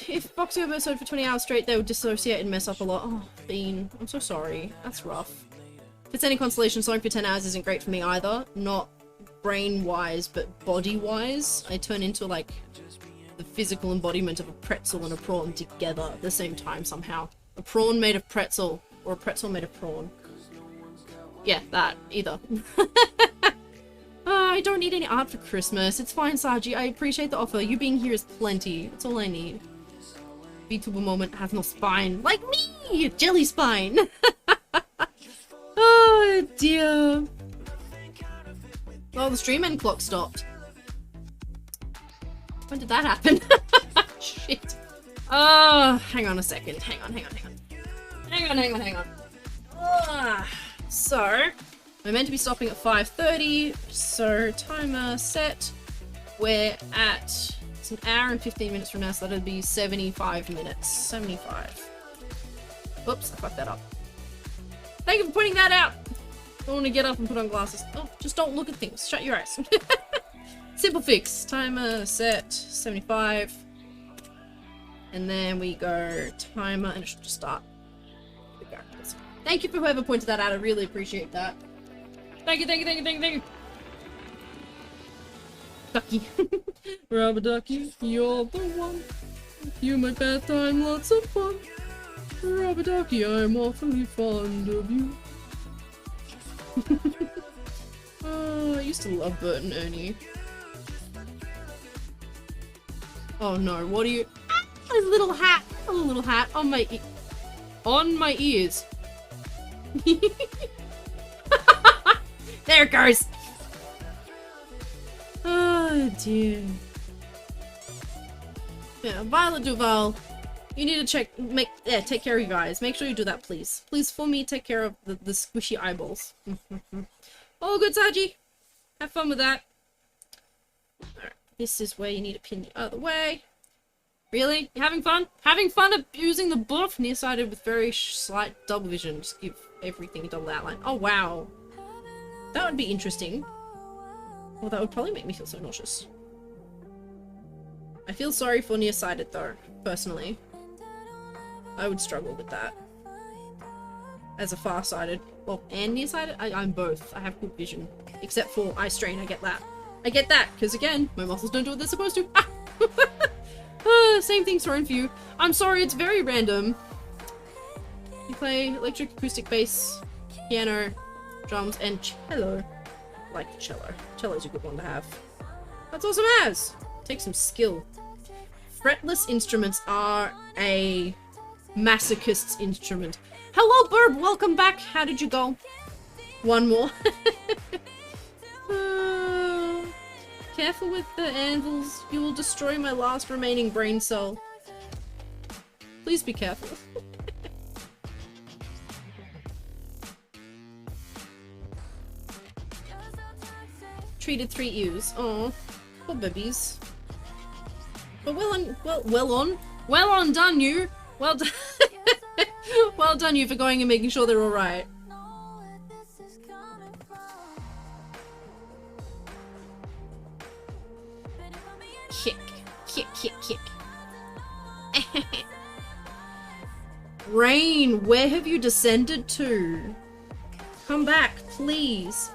If boxing episode for 20 hours straight, they would dissociate and mess up a lot. Oh, Bean. I'm so sorry. That's rough. If it's any consolation, sewing for 10 hours isn't great for me either. Not brain-wise, but body-wise. I turn into, like, the physical embodiment of a pretzel and a prawn together at the same time somehow. A prawn made of pretzel, or a pretzel made of prawn. Yeah, that. Either. I don't need any art for Christmas. It's fine, Saji. I appreciate the offer. You being here is plenty. That's all I need. VTuber moment has no spine. Like me! Jelly spine! Oh, dear. Oh, the stream end clock stopped. When did that happen? Shit. Oh, hang on a second. Hang on. So, we're meant to be stopping at 5:30, so timer set. We're at, it's an hour and 15 minutes from now, so that'll be 75 minutes. 75. Oops, I fucked that up. Thank you for pointing that out! I want to get up and put on glasses. Oh, just don't look at things. Shut your eyes. Simple fix. Timer set 75. And then we go timer and it should just start. Thank you for whoever pointed that out. I really appreciate that. Thank you. Ducky. Rubber ducky, you're the one. You make bad time lots of fun. Rubber ducky, I'm awfully fond of you. Oh, I used to love Bert and Ernie. Oh no, what are you? Ah, a little hat on my ears. There it goes. Oh dear. Yeah, Violet Duval, you need to take care of you guys. Make sure you do that, please. Please, for me, take care of the squishy eyeballs. All good, Saji. Have fun with that. Alright, this is where you need to pin the other way. Really? You having fun? Having fun abusing the buff? Nearsighted with very slight double vision. Just give everything a double outline. Oh, wow. That would be interesting. Well, that would probably make me feel so nauseous. I feel sorry for nearsighted, though, personally. I would struggle with that. As a farsighted. Well, and nearsighted? I'm both. I have good vision. Except for eye strain, I get that. I get that, because again, my muscles don't do what they're supposed to. Same thing thrown for you. I'm sorry, it's very random. You play electric, acoustic, bass, piano, drums, and cello. I like the cello. Cello's a good one to have. That's awesome as! Take some skill. Fretless instruments are a masochist's instrument. Hello, Burb! Welcome back! How did you go? One more. Careful with the anvils. You will destroy my last remaining brain cell. Please be careful. Treated 3 ewes. Oh, poor babies. But well done you. Well done. Well done you for going and making sure they're all right. Kick, kick, kick, kick. Rain, where have you descended to? Come back, please.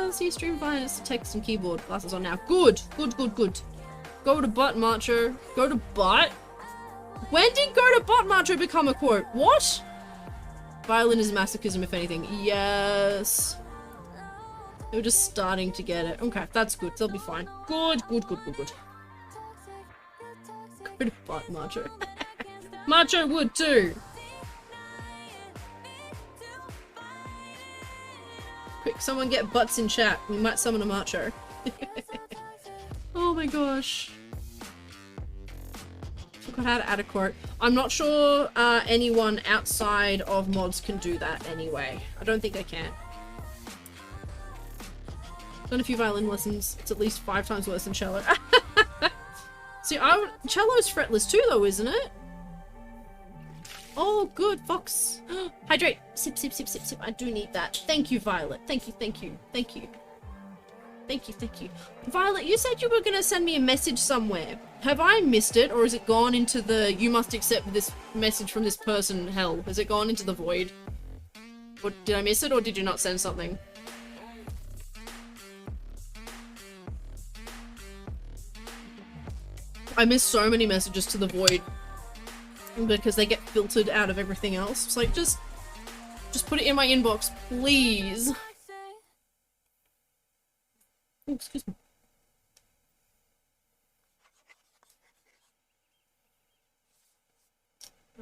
See stream finest text and keyboard. Glasses on now. Good, good, good, good. Go to butt, Macho. Go to butt? When did go to butt, Macho become a quote? What? Violin is masochism, if anything. Yes. They were just starting to get it. Okay, that's good. They'll be fine. Good, good, good, good, good. Go to butt, Macho. Macho would too. Quick, someone get butts in chat. We might summon a Macho. Oh my gosh. Forgot how to add a quote. I'm not sure anyone outside of mods can do that anyway. I don't think they can. Done a few violin lessons. It's at least 5 times worse than cello. See, cello's fretless too though, isn't it? Oh, good, Fox. Hydrate. Sip, sip, sip, sip, sip. I do need that. Thank you, Violet. Thank you, thank you, thank you. Thank you, thank you. Violet, you said you were going to send me a message somewhere. Have I missed it, or has it gone into the you must accept this message from this person hell? Has it gone into the void? Or did I miss it, or did you not send something? I miss so many messages to the void because they get filtered out of everything else. It's like, just put it in my inbox, please. Oh, excuse me.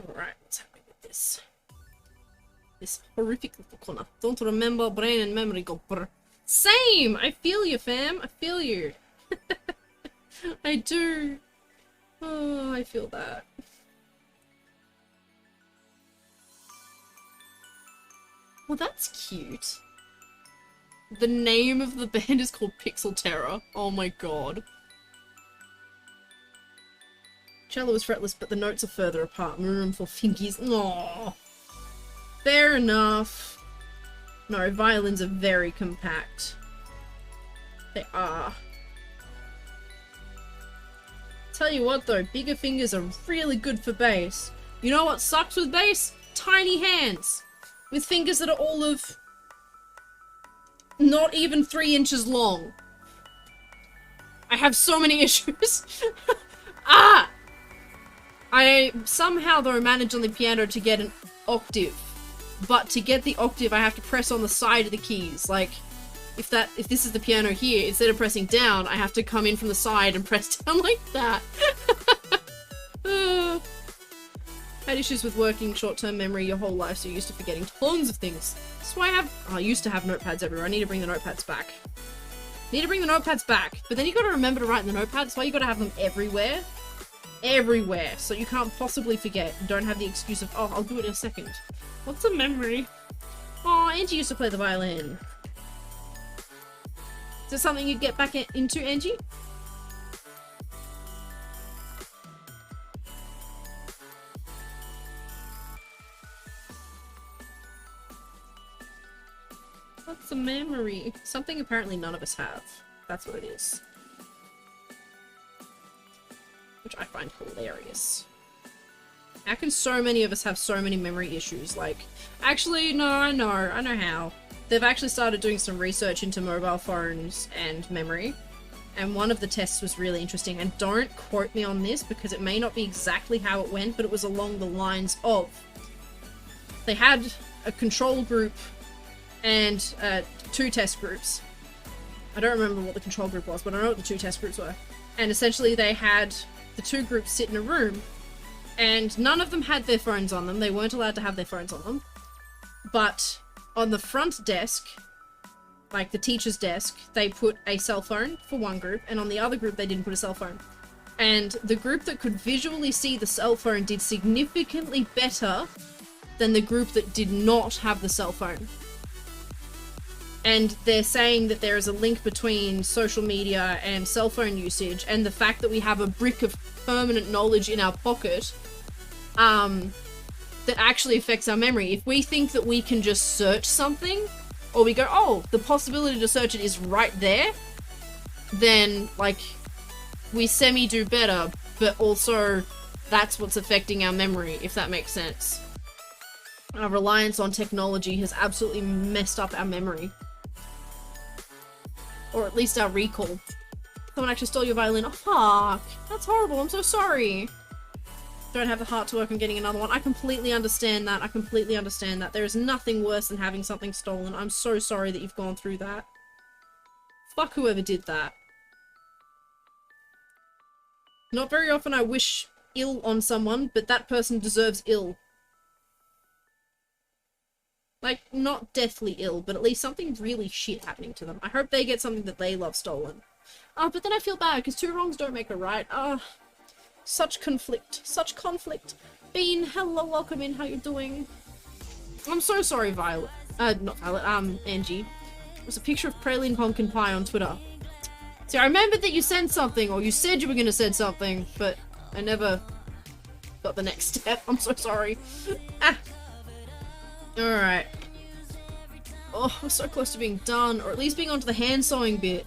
Alright, what's happening with this? This horrific little corner. Don't remember, brain and memory go brr. Same! I feel you, fam. I feel you. I do. Oh, I feel that. Well, that's cute. The name of the band is called Pixel Terror. Oh my god. Cello is fretless, but the notes are further apart. Room for fingies. Aww. Fair enough. No, violins are very compact. They are. Tell you what though, bigger fingers are really good for bass. You know what sucks with bass? Tiny hands. With fingers that are all of not even 3 inches long. I have so many issues. Ah! I somehow though managed on the piano to get an octave. But to get the octave I have to press on the side of the keys. Like, if this is the piano here, instead of pressing down, I have to come in from the side and press down like that. Had issues with working short-term memory your whole life, so you're used to forgetting tons of things. That's why I used to have notepads everywhere. I need to bring the notepads back. Need to bring the notepads back. But then you gotta remember to write in the notepad. That's why you gotta have them everywhere. Everywhere. So you can't possibly forget. And don't have the excuse of, oh, I'll do it in a second. What's a memory? Oh, Angie used to play the violin. Is there something you get back into, Angie? What's a memory? Something apparently none of us have. That's what it is. Which I find hilarious. How can so many of us have so many memory issues? Like, actually, no, I know how. They've actually started doing some research into mobile phones and memory. And one of the tests was really interesting. And don't quote me on this because it may not be exactly how it went, but it was along the lines of they had a control group and 2 test groups. I don't remember what the control group was, but I know what the 2 test groups were. And essentially they had the 2 groups sit in a room, and none of them had their phones on them. They weren't allowed to have their phones on them. But on the front desk, like the teacher's desk, they put a cell phone for one group, and on the other group they didn't put a cell phone. And the group that could visually see the cell phone did significantly better than the group that did not have the cell phone. And they're saying that there is a link between social media and cell phone usage, and the fact that we have a brick of permanent knowledge in our pocket that actually affects our memory. If we think that we can just search something, or we go, oh, the possibility to search it is right there, then, like, we semi-do better, but also that's what's affecting our memory, if that makes sense. Our reliance on technology has absolutely messed up our memory. Or at least our recall. Someone actually stole your violin. Oh, fuck. That's horrible. I'm so sorry. Don't have the heart to work on getting another one. I completely understand that. I completely understand that. There is nothing worse than having something stolen. I'm so sorry that you've gone through that. Fuck whoever did that. Not very often I wish ill on someone, but that person deserves ill. Like, not deathly ill, but at least something really shit happening to them. I hope they get something that they love stolen. But then I feel bad, because 2 wrongs don't make a right. Such conflict. Such conflict. Bean, hello, welcome in, how you doing? I'm so sorry, Violet. Not Violet, Angie. There's a picture of praline pumpkin pie on Twitter. See, I remembered that you sent something, or you said you were gonna send something, but I never got the next step. I'm so sorry. Alright. Oh, we're so close to being done, or at least being onto the hand sewing bit.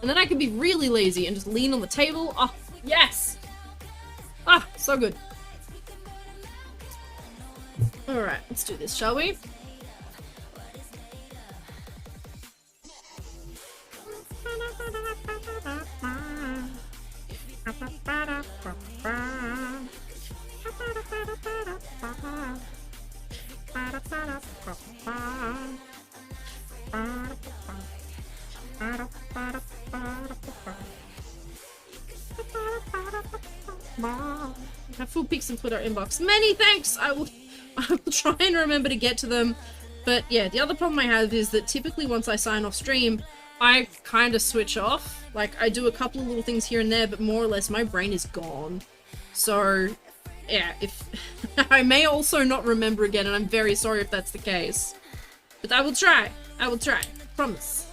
And then I can be really lazy and just lean on the table. Oh, yes! Ah, so good. Alright, let's do this, shall we? I have full pics in Twitter inbox. Many thanks! I will try and remember to get to them. But yeah, the other problem I have is that typically once I sign off stream, I kind of switch off. Like, I do a couple of little things here and there, but more or less my brain is gone. So, yeah, if I may also not remember again, and I'm very sorry if that's the case. But I will try. I will try. Promise.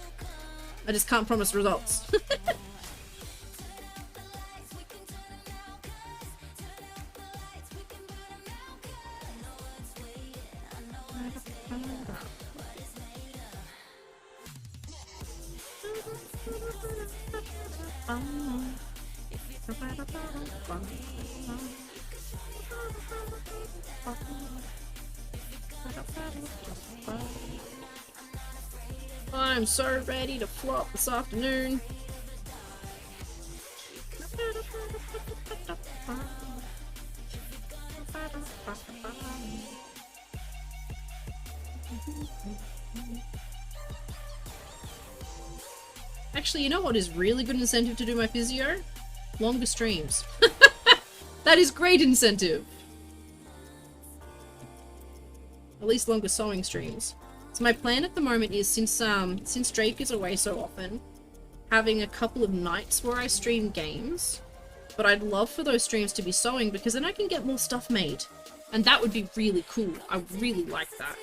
I just can't promise results. I'm so ready to flop this afternoon. Actually, you know what is really good incentive to do my physio? Longer streams. That is great incentive. At least longer sewing streams. So my plan at the moment is, since Drake is away so often, having a couple of nights where I stream games. But I'd love for those streams to be sewing, because then I can get more stuff made. And that would be really cool. I really like that.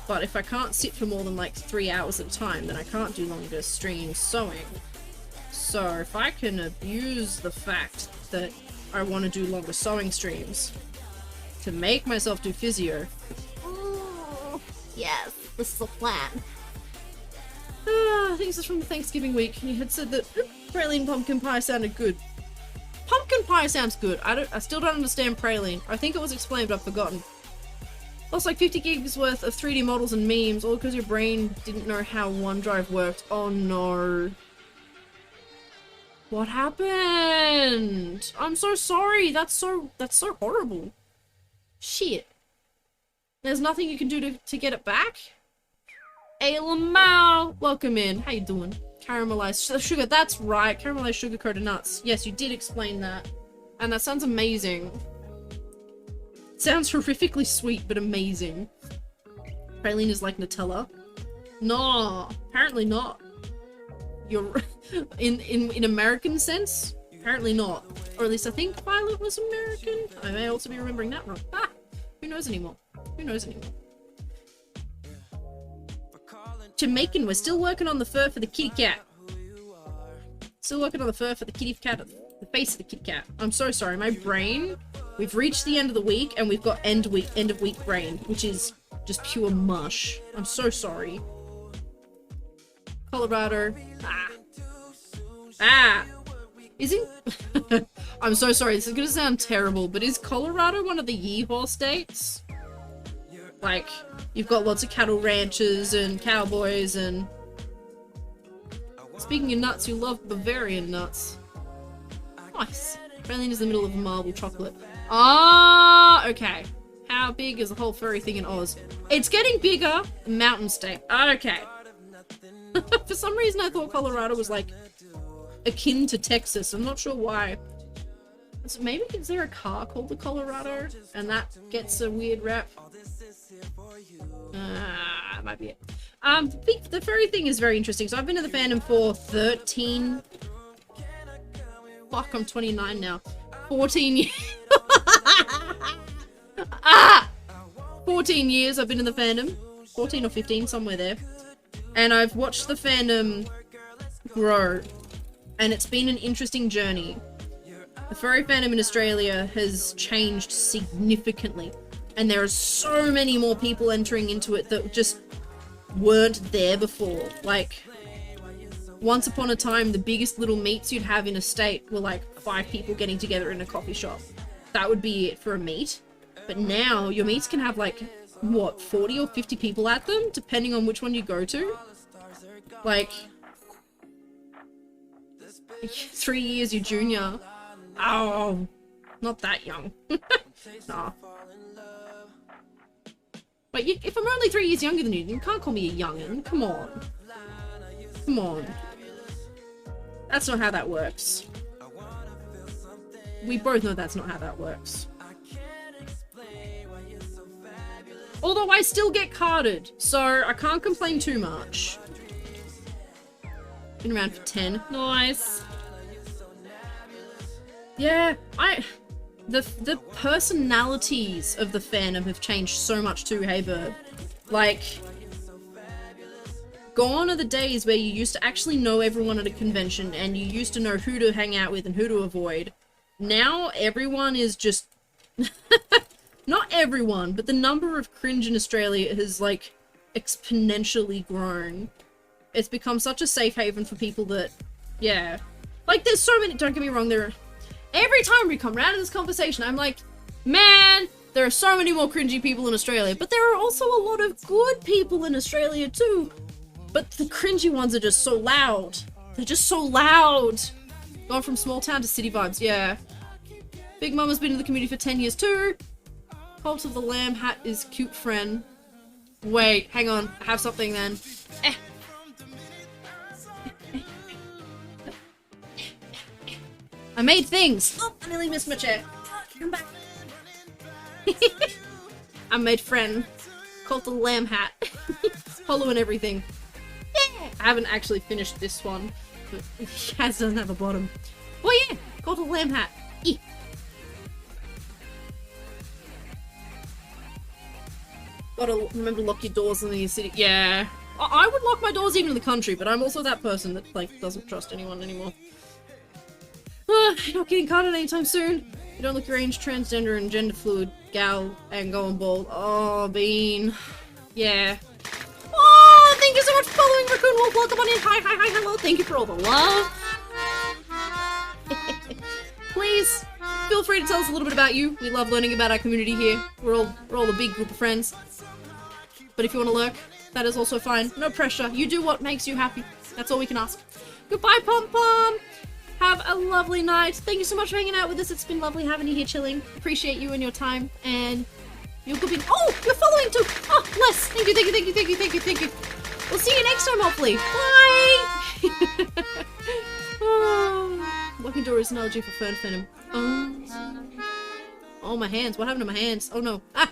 But if I can't sit for more than like 3 hours at a time, then I can't do longer streams sewing. So if I can abuse the fact that I want to do longer sewing streams to make myself do physio. Oh, yes, this is a plan. I think this is from the Thanksgiving week. You had said that praline pumpkin pie sounded good. Pumpkin pie sounds good. I still don't understand praline. I think it was explained, but I've forgotten. Lost like 50 gigs worth of 3D models and memes, all because your brain didn't know how OneDrive worked. Oh no. What happened? I'm so sorry. That's so horrible. Shit. There's nothing you can do to get it back? Hey, Lamau! Welcome in. How you doing? Caramelized sugar. That's right. Caramelized sugar-coated nuts. Yes, you did explain that. And that sounds amazing. Sounds horrifically sweet, but amazing. Praline is like Nutella. No, apparently not. You're in American sense? Apparently not. Or at least I think Violet was American. I may also be remembering that wrong. Ah! Who knows anymore? Who knows anymore? Jamaican, we're still working on the fur for the kitty cat. Still working on the fur for the kitty cat, the face of the kitty cat. I'm so sorry, my brain. We've reached the end of the week and we've got end of week brain, which is just pure mush. I'm so sorry. Colorado. Ah. Isn't... I'm so sorry, this is gonna sound terrible, but is Colorado one of the yeehaw states? Like, you've got lots of cattle ranchers and cowboys and... Speaking of nuts, you love Bavarian nuts. Nice. Praline is the middle of marble chocolate. Ah, okay. How big is the whole furry thing in Oz? It's getting bigger. Mountain state. Okay. For some reason I thought Colorado was like akin to Texas. I'm not sure why. So maybe is there a car called the Colorado and that gets a weird rep? Might be it. The furry thing is very interesting. So I've been in the fandom for 13... Fuck, I'm 29 now. 14 years. 14 years I've been in the fandom. 14 or 15, somewhere there. And I've watched the fandom grow. And it's been an interesting journey. The furry fandom in Australia has changed significantly. And there are so many more people entering into it that just weren't there before. Like, once upon a time, the biggest little meets you'd have in a state were like 5 people getting together in a coffee shop. That would be it for a meet. But now, your meets can have like, what, 40 or 50 people at them, depending on which one you go to? Like, 3 years your junior. Oh, not that young. Nah. But if I'm only 3 years younger than you can't call me a youngin'. Come on. Come on. That's not how that works. We both know that's not how that works. Although I still get carded, so I can't complain too much. Been around for 10. Nice. Yeah, the personalities of the fandom have changed so much too, hey Bird. Like, gone are the days where you used to actually know everyone at a convention and you used to know who to hang out with and who to avoid. Now everyone is just... Not everyone, but the number of cringe in Australia has, like, exponentially grown. It's become such a safe haven for people that... Yeah. Like, there's so many... Don't get me wrong, there are... Every time we come around to this conversation, I'm like, man, there are so many more cringy people in Australia, but there are also a lot of good people in Australia too. But the cringy ones are just so loud. They're just so loud. Gone from small town to city vibes, yeah. Big Mama's been in the community for 10 years too. Cult of the Lamb hat is cute friend. Wait, hang on, I have something then. I made things! Oh, I nearly missed my chair. Come back. I made friend. Called the lamb hat. Hollow and everything. Yeah! I haven't actually finished this one. But Shaz doesn't have a bottom. Oh yeah! Called a lamb hat. Eeh. Gotta remember to lock your doors in the city. Yeah. I would lock my doors even in the country, but I'm also that person that, like, doesn't trust anyone anymore. You're not getting carded anytime soon. You don't look your age, transgender and gender fluid, gal, and going bald. Oh, Bean. Yeah. Oh, thank you so much for following Raccoon Wolf. Welcome on in. Hi, hello. Thank you for all the love. Please, feel free to tell us a little bit about you. We love learning about our community here. We're all a big group of friends. But if you want to lurk, that is also fine. No pressure. You do what makes you happy. That's all we can ask. Goodbye, Pom Pom. Have a lovely night. Thank you so much for hanging out with us. It's been lovely having you here chilling. Appreciate you and your time. And you're good. Oh, you're following too. Oh, bless. Thank you. We'll see you next time, hopefully. Bye! Oh, locking door is an analogy for fern venom. Oh, my hands. What happened to my hands? Oh, no. Ah!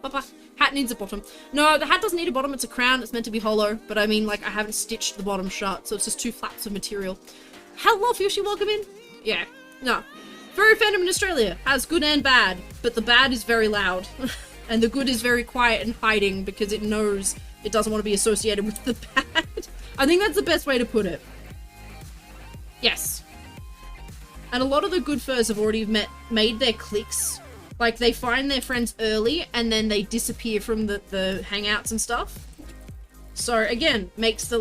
Papa. Hat needs a bottom. No, the hat doesn't need a bottom. It's a crown. It's meant to be hollow. But I mean, like, I haven't stitched the bottom shut, so it's just 2 flaps of material. Hello, Fushi, welcome in. Yeah. No. Furry fandom in Australia has good and bad, but the bad is very loud. And the good is very quiet and hiding because it knows it doesn't want to be associated with the bad. I think that's the best way to put it. Yes. And a lot of the good furs have already made their cliques. Like, they find their friends early, and then they disappear from the hangouts and stuff. So, again, makes the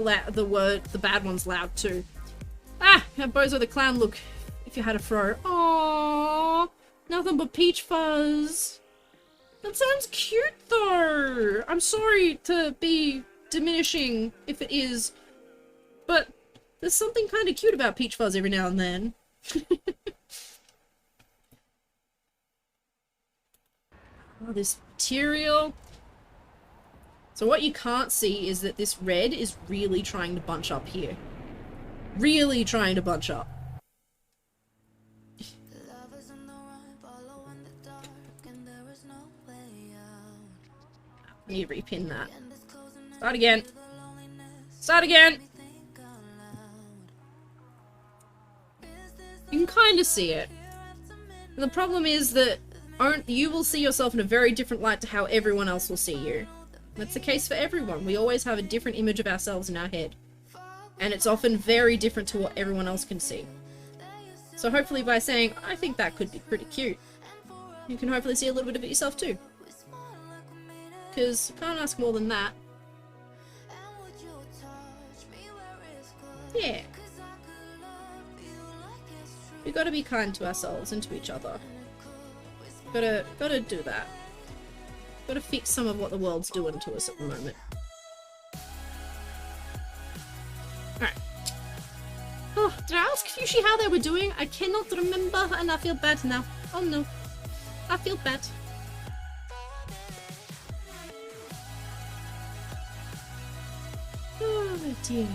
bad ones loud, too. Ah! Bozo the Clown look. If you had a fro. Aww! Nothing but peach fuzz. That sounds cute, though! I'm sorry to be diminishing, if it is. But there's something kind of cute about peach fuzz every now and then. Oh, this material. So what you can't see is that this red is really trying to bunch up here. Really trying to bunch up. I need to repin that. Start again. Start again! You can kind of see it. And the problem is that you will see yourself in a very different light to how everyone else will see you. That's the case for everyone. We always have a different image of ourselves in our head. And it's often very different to what everyone else can see. So hopefully by saying, I think that could be pretty cute, you can hopefully see a little bit of it yourself too. Because you can't ask more than that. Yeah. We gotta be kind to ourselves and to each other. Gotta do that. Gotta fix some of what the world's doing to us at the moment. Alright. Oh, did I ask Fushi how they were doing? I cannot remember and I feel bad now. Oh no. I feel bad. Oh dear.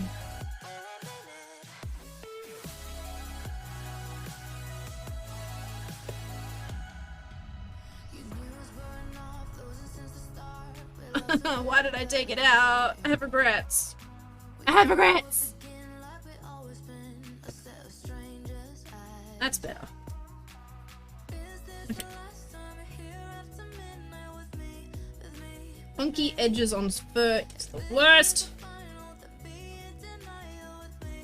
Why did I take it out? I have regrets. I have regrets! That's better. Okay. Funky edges on fur is the worst!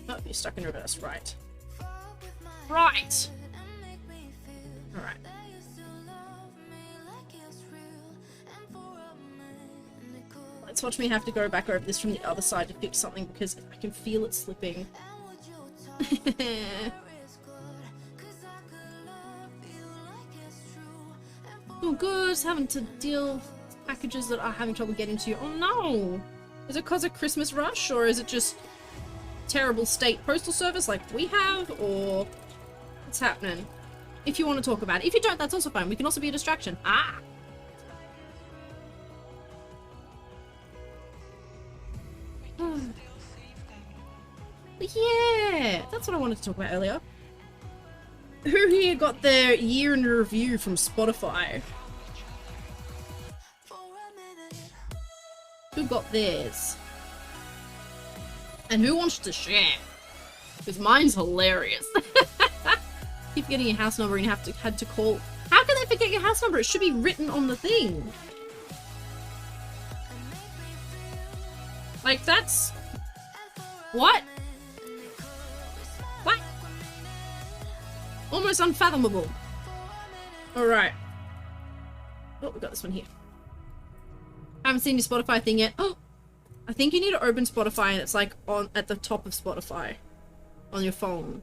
Oh, you're stuck in reverse. Right. Right! Alright. Let's watch me have to go back over this from the other side to fix something because I can feel it slipping. Oh good, having to deal with packages that are having trouble getting to you. Oh no! Is it cause of Christmas rush or is it just terrible state postal service like we have, or what's happening? If you want to talk about it. If you don't, that's also fine. We can also be a distraction. Ah! Yeah, that's what I wanted to talk about earlier. Who here got their year in review from Spotify? Who got theirs? And who wants to share? Because mine's hilarious. Keep getting your house number and you had to call. How can they forget your house number? It should be written on the thing. Like that's what? What? Almost unfathomable. Alright. Oh, we got this one here. Haven't seen your Spotify thing yet. Oh! I think you need to open Spotify and it's like on at the top of Spotify. On your phone.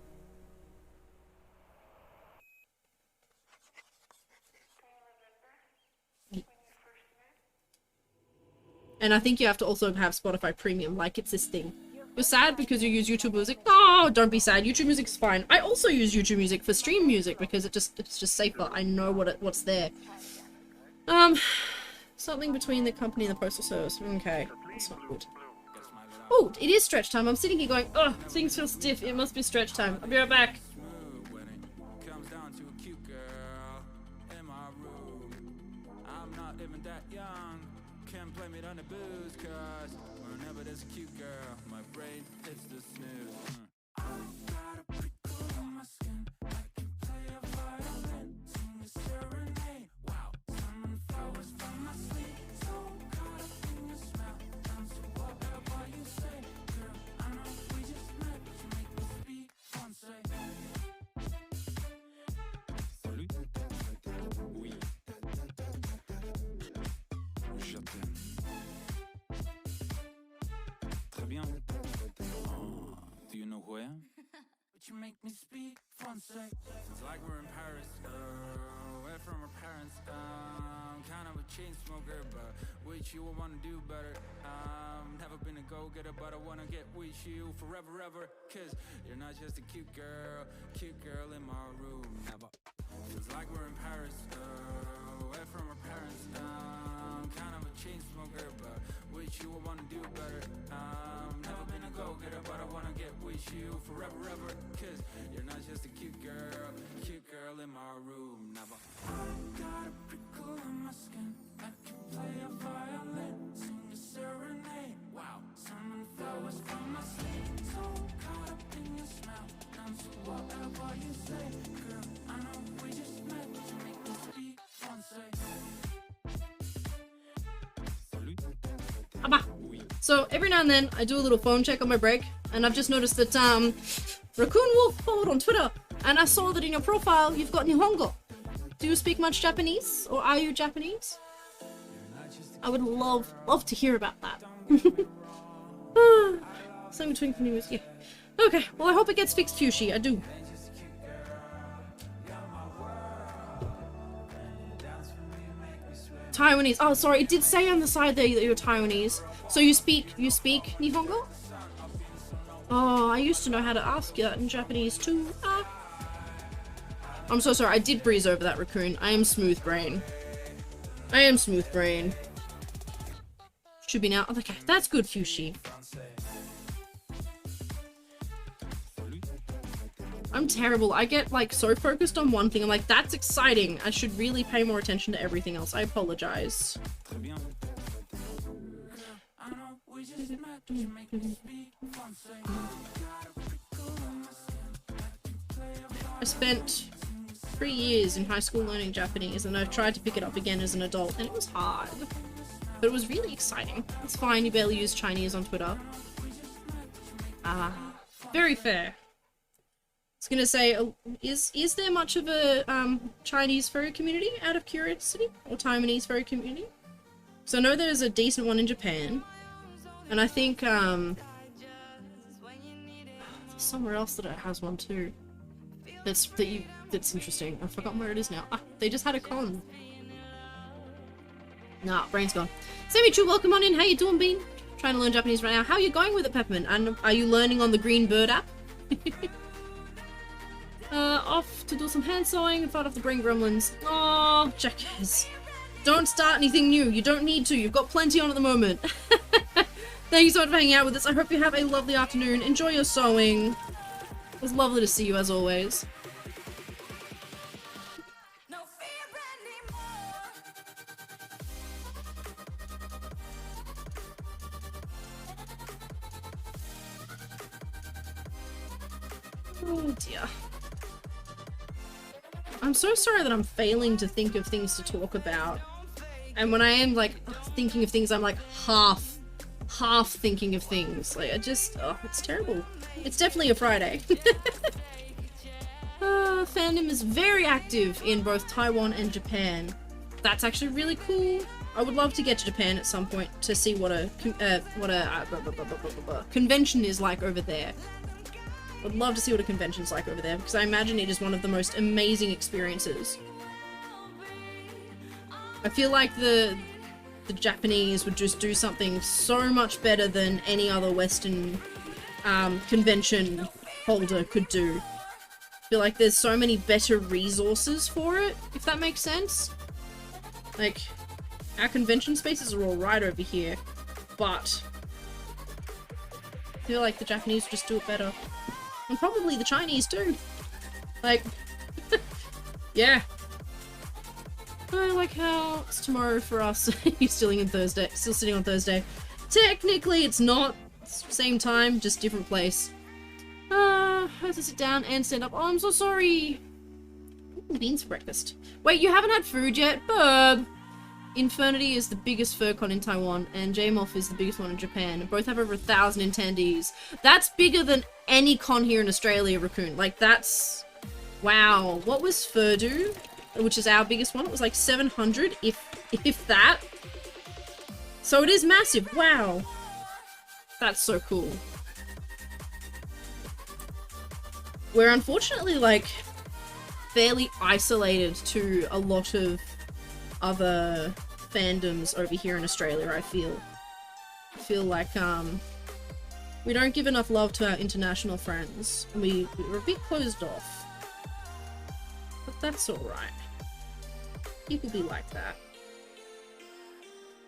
And I think you have to also have Spotify Premium, like it's this thing. You're sad because you use YouTube Music? Oh, don't be sad. YouTube Music's fine. I also use YouTube Music for stream music because it's just safer. I know what's there. Something between the company and the postal service. Okay, that's not good. Oh, it is stretch time. I'm sitting here going, oh, things feel stiff. It must be stretch time. I'll be right back. Smooth when it comes down to a cute girl in my room. I'm not even that young. Can't blame it on the booze, cause whenever there's a cute girl, my brain hits the snooze. I got a prickle on my skin. I can play a violin, sing a serenade. Wow, summon flowers from my sleep. So caught up in your smell. Down to whatever you say. Girl, I know we just met. You make me speak français. Salut. Oui. Je t'aime. Très bien. Oh, do you know who I am? But you make me speak français. It's like we're in Paris, away from our parents. Kind of a chain smoker, but with you I wanna do better. Never been a go-getter, but I wanna get with you forever, ever. Cause you're not just a cute girl in my room. Never. Feels like we're in Paris, away from our parents. Kind of a chain smoker, but with you I wanna do better. Never been a go-getter, but I wanna get with you forever, ever. Cause you're not just a cute girl in my room. Never. I got a prickle on my skin. I can play a violin, sing a serenade. Wow, summon flowers from my sleep. So caught up in your smell. Down to whatever you say. Girl, I know we just met. You make me speak français. Salut. Abba. So every now and then I do a little phone check on my break, and I've just noticed that Raccoon Wolf followed on Twitter, and I saw that in your profile you've got Nihongo. Do you speak much Japanese, or are you Japanese? I would love to hear about that. Something between news, yeah. Okay, well I hope it gets fixed, Fushi. I do. Taiwanese. Oh, sorry, it did say on the side there that you're Taiwanese. So you speak Nihongo? Oh, I used to know how to ask you that in Japanese too. Ah. I'm so sorry, I did breeze over that, Raccoon. I am smooth brain. Should be now. Okay, that's good, Fushi. I'm terrible. I get like so focused on one thing. I'm like, that's exciting. I should really pay more attention to everything else. I apologize. I spent 3 years in high school learning Japanese, and I've tried to pick it up again as an adult, and it was hard. But it was really exciting. It's fine, you barely use Chinese on Twitter. Very fair. I was gonna say, is there much of a Chinese furry community out of curiosity? Or Taiwanese furry community? So I know there's a decent one in Japan. And I think, there's somewhere else that it has one too. That's interesting. I've forgotten where it is now. Ah, they just had a con. Nah, brain's gone. Semi-True, welcome on in. How you doing, Bean? Trying to learn Japanese right now. How are you going with it, Peppermint? And are you learning on the Green Bird app? Off to do some hand sewing and fight off the brain gremlins. Oh, Jackass. Don't start anything new. You don't need to. You've got plenty on at the moment. Thank you so much for hanging out with us. I hope you have a lovely afternoon. Enjoy your sewing. It was lovely to see you as always. No fear anymore. Oh dear. I'm so sorry that I'm failing to think of things to talk about. And when I am like thinking of things, I'm like half thinking of things. Like I just, oh, it's terrible. It's definitely a Friday. Fandom is very active in both Taiwan and Japan. That's actually really cool. I would love to get to Japan at some point to see what a convention is like over there. I'd love to see what a convention is like over there, because I imagine it is one of the most amazing experiences. I feel like the Japanese would just do something so much better than any other Western convention holder could do. I feel like there's so many better resources for it, if that makes sense. Like, our convention spaces are all right over here, but feel like the Japanese would just do it better. And probably the Chinese too. Like, yeah. I like how it's tomorrow for us. You're still sitting on Thursday. Technically, it's not. It's same time, just different place. I have to sit down and stand up. Oh, I'm so sorry. Ooh, beans for breakfast. Wait, you haven't had food yet? Burb. Infernity is the biggest fur con in Taiwan, and JMOF is the biggest one in Japan. Both have over 1,000 attendees. That's bigger than any con here in Australia, Raccoon. Like, that's... Wow. What was Furdu? Which is our biggest one. It was like 700, if that. So it is massive. Wow. That's so cool. We're unfortunately, like, fairly isolated to a lot of other fandoms over here in Australia, I feel. I feel like, we don't give enough love to our international friends. We're a bit closed off. But that's alright. People be like that.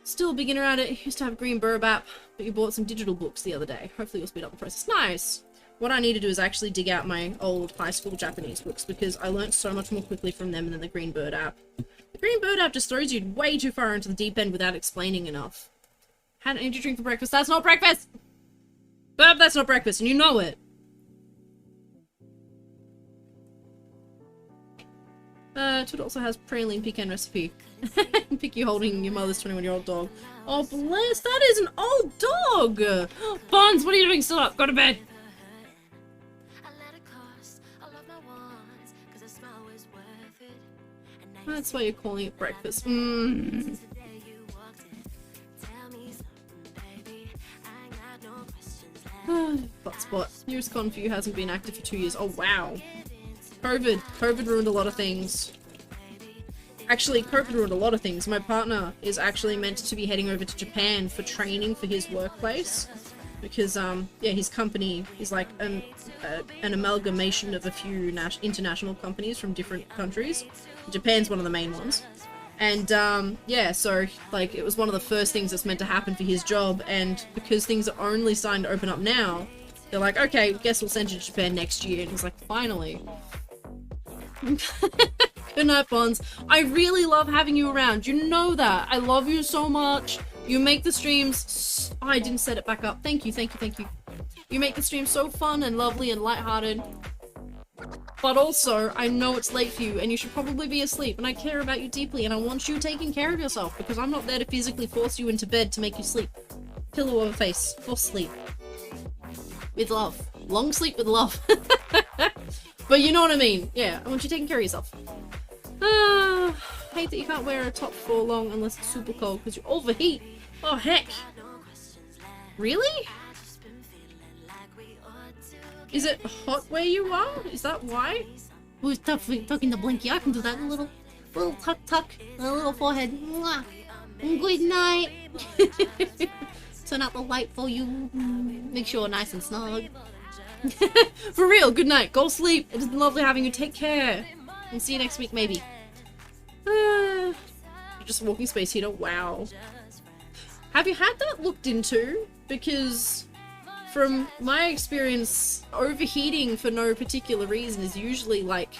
Still a beginner at it. Used to have Green Burb app, but you bought some digital books the other day. Hopefully you'll speed up the process. Nice! What I need to do is actually dig out my old high school Japanese books because I learnt so much more quickly from them than the Green Bird app. The Green Bird app just throws you way too far into the deep end without explaining enough. Had an energy drink for breakfast. That's not breakfast! Burb, that's not breakfast, and you know it! Twitter also has praline pecan recipe. Pick you holding your mother's 21-year-old dog. Oh, bless, that is an old dog! Bonds, what are you doing still up? Go to bed! That's why you're calling it breakfast. Butt spot. Nearest con for you hasn't been active for 2 years. Oh, wow. COVID ruined a lot of things. Actually, COVID ruined a lot of things. My partner is actually meant to be heading over to Japan for training for his workplace. Because, yeah, his company is like an amalgamation of a few international companies from different countries. Japan's one of the main ones. And, yeah, so, like, it was one of the first things that's meant to happen for his job, and because things are only starting to open up now, they're like, okay, guess we'll send you to Japan next year. And he's like, finally. Good night, Bonds. I really love having you around. You know that. I love you so much. You make the streams... Oh, I didn't set it back up. Thank you, thank you, thank you. You make the stream so fun and lovely and lighthearted. But also, I know it's late for you and you should probably be asleep, and I care about you deeply and I want you taking care of yourself because I'm not there to physically force you into bed to make you sleep. Pillow over face. For sleep. With love. Long sleep with love. But you know what I mean. Yeah, I want you taking care of yourself. Hate that you can't wear a top for long unless it's super cold because you overheat. Oh, heck. Really? Is it hot where you are? Is that why? Who's tucking the blinky? I can do that. A little tuck, a little forehead. Mwah. Good night. Turn out the light for you. Make sure you're nice and snug. For real, good night. Go sleep. It has been lovely having you. Take care. And see you next week, maybe. Just a walking space heater. Wow. Have you had that looked into? Because from my experience, overheating for no particular reason is usually, like,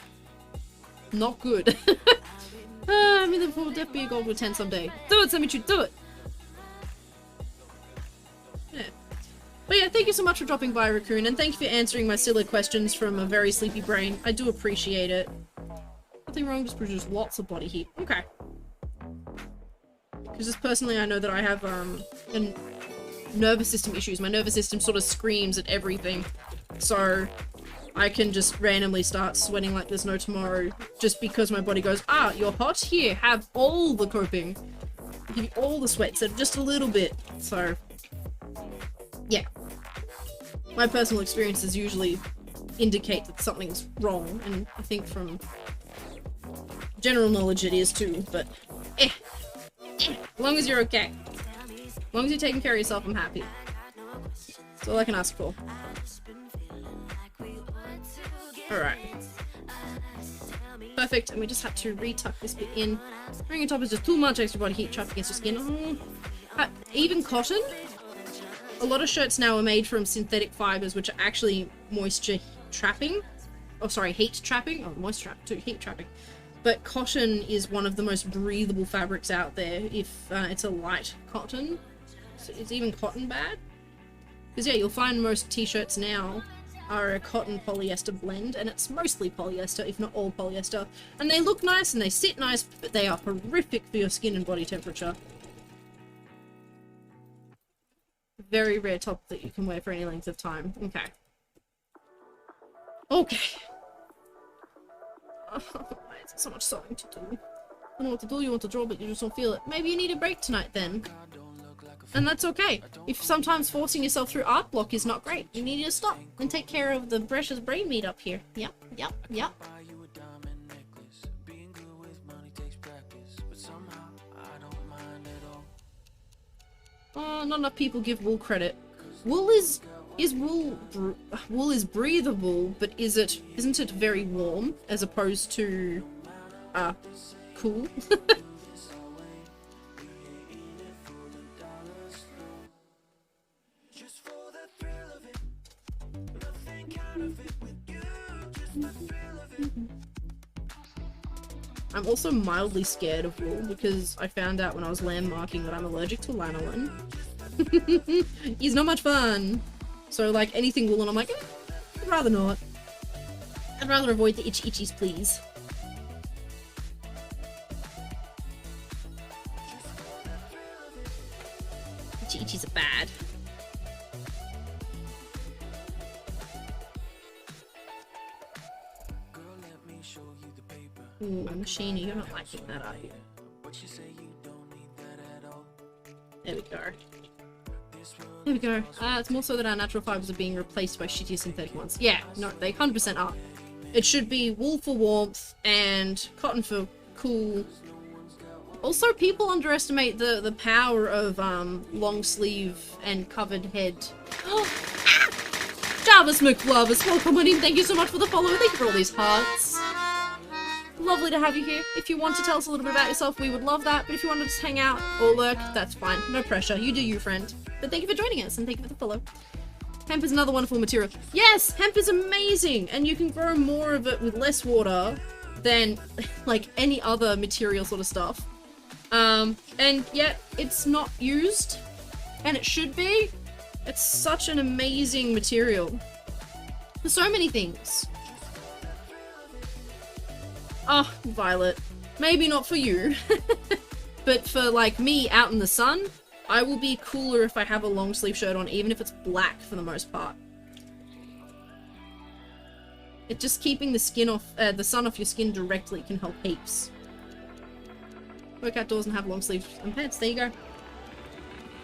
not good. I mean, the will definitely be a goal to attend someday. Do it, Semichu, do it! Yeah. But yeah, thank you so much for dropping by, Raccoon, and thank you for answering my silly questions from a very sleepy brain. I do appreciate it. Nothing wrong, just produce lots of body heat. Okay. Because just personally, I know that I have, nervous system issues. My nervous system sort of screams at everything. So, I can just randomly start sweating like there's no tomorrow just because my body goes, ah, you're hot? Here, have all the coping. I'll give you all the sweat, so just a little bit. So, yeah. My personal experiences usually indicate that something's wrong, and I think from general knowledge it is too, but as long as you're okay. As long as you're taking care of yourself, I'm happy. That's all I can ask for. Alright. Perfect, and we just had to retuck this bit in. Wearing a top is just too much extra body heat trapped against your skin. Oh. Even cotton? a lot of shirts now are made from synthetic fibers, which are actually moisture trapping. Oh, sorry, heat trapping. Oh, moisture trap too, heat trapping. But cotton is one of the most breathable fabrics out there if it's a light cotton. So is even cotton bad? Because yeah, you'll find most t-shirts now are a cotton polyester blend, and it's mostly polyester, if not all polyester. And they look nice and they sit nice, but they are horrific for your skin and body temperature. Very rare top that you can wear for any length of time. Okay. Okay. Oh, why is there so much sewing to do? I don't know what to do, you want to draw but you just don't feel it. Maybe you need a break tonight then. And that's okay. If sometimes forcing yourself through art block is not great, you need to stop and take care of the precious brain meat up here. Yep, yep, yep. Not enough people give wool credit. Wool is wool is breathable, but isn't it very warm as opposed to cool? I'm also mildly scared of wool because I found out when I was landmarking that I'm allergic to lanolin. It's not much fun. So like anything woolen, I'm like, I'd rather not. I'd rather avoid the itchies, please. Itchies are bad. Ooh, Machine, you're not liking that, are you? There we go. There we go. It's more so that our natural fibers are being replaced by shittier synthetic ones. Yeah, no, they 100% are. It should be wool for warmth and cotton for cool. Also, people underestimate the power of long sleeve and covered head. Jarvis McLovers, welcome on in. Thank you so much for the follow. Thank you for all these hearts. Lovely to have you here. If you want to tell us a little bit about yourself, we would love that. But if you want to just hang out or lurk, that's fine. No pressure. You do you, friend. But thank you for joining us and thank you for the follow. Hemp is another wonderful material. Yes, hemp is amazing, and you can grow more of it with less water than like any other material sort of stuff. And yet it's not used, and it should be. It's such an amazing material for so many things. Oh, Violet. Maybe not for you. But for, like, me out in the sun, I will be cooler if I have a long sleeve shirt on, even if it's black for the most part. It just keeping the skin off, the sun off your skin directly can help heaps. Work outdoors and have long sleeves and pants. There you go.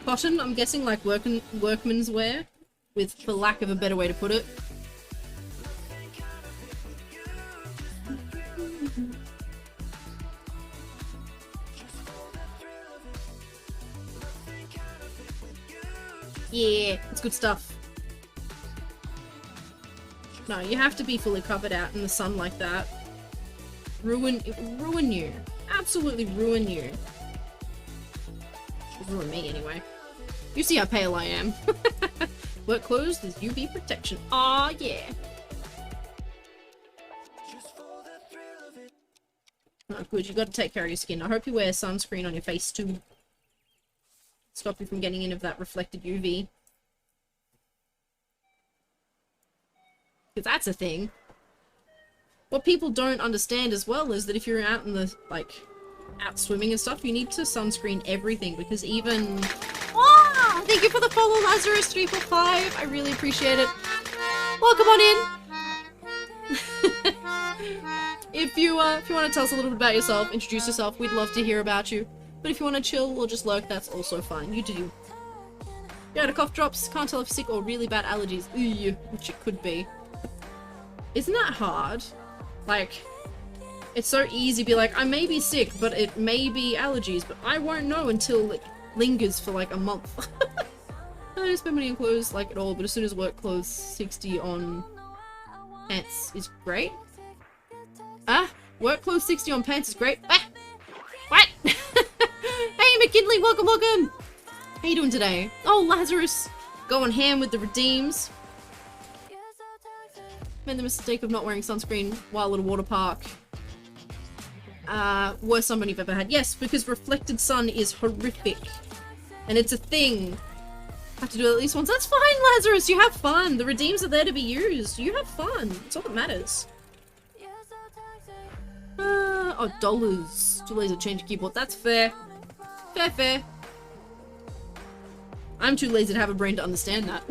Cotton, I'm guessing like workman's wear, with, for lack of a better way to put it. Yeah, it's good stuff. No, you have to be fully covered out in the sun like that. It will ruin you. Absolutely ruin you. It'll ruin me anyway. You see how pale I am. Work clothes with UV protection. Aw, yeah. Oh, good, you gotta take care of your skin. I hope you wear sunscreen on your face too. Stop you from getting any of that reflected UV. Because that's a thing. What people don't understand as well is that if you're out in the, like, out swimming and stuff, you need to sunscreen everything, because even... Oh, thank you for the follow, Lazarus345. I really appreciate it. Welcome on in. If you want to tell us a little bit about yourself, introduce yourself, we'd love to hear about you. But if you want to chill or just lurk, that's also fine. You do you. Yeah, the cough drops. Can't tell if sick or really bad allergies. Ew, which it could be. Isn't that hard? Like, it's so easy to be like, I may be sick, but it may be allergies, but I won't know until it lingers for like a month. I don't spend money on clothes like at all, but as soon as work clothes, 60 on pants is great. Work clothes 60 on pants is great. What? Hey McKinley, welcome, welcome! How you doing today? Oh, Lazarus! Going ham with the redeems. Made the mistake of not wearing sunscreen while at a water park. Worst sunburn you've ever had. Yes, because reflected sun is horrific. And it's a thing. Have to do it at least once. That's fine, Lazarus. You have fun. The redeems are there to be used. You have fun. That's all that matters. Oh, dollars. Too lazy to change a keyboard. That's fair. Fair, fair. I'm too lazy to have a brain to understand that.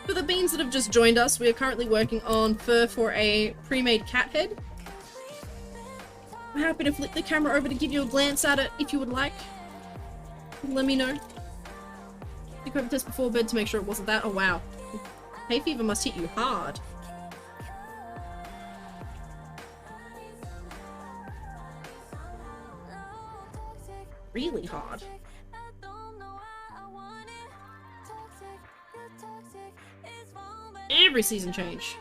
For the beans that have just joined us, we are currently working on fur for a pre-made cat head. I'm happy to flip the camera over to give you a glance at it if you would like. Let me know. The COVID test before bed to make sure it wasn't that. Oh wow. Hay fever must hit you hard. Really hard. Every season change.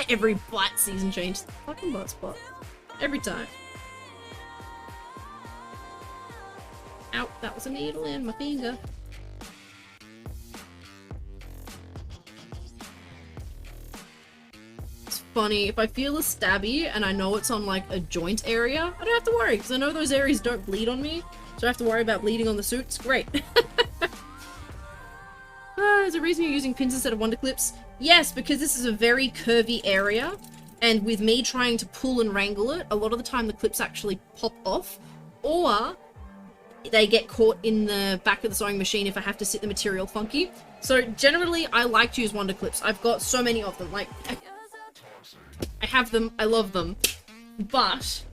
Every butt season change. Fucking butt spot. Every time. Ow, that was a needle in my finger. It's funny, if I feel a stabby and I know it's on like a joint area, I don't have to worry because I know those areas don't bleed on me. So I have to worry about bleeding on the suit. It's great. There's a reason you're using pins instead of wonder clips. Yes, because this is a very curvy area, and with me trying to pull and wrangle it, a lot of the time the clips actually pop off, or they get caught in the back of the sewing machine if I have to sit the material funky. So generally, I like to use wonder clips. I've got so many of them. Like, I have them, I love them, but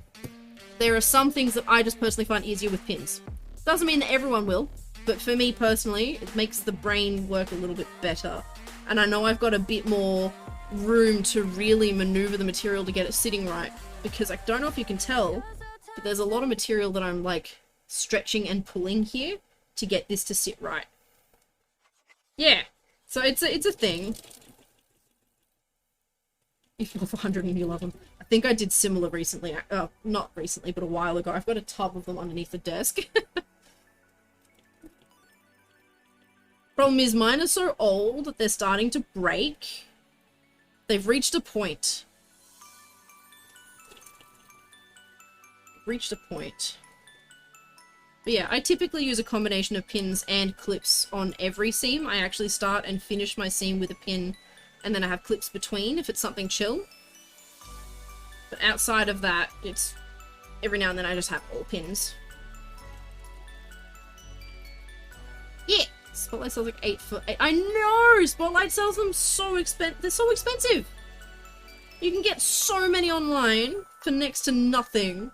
there are some things that I just personally find easier with pins. Doesn't mean that everyone will. But for me personally, it makes the brain work a little bit better. And I know I've got a bit more room to really maneuver the material to get it sitting right. Because I don't know if you can tell, but there's a lot of material that I'm like stretching and pulling here to get this to sit right. Yeah, so it's a thing. If you're 100 and you love them. I think I did similar recently. Not recently, but a while ago. I've got a tub of them underneath the desk. Problem is, mine are so old that they're starting to break. They've reached a point. But yeah, I typically use a combination of pins and clips on every seam. I actually start and finish my seam with a pin, and then I have clips between if it's something chill. But outside of that, it's every now and then I just have all pins. Yeah! Spotlight sells like 8 for 8. I know! Spotlight sells them so expensive. They're so expensive! You can get so many online for next to nothing.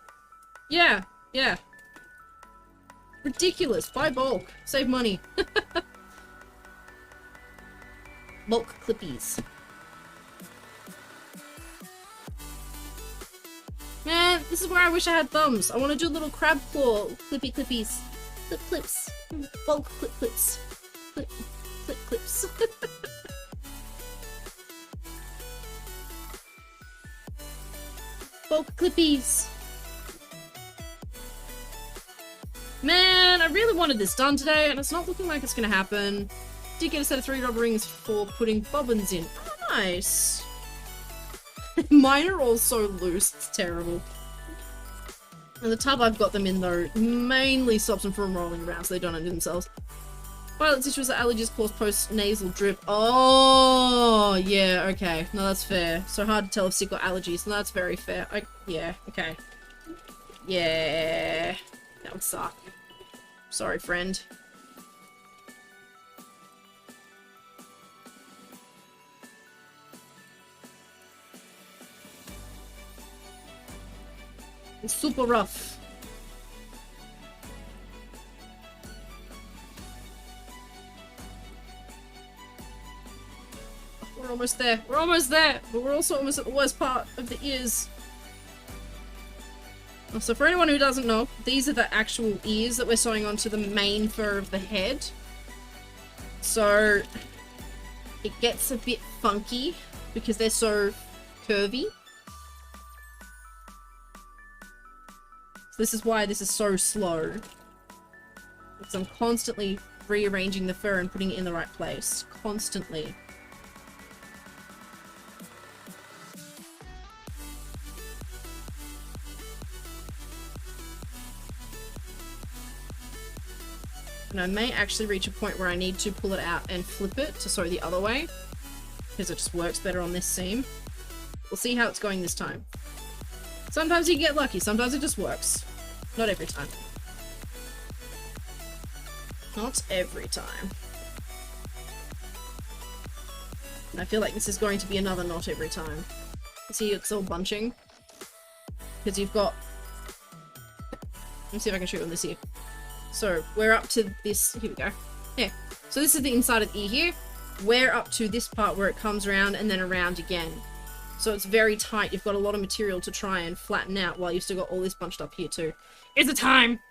Yeah, yeah. Ridiculous. Buy bulk. Save money. Bulk clippies. Man, this is where I wish I had thumbs. I want to do little crab claw clippy clippies. Clip clips. Bulk clip clips. Clip clips. Bulk clippies. Man, I really wanted this done today, and it's not looking like it's gonna happen. Did get a set of 3 rubber rings for putting bobbins in. Oh, nice. Mine are all so loose, it's terrible. And the tub I've got them in, though, mainly stops them from rolling around so they don't undo themselves. Violet's issues are allergies cause post-nasal drip. Oh, yeah, okay. No, that's fair. So hard to tell if sick or allergies. No, that's very fair. Yeah, okay. Yeah. That would suck. Sorry, friend. It's super rough. We're almost there. We're almost there. But we're also almost at the worst part of the ears. So for anyone who doesn't know, these are the actual ears that we're sewing onto the main fur of the head. So it gets a bit funky because they're so curvy. So this is why this is so slow. Because I'm constantly rearranging the fur and putting it in the right place. Constantly. And I may actually reach a point where I need to pull it out and flip it to sew the other way. Because it just works better on this seam. We'll see how it's going this time. Sometimes you get lucky, sometimes it just works. Not every time. Not every time. And I feel like this is going to be another not every time. See, it's all bunching. Because you've got... Let me see if I can show you on this here. So, we're up to this... Here we go. Yeah. So this is the inside of the ear here. We're up to this part where it comes around and then around again. So it's very tight. You've got a lot of material to try and flatten out while you've still got all this bunched up here too. It's a time!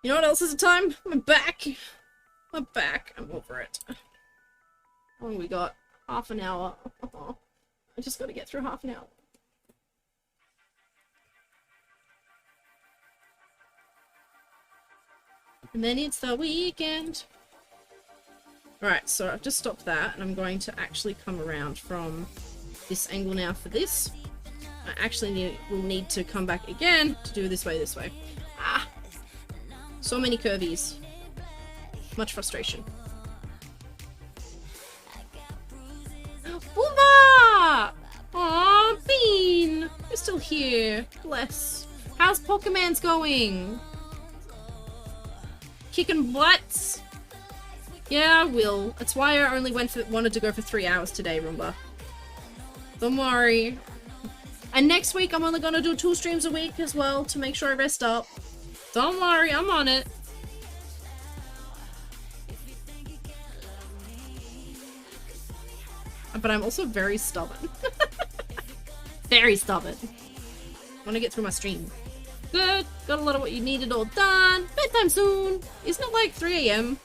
You know what else is a time? My back. My back. I'm over it. How long we got? Half an hour. I just gotta get through half an hour. And then it's the weekend. Alright, so I've just stopped that, and I'm going to actually come around from this angle now for this. I actually will need to come back again to do this way, this way. Ah! So many curvies. Much frustration. Booba! Aw, Bean! You're still here. Bless. How's Pokemon's going? Kicking butts? Yeah, I will. That's why I only wanted to go for 3 hours today, Roomba. Don't worry. And next week I'm only gonna do 2 streams a week as well to make sure I rest up. Don't worry, I'm on it. But I'm also very stubborn. Very stubborn. I want to get through my stream. Good. Got a lot of what you needed all done. Bedtime soon. Isn't it like 3 AM?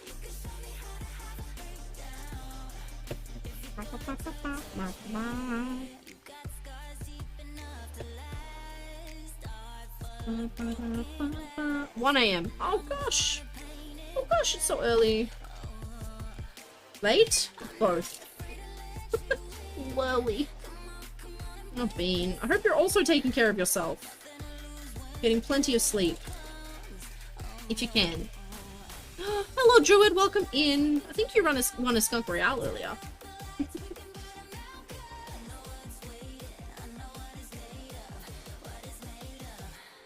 $1 AM. Oh gosh. Oh gosh, it's so early. Late? Both. Lily. Not Bean. I hope you're also taking care of yourself. Getting plenty of sleep. If you can. Hello, Druid. Welcome in. I think you won a Skunk Royale earlier.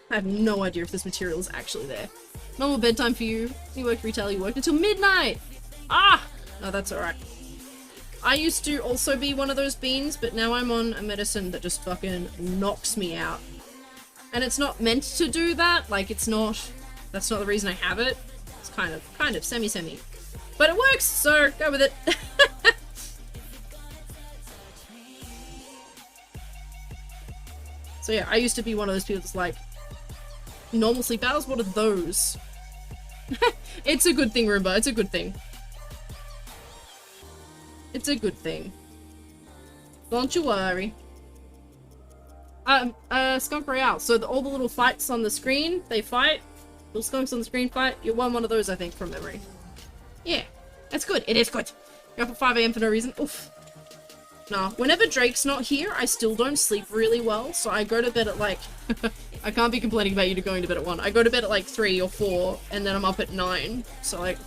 I have no idea if this material is actually there. Normal bedtime for you. You worked retail, you worked until midnight! Ah! No, that's alright. I used to also be one of those beans, but now I'm on a medicine that just fucking knocks me out. And it's not meant to do that, like it's not, that's not the reason I have it. It's kind of, semi-semi. But it works, so go with it. So yeah, I used to be one of those people that's like, normal sleep hours? What are those? It's a good thing, Roomba. It's a good thing. It's a good thing. Don't you worry. Skunk Royale. So all the little fights on the screen, they fight. Little skunks on the screen fight. You won one of those, I think, from memory. Yeah. That's good. It is good. You're up at 5 AM for no reason. Oof. Nah. Whenever Drake's not here, I still don't sleep really well, so I go to bed at like... I can't be complaining about you going to bed at 1. I go to bed at like 3 or 4, and then I'm up at 9. So like,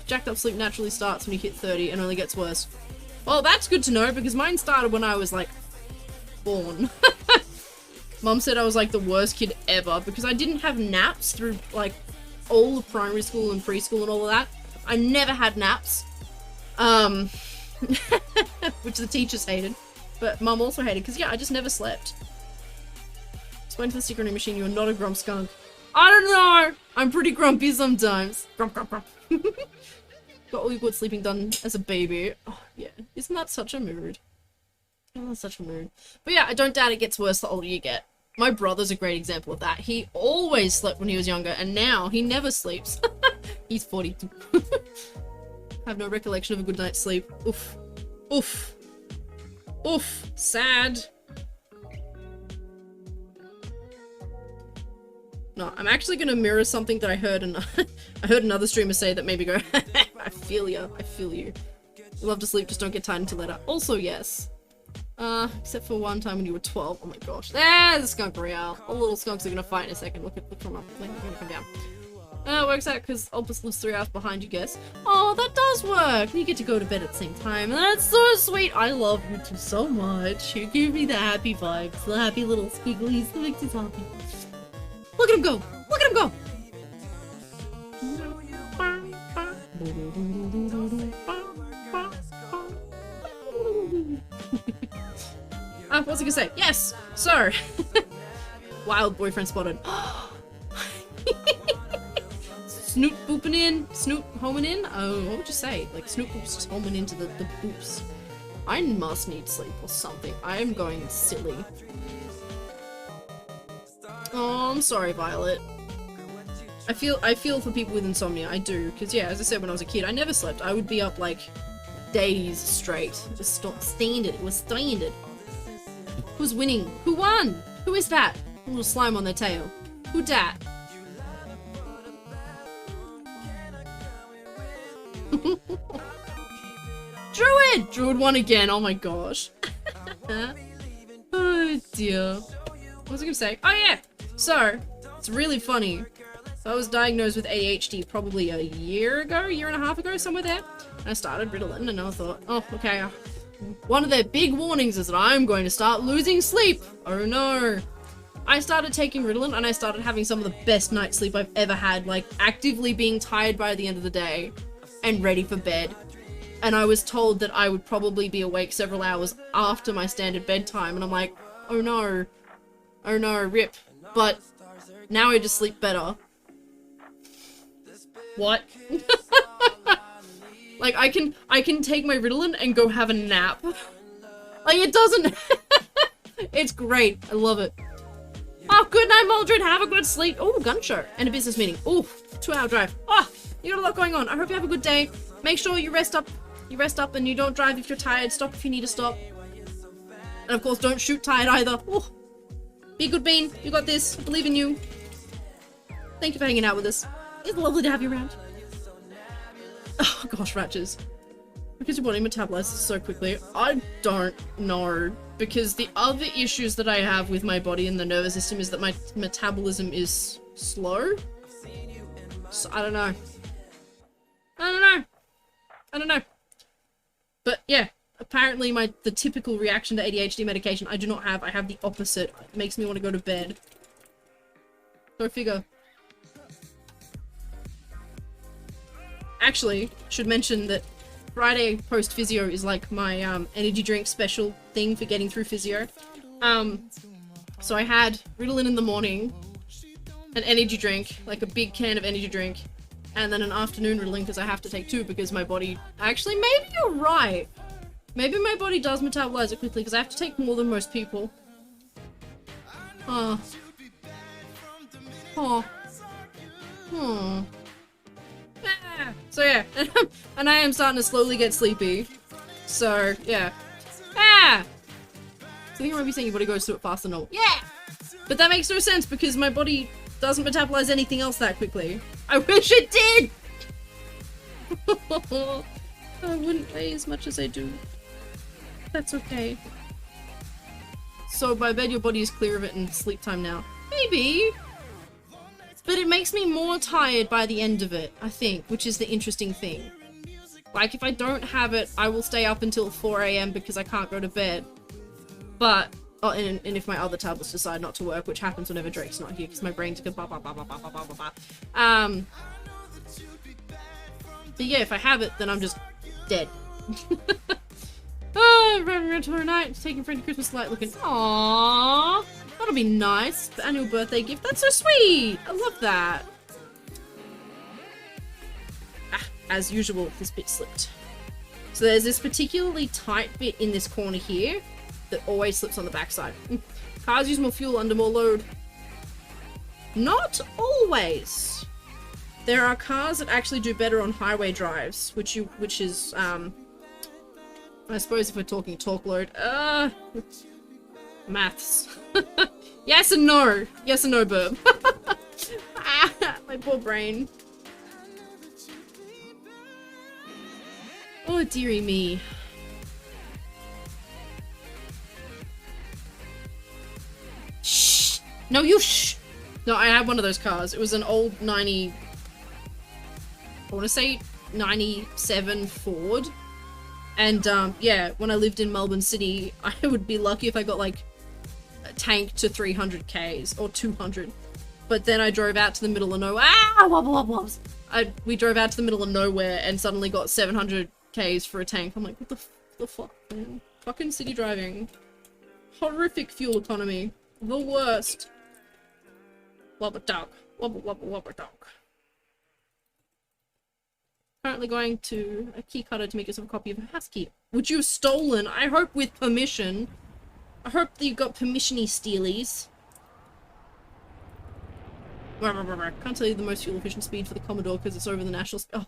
jacked up sleep naturally starts when you hit 30 and only gets worse. Well, that's good to know, because mine started when I was like, born. Mum said I was like the worst kid ever, because I didn't have naps through like all of primary school and preschool and all of that. I never had naps. Which the teachers hated. But Mum also hated, because yeah, I just never slept. Went to the secret machine, you're not a grump skunk. I don't know! I'm pretty grumpy sometimes. Grump, grump, grump. Got all your good sleeping done as a baby. Oh, yeah. Isn't that such a mood? Oh, that's such a mood. But yeah, I don't doubt it gets worse the older you get. My brother's a great example of that. He always slept when he was younger, and now he never sleeps. He's 42. I have no recollection of a good night's sleep. Oof. Oof. Oof. Sad. No, I'm actually gonna mirror something that I heard I heard another streamer say that made me go, I feel you, I feel you. Love to sleep, just don't get tired until later. Also, yes. Except for one time when you were 12. Oh my gosh. There's a skunk royale. All the little skunks are gonna fight in a second. Look from up. They're gonna come down. It works out because Opus lives 3 hours behind you, guess. Oh, that does work! You get to go to bed at the same time. That's so sweet! I love you two so much. You give me the happy vibes. The happy little squigglies. That makes me happy. Look at him go! Look at him go! What was I gonna say? Yes! So, wild boyfriend spotted. Snoot booping in, Snoot homing in. Oh, what would you say? Like Snoot boops just homing into the boops. I must need sleep or something. I am going silly. Oh, I'm sorry, Violet. I feel for people with insomnia. I do, because yeah, as I said when I was a kid, I never slept. I would be up like days straight. Just standard. It was standard. Who's winning? Who won? Who is that? A little slime on their tail. Who dat? Druid! Druid won again. Oh my gosh. Oh dear. What was I gonna say? Oh yeah! So, it's really funny. So I was diagnosed with ADHD probably a year ago, year and a half ago, somewhere there. And I started Ritalin and I thought, oh, okay. One of their big warnings is that I'm going to start losing sleep. Oh no. I started taking Ritalin and I started having some of the best night's sleep I've ever had, like actively being tired by the end of the day and ready for bed. And I was told that I would probably be awake several hours after my standard bedtime and I'm like, oh no, rip. But now I just sleep better. What? Like I can take my Ritalin and go have a nap. Like it doesn't. It's great. I love it. Oh, good night, Maldred. Have a good sleep. Oh, gun show and a business meeting. Oh, 2-hour drive. Oh, you got a lot going on. I hope you have a good day. Make sure you rest up. You rest up and you don't drive if you're tired. Stop if you need to stop. And of course, don't shoot tired either. Oh, be a good bean. You got this. I believe in you. Thank you for hanging out with us. It's lovely to have you around. Oh gosh, Ratches. Because your body metabolizes so quickly. I don't know. Because the other issues that I have with my body and the nervous system is that my metabolism is slow. So I don't know. I don't know. But yeah, apparently the typical reaction to ADHD medication I do not have. I have the opposite. It makes me want to go to bed. Go figure. Actually, should mention that Friday post physio is like my energy drink special thing for getting through physio. So I had Ritalin in the morning, an energy drink, like a big can of energy drink, and then an afternoon Ritalin because I have to take 2 because my body... Actually, maybe you're right. Maybe my body does metabolize it quickly because I have to take more than most people. Oh. Oh. Hmm. So yeah, and I am starting to slowly get sleepy. So yeah. So I think I might be saying your body goes through it faster than normal. Yeah! But that makes no sense because my body doesn't metabolize anything else that quickly. I wish it did! I wouldn't weigh as much as I do. That's okay. So by bed your body is clear of it and sleep time now. Maybe! But it makes me more tired by the end of it, I think, which is the interesting thing. Like, if I don't have it, I will stay up until 4 AM because I can't go to bed. But, oh, and if my other tablets decide not to work, which happens whenever Drake's not here, because my brain's going ba ba ba ba ba ba ba ba. But yeah, if I have it, then I'm just dead. Oh, running around tomorrow night, taking friend to Christmas light looking, aww. That'll be nice. The annual birthday gift. That's so sweet. I love that. As usual, this bit slipped. So there's this particularly tight bit in this corner here that always slips on the backside. Cars use more fuel under more load. Not always. There are cars that actually do better on highway drives, which is I suppose if we're talking torque load, maths. Yes and no. Yes and no, Burb. My poor brain. Oh, dearie me. Shh! No, you shh! No, I had one of those cars. It was an old 90... I want to say 97 Ford. And, yeah, when I lived in Melbourne City, I would be lucky if I got, like, a tank to 300 Ks, or 200. But then I drove out to the middle of nowhere. Ah! Wobble, wobble, wobbles! We drove out to the middle of nowhere and suddenly got 700 Ks for a tank. I'm like, what the fuck, man? Fucking city driving. Horrific fuel economy. The worst. Wobble dog. Wobble, wobble, wobble dog. Currently going to a key cutter to make yourself a copy of a house key. Which you've stolen, I hope with permission. I hope that you got permission-y stealies. Can't tell you the most fuel efficient speed for the Commodore because it's over the national oh.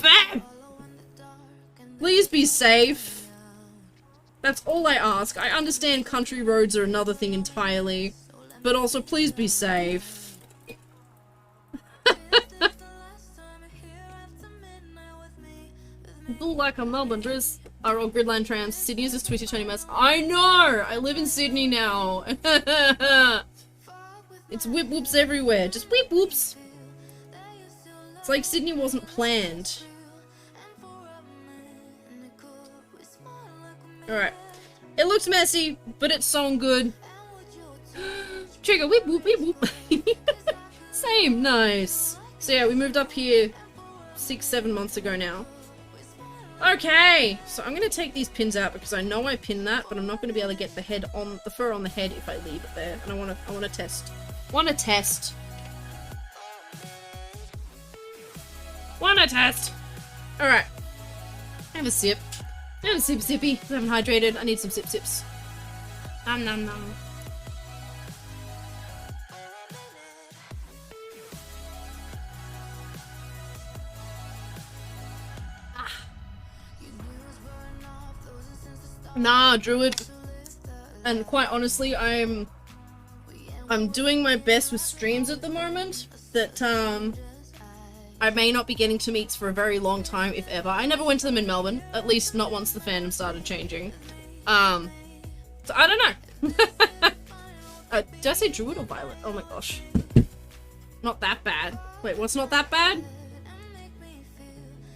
Bam! Please be safe. That's all I ask. I understand country roads are another thing entirely, but also please be safe. Feel like a Melbourne Driz are all gridline trams. Sydney uses twisty 20 miles. I know! I live in Sydney now. It's whip whoops everywhere. Just whip whoops. It's like Sydney wasn't planned. Alright. It looks messy, but it's so good. Trigger, whip whoop, whip whoop. Same, nice. So yeah, we moved up here 6-7 months ago now. Okay, so I'm gonna take these pins out because I know I pinned that, but I'm not gonna be able to get the fur on the head if I leave it there. And I wanna test. Wanna test. Alright. Have a sip. Have a sip sippy. I haven't hydrated. I need some sip sips. Nom nom nom. Nah, Druid. And quite honestly, I'm doing my best with streams at the moment. That I may not be getting to meets for a very long time, if ever. I never went to them in Melbourne, at least not once the fandom started changing. So I don't know. Did I say Druid or Violet? Oh my gosh. Not that bad. Wait, what's not that bad?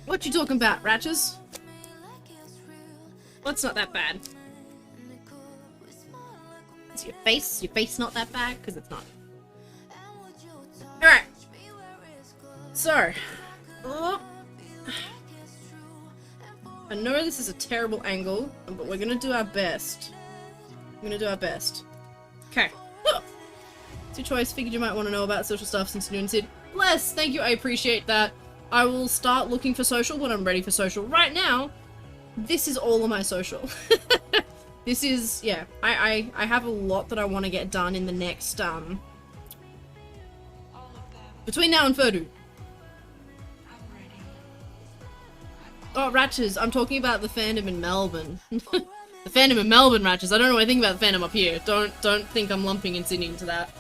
What you talking about, Ratches? What's not that bad? Is your face not that bad? Because it's not. Alright. So. Oh. I know this is a terrible angle, but we're gonna do our best. Okay. It's your choice. Figured you might want to know about social stuff since you're doing Sid. Bless! Thank you, I appreciate that. I will start looking for social when I'm ready for social. Right now, this is all of my social. This is, yeah, I have a lot that I want to get done in the next, between now and Furdu. Oh, Ratches, I'm talking about the fandom in Melbourne. The fandom in Melbourne, Ratches. I don't know anything about the fandom up here. Don't think I'm lumping in Sydney into that.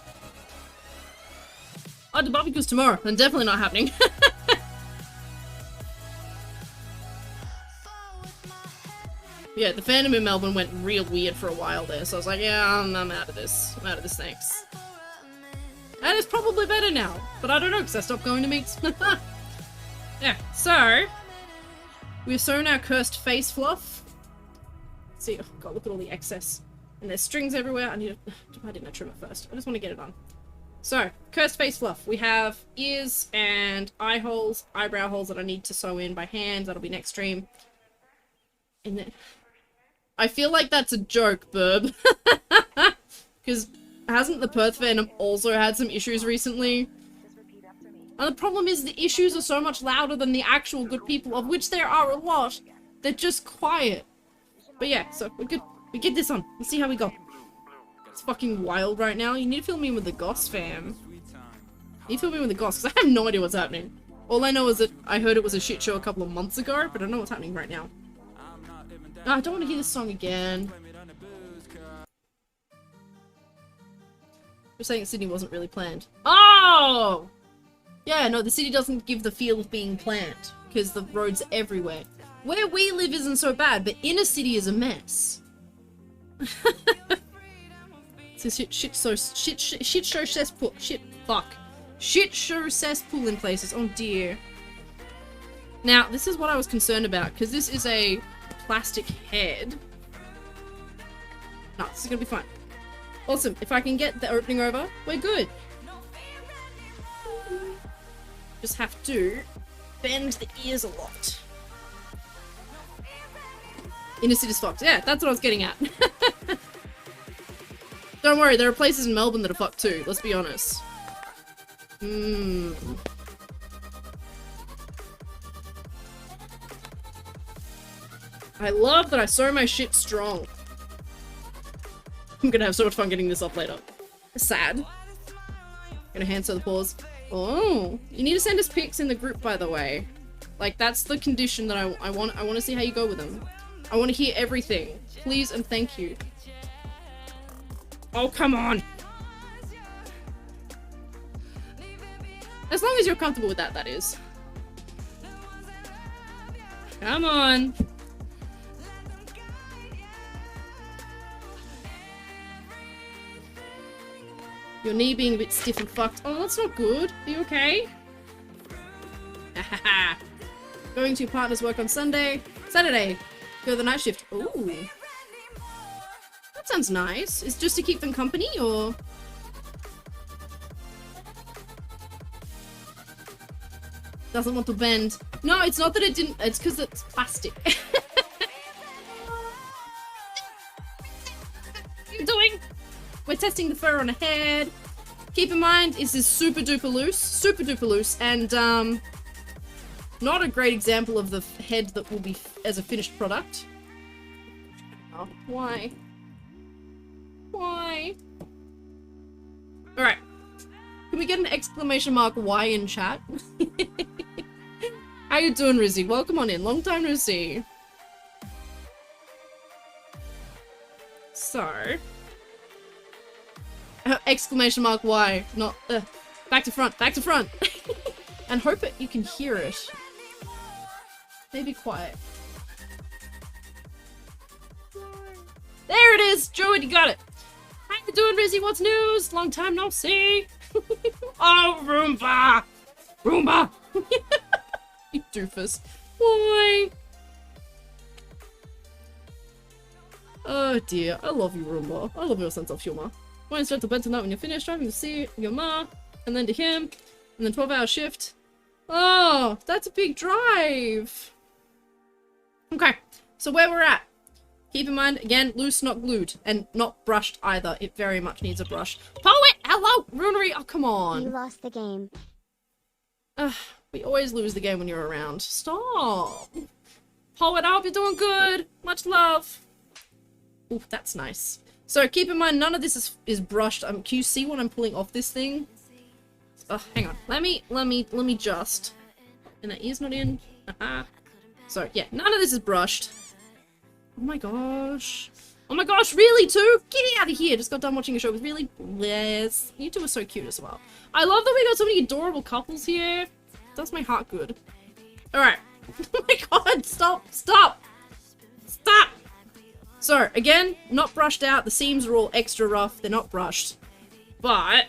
Oh, the barbecue's tomorrow. Then definitely not happening. Yeah, the fandom in Melbourne went real weird for a while there, so I was like, yeah, I'm out of this. I'm out of this, thanks. And it's probably better now, but I don't know, because I stopped going to meets. Yeah, so... we've sewn our cursed face fluff. See, oh god, look at all the excess. And there's strings everywhere. I didn't trim it first. I just want to get it on. So, cursed face fluff. We have ears and eye holes, eyebrow holes that I need to sew in by hand. That'll be next stream. And then... I feel like that's a joke, Burb. Because hasn't the Perth fandom also had some issues recently? And the problem is the issues are so much louder than the actual good people, of which there are a lot. They're just quiet. But yeah, so we're good. We get this on. Let's see how we go. It's fucking wild right now. You need to fill me in with the Goss fam. You need to fill me in with the Goss, because I have no idea what's happening. All I know is that I heard it was a shit show a couple of months ago, but I don't know what's happening right now. Oh, I don't want to hear this song again. You're saying the city wasn't really planned. Oh! Yeah, no, the city doesn't give the feel of being planned, because the roads are everywhere. Where we live isn't so bad, but inner city is a mess. So shit show cesspool. Shit show cesspool in places. Oh dear. Now, this is what I was concerned about, because this is a plastic head. No, this is gonna be fine. Awesome. If I can get the opening over, we're good. Just have to bend the ears a lot. Inner city's fucked. Yeah, that's what I was getting at. Don't worry, there are places in Melbourne that are fucked too, let's be honest. I love that I sew my shit strong. I'm gonna have so much fun getting this off later. Sad. Gonna hand sew the paws. Oh, you need to send us pics in the group, by the way. Like, that's the condition that I want to see how you go with them. I want to hear everything. Please and thank you. Oh, come on! As long as you're comfortable with that, that is. Come on! Your knee being a bit stiff and fucked. Oh, that's not good. Are you okay? Going to your partner's work on Saturday. Go the night shift. Ooh. That sounds nice. Is it just to keep them company, or? Doesn't want to bend. No, it's not that it didn't. It's because it's plastic. What are you doing? We're testing the fur on a head. Keep in mind, this is super duper loose, and not a great example of the head that will be as a finished product. Oh, why? Why? Alright. Can we get an exclamation mark why in chat? How you doing, Rizzy? Welcome on in. Long time no see. So... exclamation mark why, not back to front, and hope that you can hear it. Maybe quiet. There it is, Joey, you got it. How you doing, Rizzy? What's news? Long time no see. Oh, Roomba, you doofus. Why? Oh dear, I love you, Roomba. I love your sense of humor. Going straight to bed tonight when you're finished, driving to see your ma, and then to him, and then 12-hour shift. Oh, that's a big drive. Okay, so where we're at. Keep in mind, again, loose, not glued, and not brushed either. It very much needs a brush. Poet, hello, Runery. Oh, come on. You lost the game. We always lose the game when you're around. Stop. Poet, I hope you're doing good. Much love. Ooh, that's nice. So keep in mind, none of this is brushed. Can you see what I'm pulling off this thing? Hang on. Let me just. And that ear's not in. So yeah, none of this is brushed. Oh my gosh. Oh my gosh, really too? Get out of here. Just got done watching a show with really bless. You two are so cute as well. I love that we got so many adorable couples here. Does my heart good. Alright. Oh my god, stop. So, again, not brushed out. The seams are all extra rough. They're not brushed. But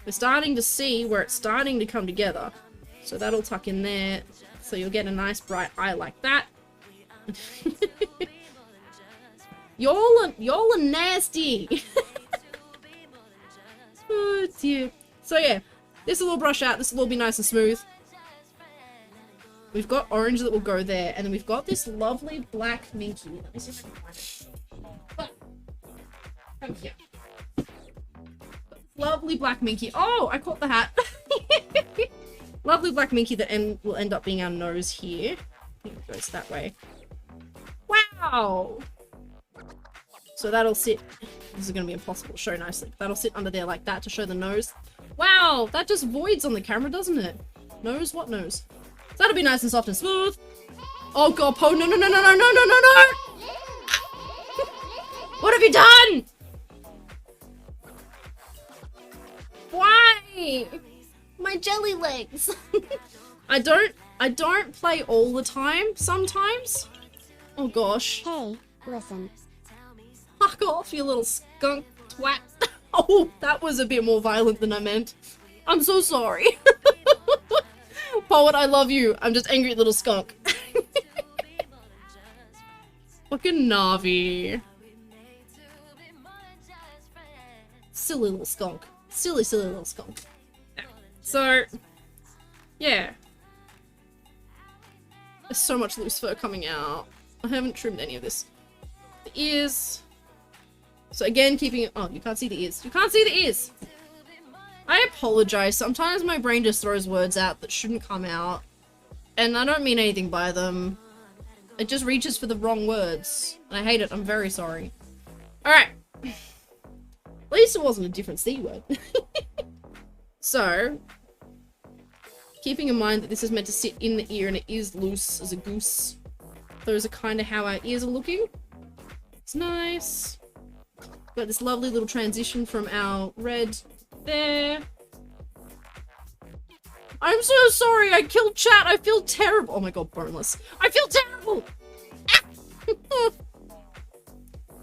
we're starting to see where it's starting to come together. So that'll tuck in there. So you'll get a nice bright eye like that. Y'all are nasty. Oh dear. So yeah, this will all brush out. This will all be nice and smooth. We've got orange that will go there, and then we've got this lovely black minky. Let me see if I can find it. Come here. Lovely black minky. Oh, I caught the hat. Lovely black minky that will end up being our nose here. I think it goes that way. Wow. So that'll sit. This is going to be impossible to show nicely. That'll sit under there like that to show the nose. Wow, that just voids on the camera, doesn't it? Nose? What nose? So that'll be nice and soft and smooth. Oh god, Poe, no. What have you done? me. My jelly legs. I don't play all the time, sometimes. Oh gosh. Hey, listen. Fuck off, you little skunk twat. Oh, that was a bit more violent than I meant. I'm so sorry. Poet, I love you. I'm just angry at little skunk. Fucking Navi. Silly little skunk. Silly little skunk. Yeah. So, yeah. There's so much loose fur coming out. I haven't trimmed any of this. The ears. So again, keeping it. Oh, you can't see the ears. You can't see the ears! I apologize. Sometimes my brain just throws words out that shouldn't come out. And I don't mean anything by them. It just reaches for the wrong words. And I hate it. I'm very sorry. Alright. At least it wasn't a different C word. So, keeping in mind that this is meant to sit in the ear and it is loose as a goose. Those are kind of how our ears are looking. It's nice. Got this lovely little transition from our red there. I'm so sorry, I killed chat, I feel terrible. Oh my god, boneless. I feel terrible!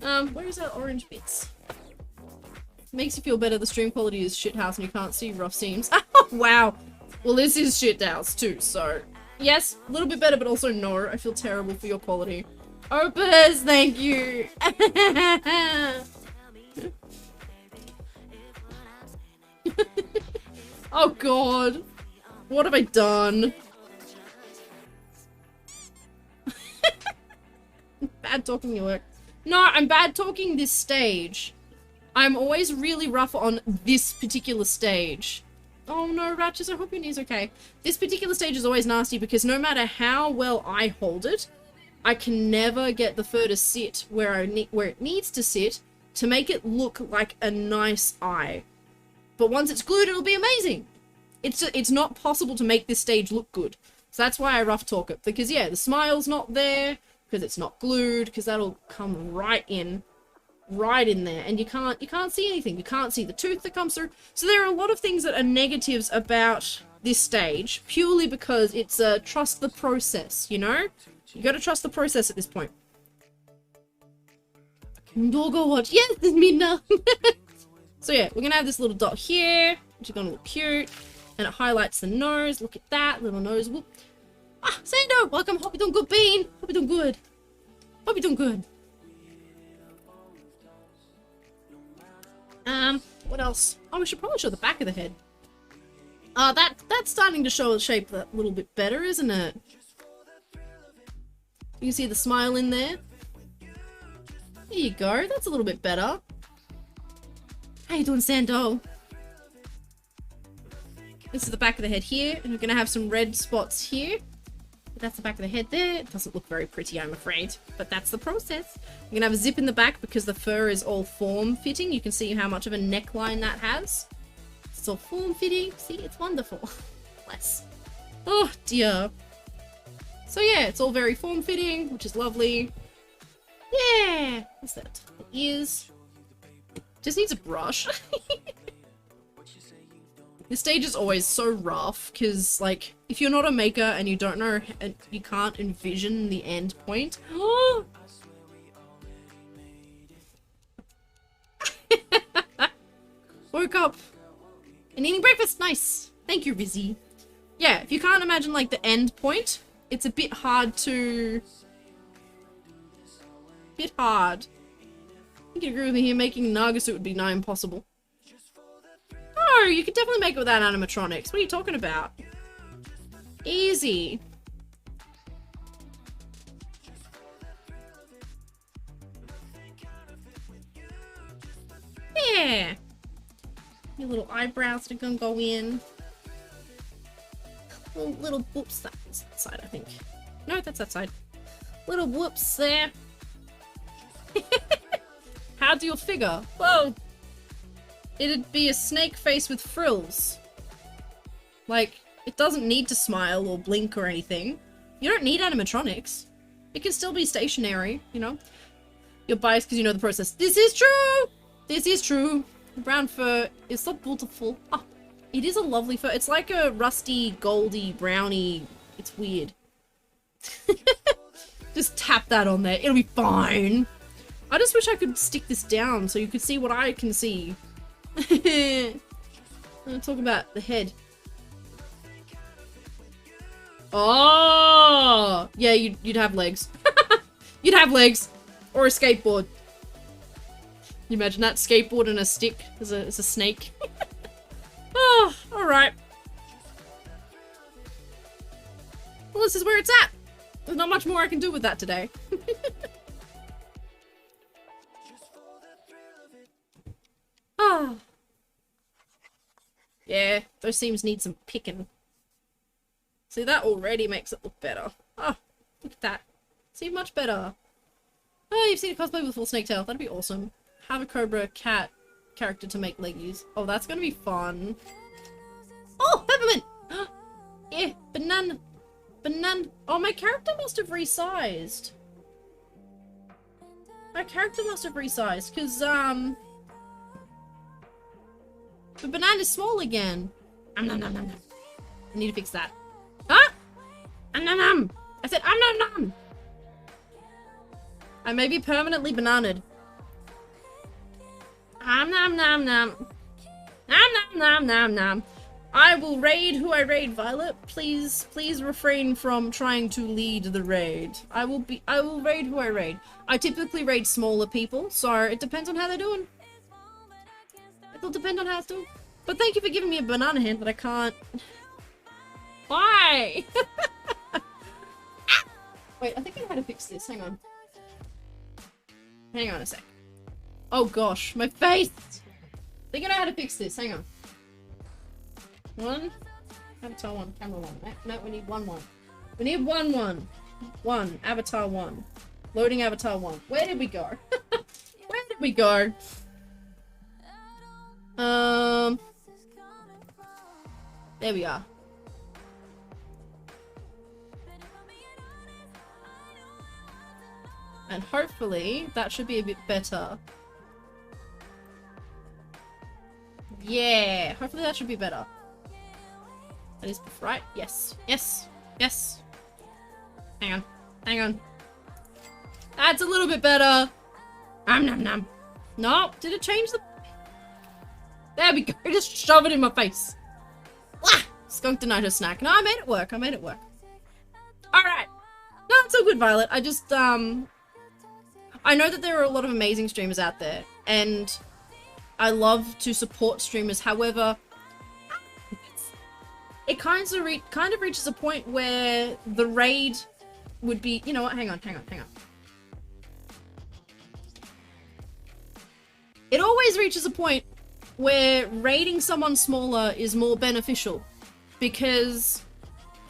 Ah! Where is our orange bits? Makes you feel better, the stream quality is shithouse and you can't see rough seams. Wow. Well, this is shithouse too, so... Yes, a little bit better, but also no, I feel terrible for your quality. Opus, thank you! Oh god. What have I done? Bad talking your work. No, I'm bad talking this stage. I'm always really rough on this particular stage. Oh no, Ratchet, I hope your knee's okay. This particular stage is always nasty because no matter how well I hold it, I can never get the fur to sit where it needs to sit to make it look like a nice eye. But once it's glued, it'll be amazing. It's not possible to make this stage look good. So that's why I rough talk it. Because yeah, the smile's not there, because it's not glued, because that'll come right in there. And you can't see anything. You can't see the tooth that comes through. So there are a lot of things that are negatives about this stage, purely because it's a trust the process, you know? You gotta trust the process at this point. Doggo watch. Yes, this is me now. So yeah, we're gonna have this little dot here, which is gonna look cute. And it highlights the nose. Look at that little nose. Whoop. Ah, Sando, welcome. Hope you're doing good, Bean. Hope you're doing good. Hope you're doing good. What else? Oh, we should probably show the back of the head. That's starting to show a shape a little bit better, isn't it? You can see the smile in there. There you go. That's a little bit better. How you doing, Sando? This is the back of the head here, and we're going to have some red spots here. But that's the back of the head there. It doesn't look very pretty, I'm afraid. But that's the process. We're going to have a zip in the back because the fur is all form-fitting. You can see how much of a neckline that has. It's all form-fitting. See, it's wonderful. Bless. Oh, dear. So yeah, it's all very form-fitting, which is lovely. Yeah! What's that? The ears. Just needs a brush. This stage is always so rough, because, like, if you're not a maker and you don't know, and you can't envision the end point. Woke up and eating breakfast. Nice. Thank you, Rizzy. Yeah, if you can't imagine, like, the end point, it's a bit hard to... Bit hard. You can agree with me here, making Nagasuit would be nigh impossible. No, you could definitely make it without animatronics. What are you talking about? Easy. Yeah. Your little eyebrows are gonna go in. Little whoops. That's that side, I think. No, that's that side. Little whoops there. How do you figure? Whoa. It'd be a snake face with frills. Like, it doesn't need to smile or blink or anything. You don't need animatronics. It can still be stationary, you know? You're biased because you know the process. This is true! This is true. Brown fur is so beautiful. Ah, It is a lovely fur. It's like a rusty, goldy, browny. It's weird. Just tap that on there. It'll be fine. I just wish I could stick this down so you could see what I can see. I'm gonna talk about the head. Oh! Yeah, you'd have legs. You'd have legs. Or a skateboard. You imagine that skateboard and a stick as a snake. Oh, alright. Well, this is where it's at. There's not much more I can do with that today. Ah. Yeah, those seams need some picking. See, that already makes it look better. Oh, look at that. See, much better. Oh, you've seen a cosplay with full snake tail. That'd be awesome. Have a Cobra cat character to make leggies. Oh, that's gonna be fun. Oh, peppermint! Yeah, banana. Banana. Oh, my character must have resized. My character must have resized, because, the banana's small again. Nom nom nom nom. I need to fix that. Huh? Nom nom. I said nom nom. I may be permanently bananaed. Nom nom nom nom. Nom nom nom nom nom. I will raid who I raid, Violet. Please refrain from trying to lead the raid. I will raid who I raid. I typically raid smaller people, so it depends on how they're doing. It'll depend on how it's doing. But thank you for giving me a banana hand that I can't. Why? Wait, I think I know how to fix this. Hang on. Hang on a sec. Oh gosh, my face! I think I know how to fix this. Hang on. One. Avatar 1, camera 1. No, we need 1 1. We need 1 1. 1. Avatar 1. Loading Avatar 1. Where did we go? Where did we go? There we are. And hopefully that should be a bit better. Yeah, hopefully that should be better. That is right. Yes. Yes. Yes. Hang on. Hang on. That's a little bit better. Nom nom nom. No, did it change the... There we go. Just shove it in my face. Wah! Skunk denied her snack. No, I made it work. I made it work. Alright. No, it's all good, Violet. I just, I know that there are a lot of amazing streamers out there, and I love to support streamers. However, it kind of reaches a point where the raid would be... You know what? Hang on. It always reaches a point where raiding someone smaller is more beneficial because,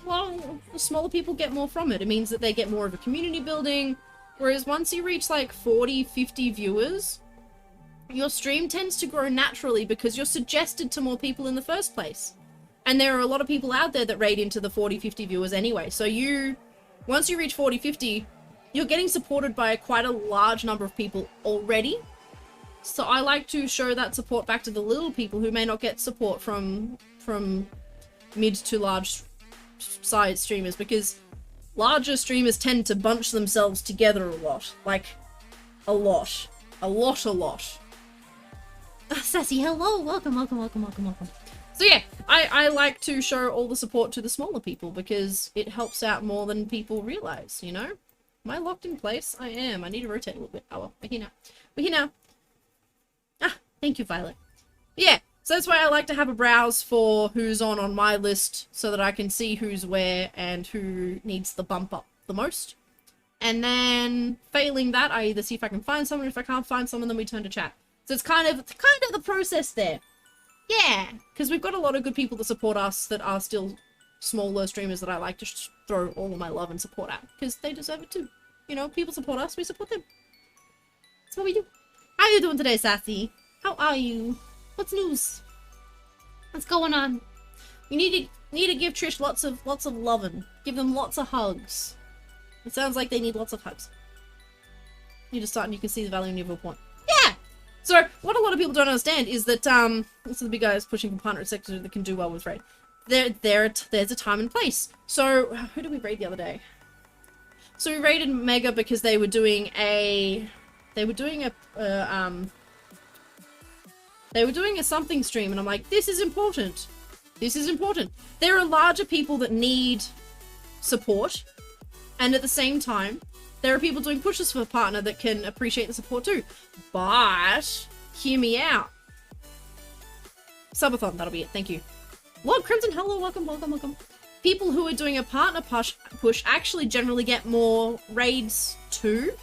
well, the smaller people get more from it. It means that they get more of a community building, whereas once you reach like 40, 50 viewers, your stream tends to grow naturally because you're suggested to more people in the first place. And there are a lot of people out there that raid into the 40, 50 viewers anyway. So once you reach 40, 50, you're getting supported by quite a large number of people already. So I like to show that support back to the little people who may not get support from mid to large size streamers, because larger streamers tend to bunch themselves together a lot. Like, a lot. A lot. Sassy, hello, welcome. So yeah, I like to show all the support to the smaller people because it helps out more than people realize, you know? Am I locked in place? I am. I need to rotate a little bit. Oh well, we're here now. Ah, thank you, Violet. Yeah, so that's why I like to have a browse for who's on my list so that I can see who's where and who needs the bump up the most. And then, failing that, I either see if I can find someone. If I can't find someone, then we turn to chat. So it's kind of the process there. Yeah, because we've got a lot of good people that support us that are still smaller streamers that I like to throw all of my love and support at, because they deserve it too. You know, people support us, we support them. That's what we do. How you doing today, Sassy? How are you? What's news? What's going on? You need to give Trish lots of loving. Give them lots of hugs. It sounds like they need lots of hugs. You just start and you can see the value in your viewpoint. Yeah! So, what a lot of people don't understand is that, so the big guys pushing for partner sector that can do well with raid. There's a time and place. So, who did we raid the other day? So we raided Mega because they were doing a something stream, and I'm like, this is important. This is important. There are larger people that need support, and at the same time, there are people doing pushes for a partner that can appreciate the support too. But, hear me out. Subathon, that'll be it, thank you. Lord Crimson, hello, welcome, welcome, welcome. People who are doing a partner push actually generally get more raids too.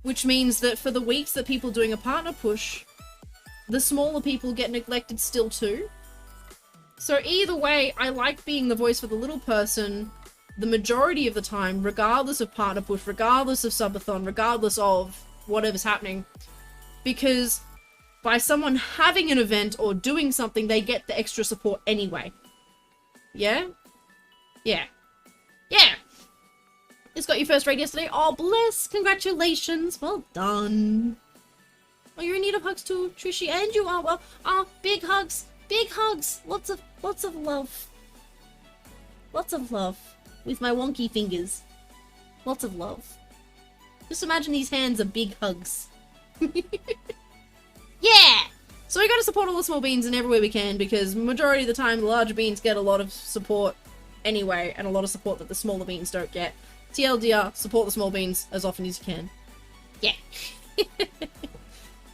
Which means that for the weeks that people doing a partner push, the smaller people get neglected still too. So either way, I like being the voice for the little person the majority of the time, regardless of partner push, regardless of subathon, regardless of whatever's happening. Because by someone having an event or doing something, they get the extra support anyway. Yeah? Yeah. Yeah! Just got your first raid yesterday. Oh, bless! Congratulations! Well done! Oh, you're in need of hugs too, Trishy, and you are well. Oh, big hugs! Big hugs! Lots of love. Lots of love. With my wonky fingers. Lots of love. Just imagine these hands are big hugs. Yeah! So we gotta support all the small beans in every way we can, because majority of the time the larger beans get a lot of support anyway, and a lot of support that the smaller beans don't get. TLDR, support the small beans as often as you can. Yeah!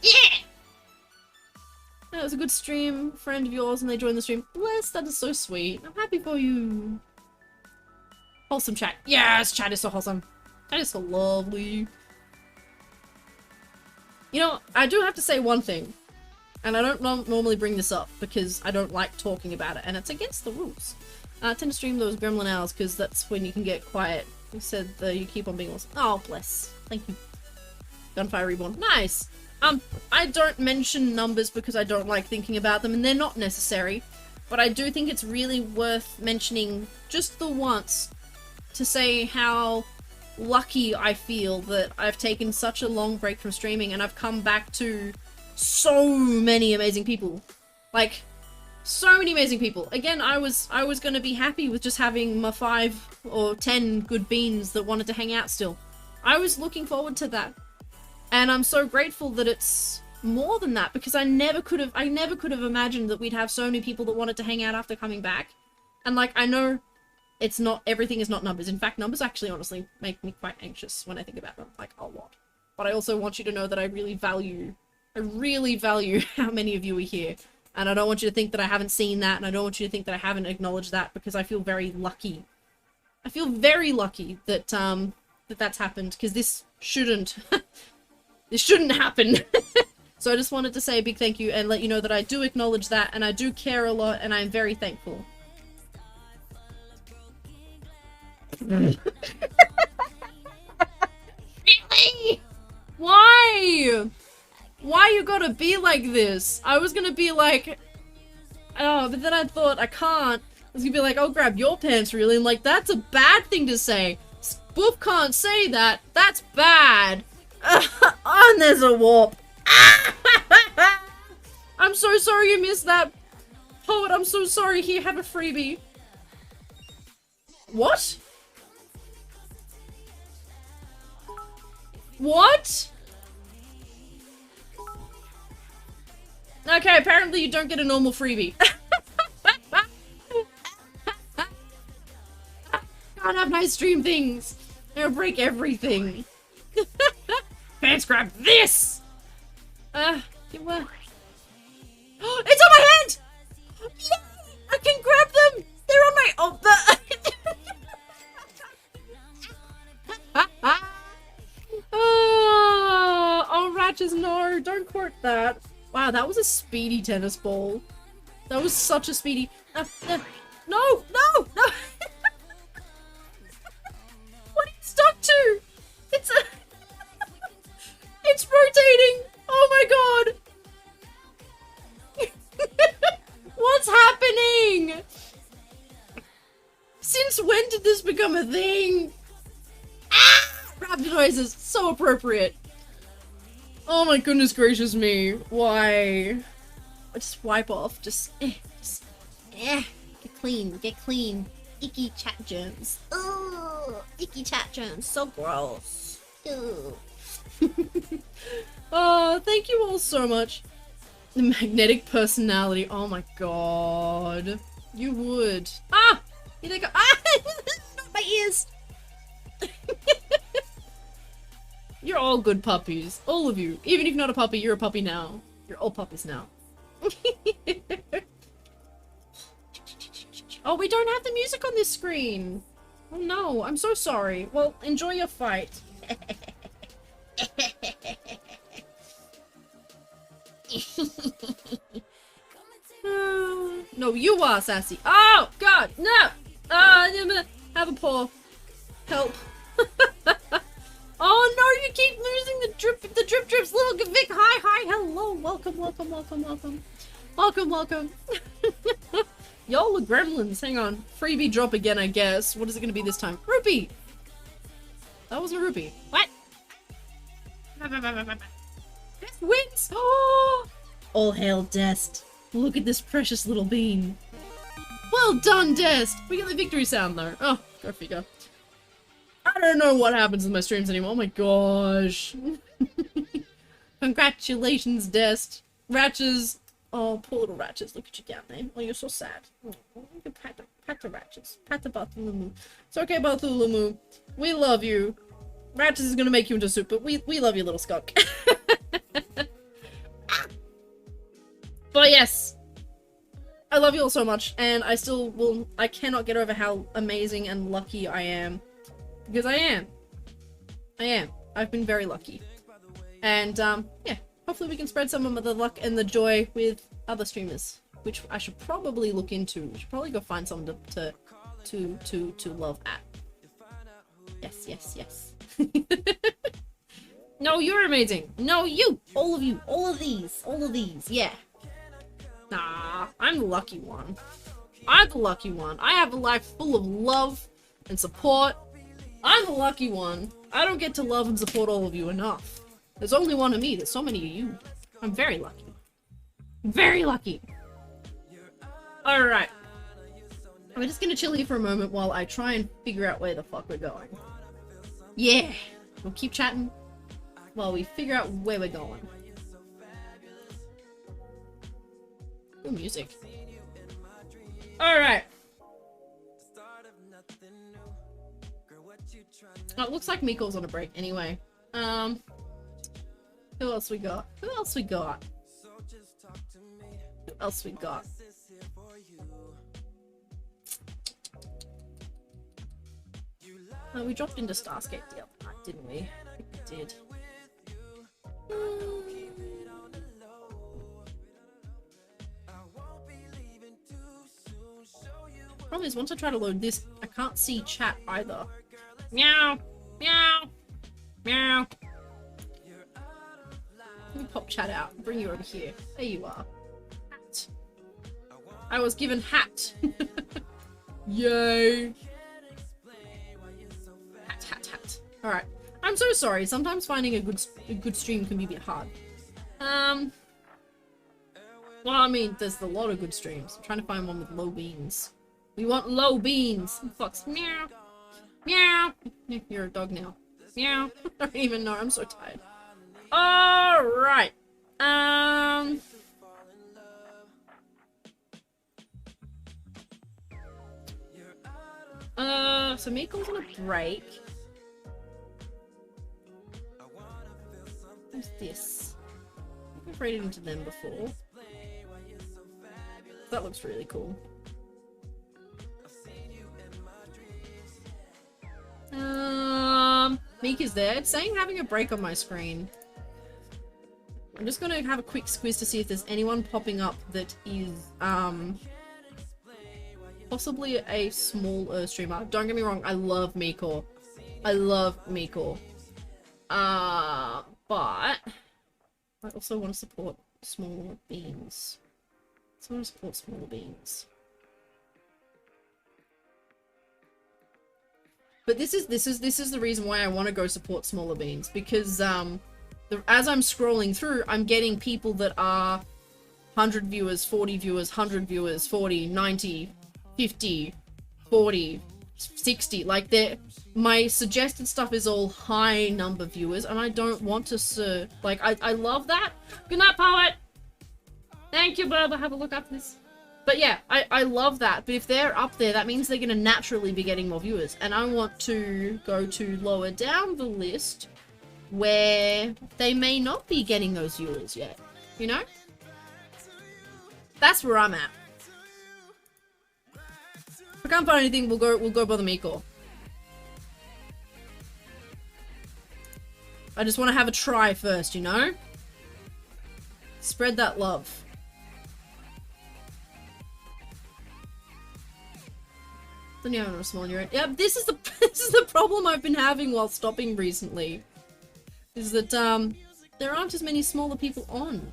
Yeah! That was a good stream, friend of yours, and they joined the stream. Bless, that is so sweet. I'm happy for you. Wholesome chat. Yes, chat is so wholesome. Chat is so lovely. You know, I do have to say one thing. And I don't normally bring this up because I don't like talking about it, and it's against the rules. I tend to stream those gremlin hours because that's when you can get quiet. You said that you keep on being awesome. Oh, bless. Thank you. Gunfire Reborn. Nice! I don't mention numbers because I don't like thinking about them, and they're not necessary. But I do think it's really worth mentioning just the once to say how lucky I feel that I've taken such a long break from streaming and I've come back to so many amazing people. Like, so many amazing people. Again, I was gonna be happy with just having my 5 or 10 good beans that wanted to hang out still. I was looking forward to that. And I'm so grateful that it's more than that, because I never could have imagined that we'd have so many people that wanted to hang out after coming back. And like, I know it's not, everything is not numbers. In fact, numbers actually honestly make me quite anxious when I think about them, like a lot. But I also want you to know that I really value how many of you are here. And I don't want you to think that I haven't seen that, and I don't want you to think that I haven't acknowledged that, because I feel very lucky. I feel very lucky that, that's happened, because this shouldn't, this shouldn't happen. So I just wanted to say a big thank you and let you know that I do acknowledge that, and I do care a lot, and I'm very thankful. Really? Why? Why you gotta be like this? I was gonna be like, oh, but then I thought, I can't. I was gonna be like, oh, grab your pants, really? And like, that's a bad thing to say. Spoof can't say that. That's bad. And there's a warp. I'm so sorry you missed that. Poet, I'm so sorry. Here, have a freebie. What? What? Okay, apparently you don't get a normal freebie. Can't have nice stream things. They'll break everything. Pants grab this! It's on my head! Yay! I can grab them! They're on my... Oh, Ratches, no! Don't court that. Wow, that was a speedy tennis ball. That was such a speedy... No! No! No! What are you stuck to? It's a... It's rotating! Oh my god! What's happening? Since when did this become a thing? Ah! Raptor noises, so appropriate. Oh my goodness gracious me. Why? Just wipe off. Get clean. Get clean. Icky chat germs. Ugh. Icky chat germs. So gross. Ew. Oh, thank you all so much. The magnetic personality. Oh my god. You would. Ah! Here they go. Ah! Not my ears. You're all good puppies. All of you. Even if you're not a puppy, you're a puppy now. You're all puppies now. Oh, we don't have the music on this screen. Oh no, I'm so sorry. Well, enjoy your fight. No, you are sassy. Oh god, no! I'm gonna have a paw. Help. Oh no, you keep losing the drip drips. Little Vic, hi, hello, welcome. Y'all are gremlins. Hang on, freebie drop again, I guess. What is it gonna be this time? Rupee. That wasn't a rupee. What? Dest wins. Oh, all hail Dest. Look at this precious little bean. Well done, Dest. We get the victory sound though. Oh, go figure. I don't know what happens in my streams anymore. Oh my gosh. Congratulations, Dest. Ratches. Oh, poor little Ratches. Look at you down there. Oh, you're so sad. Oh, you can pat the Ratches. Pat the Bartholomew. It's okay, Bartholomew. We love you. Ratches is gonna make you into soup, but we love you, little skunk. But yes. I love you all so much, and I cannot get over how amazing and lucky I am. Because I am. I've been very lucky. And, yeah. Hopefully we can spread some of the luck and the joy with other streamers. Which I should probably look into. We should probably go find someone to love at. Yes. No, you're amazing. No, you! All of you! All of these! Yeah. Nah, I'm the lucky one. I'm the lucky one. I have a life full of love and support. I'm the lucky one. I don't get to love and support all of you enough. There's only one of me. There's so many of you. I'm very lucky. Very lucky. Alright. We're just gonna chill here for a moment while I try and figure out where the fuck we're going. Yeah. We'll keep chatting while we figure out where we're going. Ooh, music. Alright. Oh, it looks like Miko's on a break anyway. Who else we got? Oh, we dropped into Starscape the other night, didn't we? I think we did. Problem is, once I try to load this, I can't see chat either. Meow! Let me pop chat out and bring you over here. There you are. Hat. I was given hat. Yay. Hat. Alright. I'm so sorry. Sometimes finding a good stream can be a bit hard. Well, I mean, there's a lot of good streams. I'm trying to find one with low beans. We want low beans. Fox. Meow. You're a dog now. Meow. I don't even know. I'm so tired. Alright. So Miko's on a break. What's this? I've raided into them before. That looks really cool. Meek is there. It's saying having a break on my screen. I'm just gonna have a quick squiz to see if there's anyone popping up that is, possibly a small streamer. Don't get me wrong, I love Miko. But I also want to support smaller beans. But this is the reason why I want to go support smaller beans, because the as I'm scrolling through, I'm getting people that are 100 viewers, 40 viewers, 100 viewers, 40, 90, 50, 40, 60. Like, my suggested stuff is all high number viewers, and I don't want to like, I love that. Good night, poet. Thank you, Bubba. Have a look up this. But yeah, I love that. But if they're up there, that means they're going to naturally be getting more viewers. And I want to go to lower down the list where they may not be getting those viewers yet. You know? That's where I'm at. If I can't find anything, we'll go bother Miko. I just want to have a try first, you know? Spread that love. Then you have a small urine. Yeah, this is the problem I've been having while stopping recently. Is that there aren't as many smaller people on.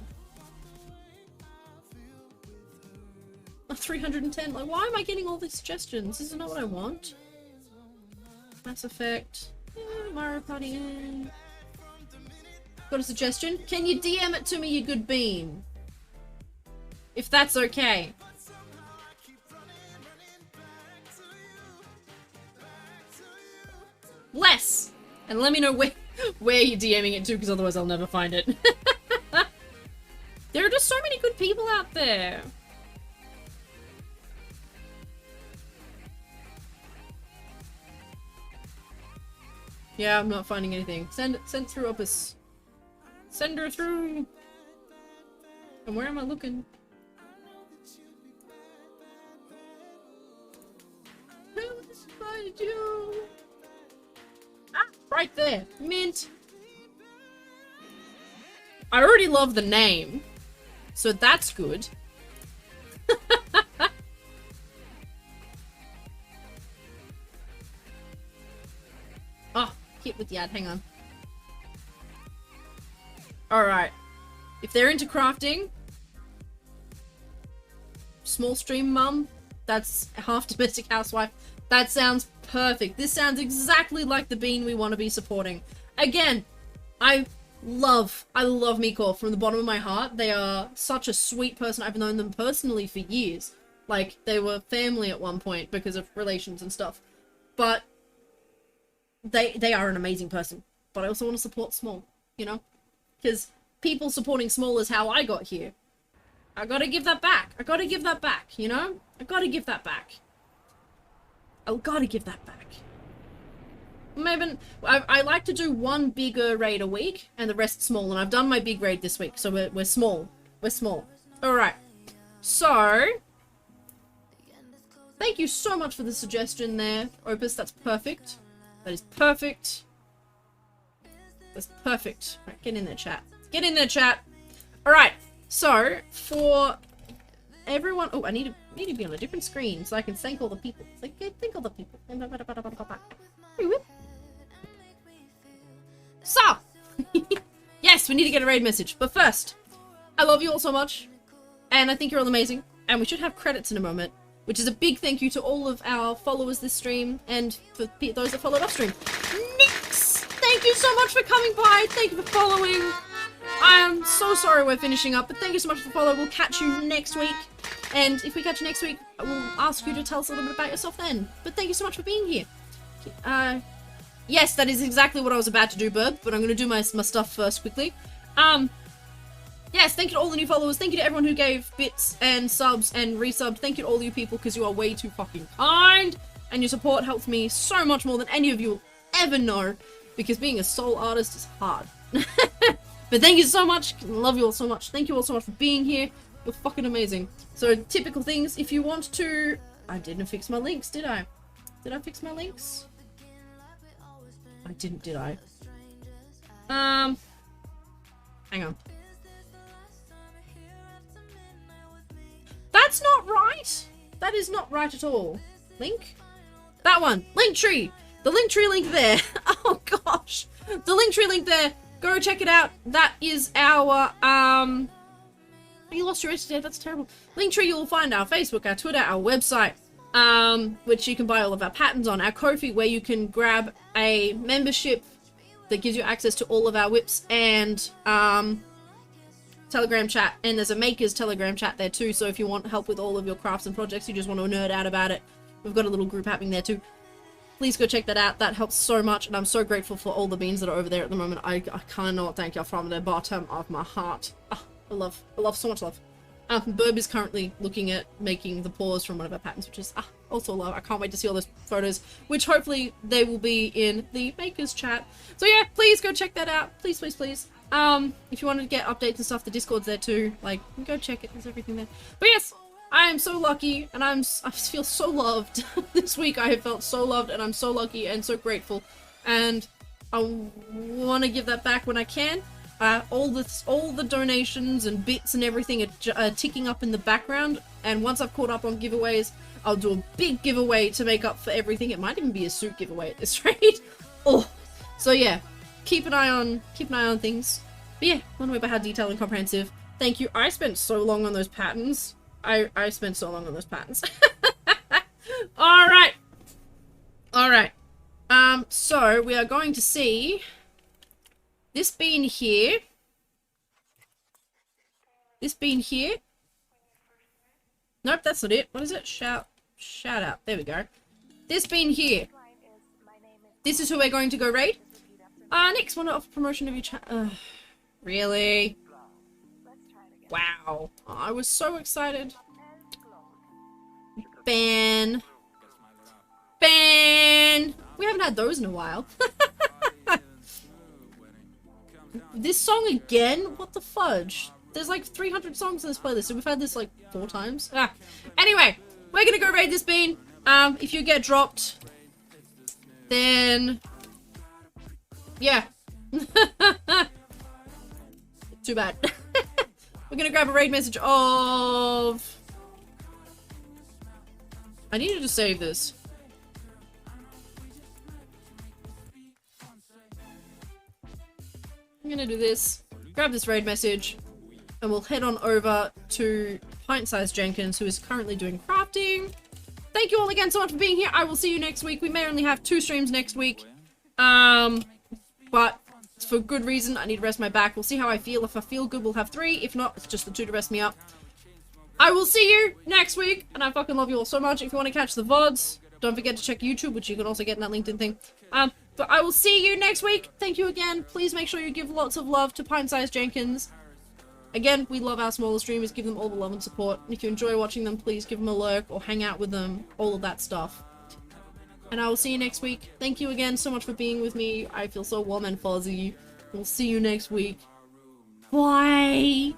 310. Like, why am I getting all these suggestions? This is not what I want. Mass Effect. Mario Party. Got a suggestion? Can you DM it to me, you good bean? If that's okay. Bless! And let me know where you're DMing it to, because otherwise I'll never find it. There are just so many good people out there. Yeah, I'm not finding anything. Send through Opus. Send her through. And where am I looking? Who invited you? Ah, right there. Mint. I already love the name, so that's good. Oh, hit with the ad, hang on. Alright. If they're into crafting, small stream mum, that's half domestic housewife. That sounds perfect. This sounds exactly like the bean we want to be supporting. Again, I love Miko from the bottom of my heart. They are such a sweet person. I've known them personally for years. Like, they were family at one point because of relations and stuff. But they are an amazing person. But I also want to support small, you know? Because people supporting small is how I got here. I gotta give that back. I gotta give that back, you know? I gotta give that back. I gotta give that back. Maybe I like to do one bigger raid a week and the rest small, and I've done my big raid this week, so we're small. We're small. Alright. So thank you so much for the suggestion there, Opus. That's perfect. That is perfect. That's perfect. Right, get in there, chat. Get in there, chat. Alright, so for everyone... Oh, I need to be on a different screen so I can thank all the people. Thank all the people. So, yes, we need to get a raid message. But first, I love you all so much. And I think you're all amazing. And we should have credits in a moment. Which is a big thank you to all of our followers this stream. And for those that followed off stream. Nix! Thank you so much for coming by. Thank you for following. I'm so sorry we're finishing up. But thank you so much for following. We'll catch you next week. And if we catch you next week, we'll ask you to tell us a little bit about yourself then. But thank you so much for being here. Yes, that is exactly what I was about to do, Burb, but I'm going to do my stuff first quickly. Yes, thank you to all the new followers. Thank you to everyone who gave bits and subs and resubbed. Thank you to all you people, because you are way too fucking kind. And your support helps me so much more than any of you will ever know, because being a soul artist is hard. But thank you so much. Love you all so much. Thank you all so much for being here. You're fucking amazing. So, typical things, if you want to... I didn't fix my links, did I? Did I fix my links? I didn't, did I? Hang on. That's not right! That is not right at all. Link? That one! Linktree! The Linktree link there! Oh gosh! The Linktree link there! Go check it out! That is our, You lost your today, that's terrible. Linktree, you'll find our Facebook, our Twitter, our website, which you can buy all of our patterns on, our Ko-fi, where you can grab a membership that gives you access to all of our whips and Telegram chat, and there's a makers Telegram chat there too, so if you want help with all of your crafts and projects, you just want to nerd out about it, we've got a little group happening there too. Please go check that out. That helps so much, and I'm so grateful for all the beans that are over there at the moment. I cannot thank you from the bottom of my heart. Oh, I love so much love. Burb is currently looking at making the paws from one of our patterns, which is also love. I can't wait to see all those photos, which hopefully they will be in the makers chat. So yeah, please go check that out. Please, please, please. If you want to get updates and stuff, the Discord's there too. Like, go check it. There's everything there. But yes, I am so lucky, and I feel so loved. This week I have felt so loved, and I'm so lucky and so grateful. And I want to give that back when I can. All the donations and bits and everything are ticking up in the background, and once I've caught up on giveaways, I'll do a big giveaway to make up for everything. It might even be a suit giveaway at this rate. Oh, so yeah, keep an eye on things. But yeah, one way about how detailed and comprehensive. Thank you. I spent so long on those patterns. I spent so long on those patterns. All right. So we are going to see this bean here. This bean here. Nope, that's not it. What is it? Shout out. There we go. This bean here. This is who we're going to go raid. Next, want to offer promotion of your channel. Really? Wow. Oh, I was so excited. Ban. We haven't had those in a while. This song again? What the fudge? There's like 300 songs in this playlist, so we've had this like 4 times. Anyway, we're gonna go raid this bean. If you get dropped, then yeah. Too bad. We're gonna grab a raid message of... I needed to save this. I'm gonna do this, grab this raid message, and we'll head on over to Pint-Sized Jenkins, who is currently doing crafting. Thank you all again so much for being here. I will see you next week. We may only have 2 streams next week. But it's for good reason. I need to rest my back. We'll see how I feel. If I feel good, we'll have 3. If not, it's just the 2 to rest me up. I will see you next week, and I fucking love you all so much. If you want to catch the VODs, don't forget to check YouTube, which you can also get in that LinkedIn thing. But I will see you next week. Thank you again. Please make sure you give lots of love to Pint-Sized Jenkins. Again, we love our smaller streamers. Give them all the love and support. And if you enjoy watching them, please give them a lurk or hang out with them. All of that stuff. And I will see you next week. Thank you again so much for being with me. I feel so warm and fuzzy. We'll see you next week. Bye!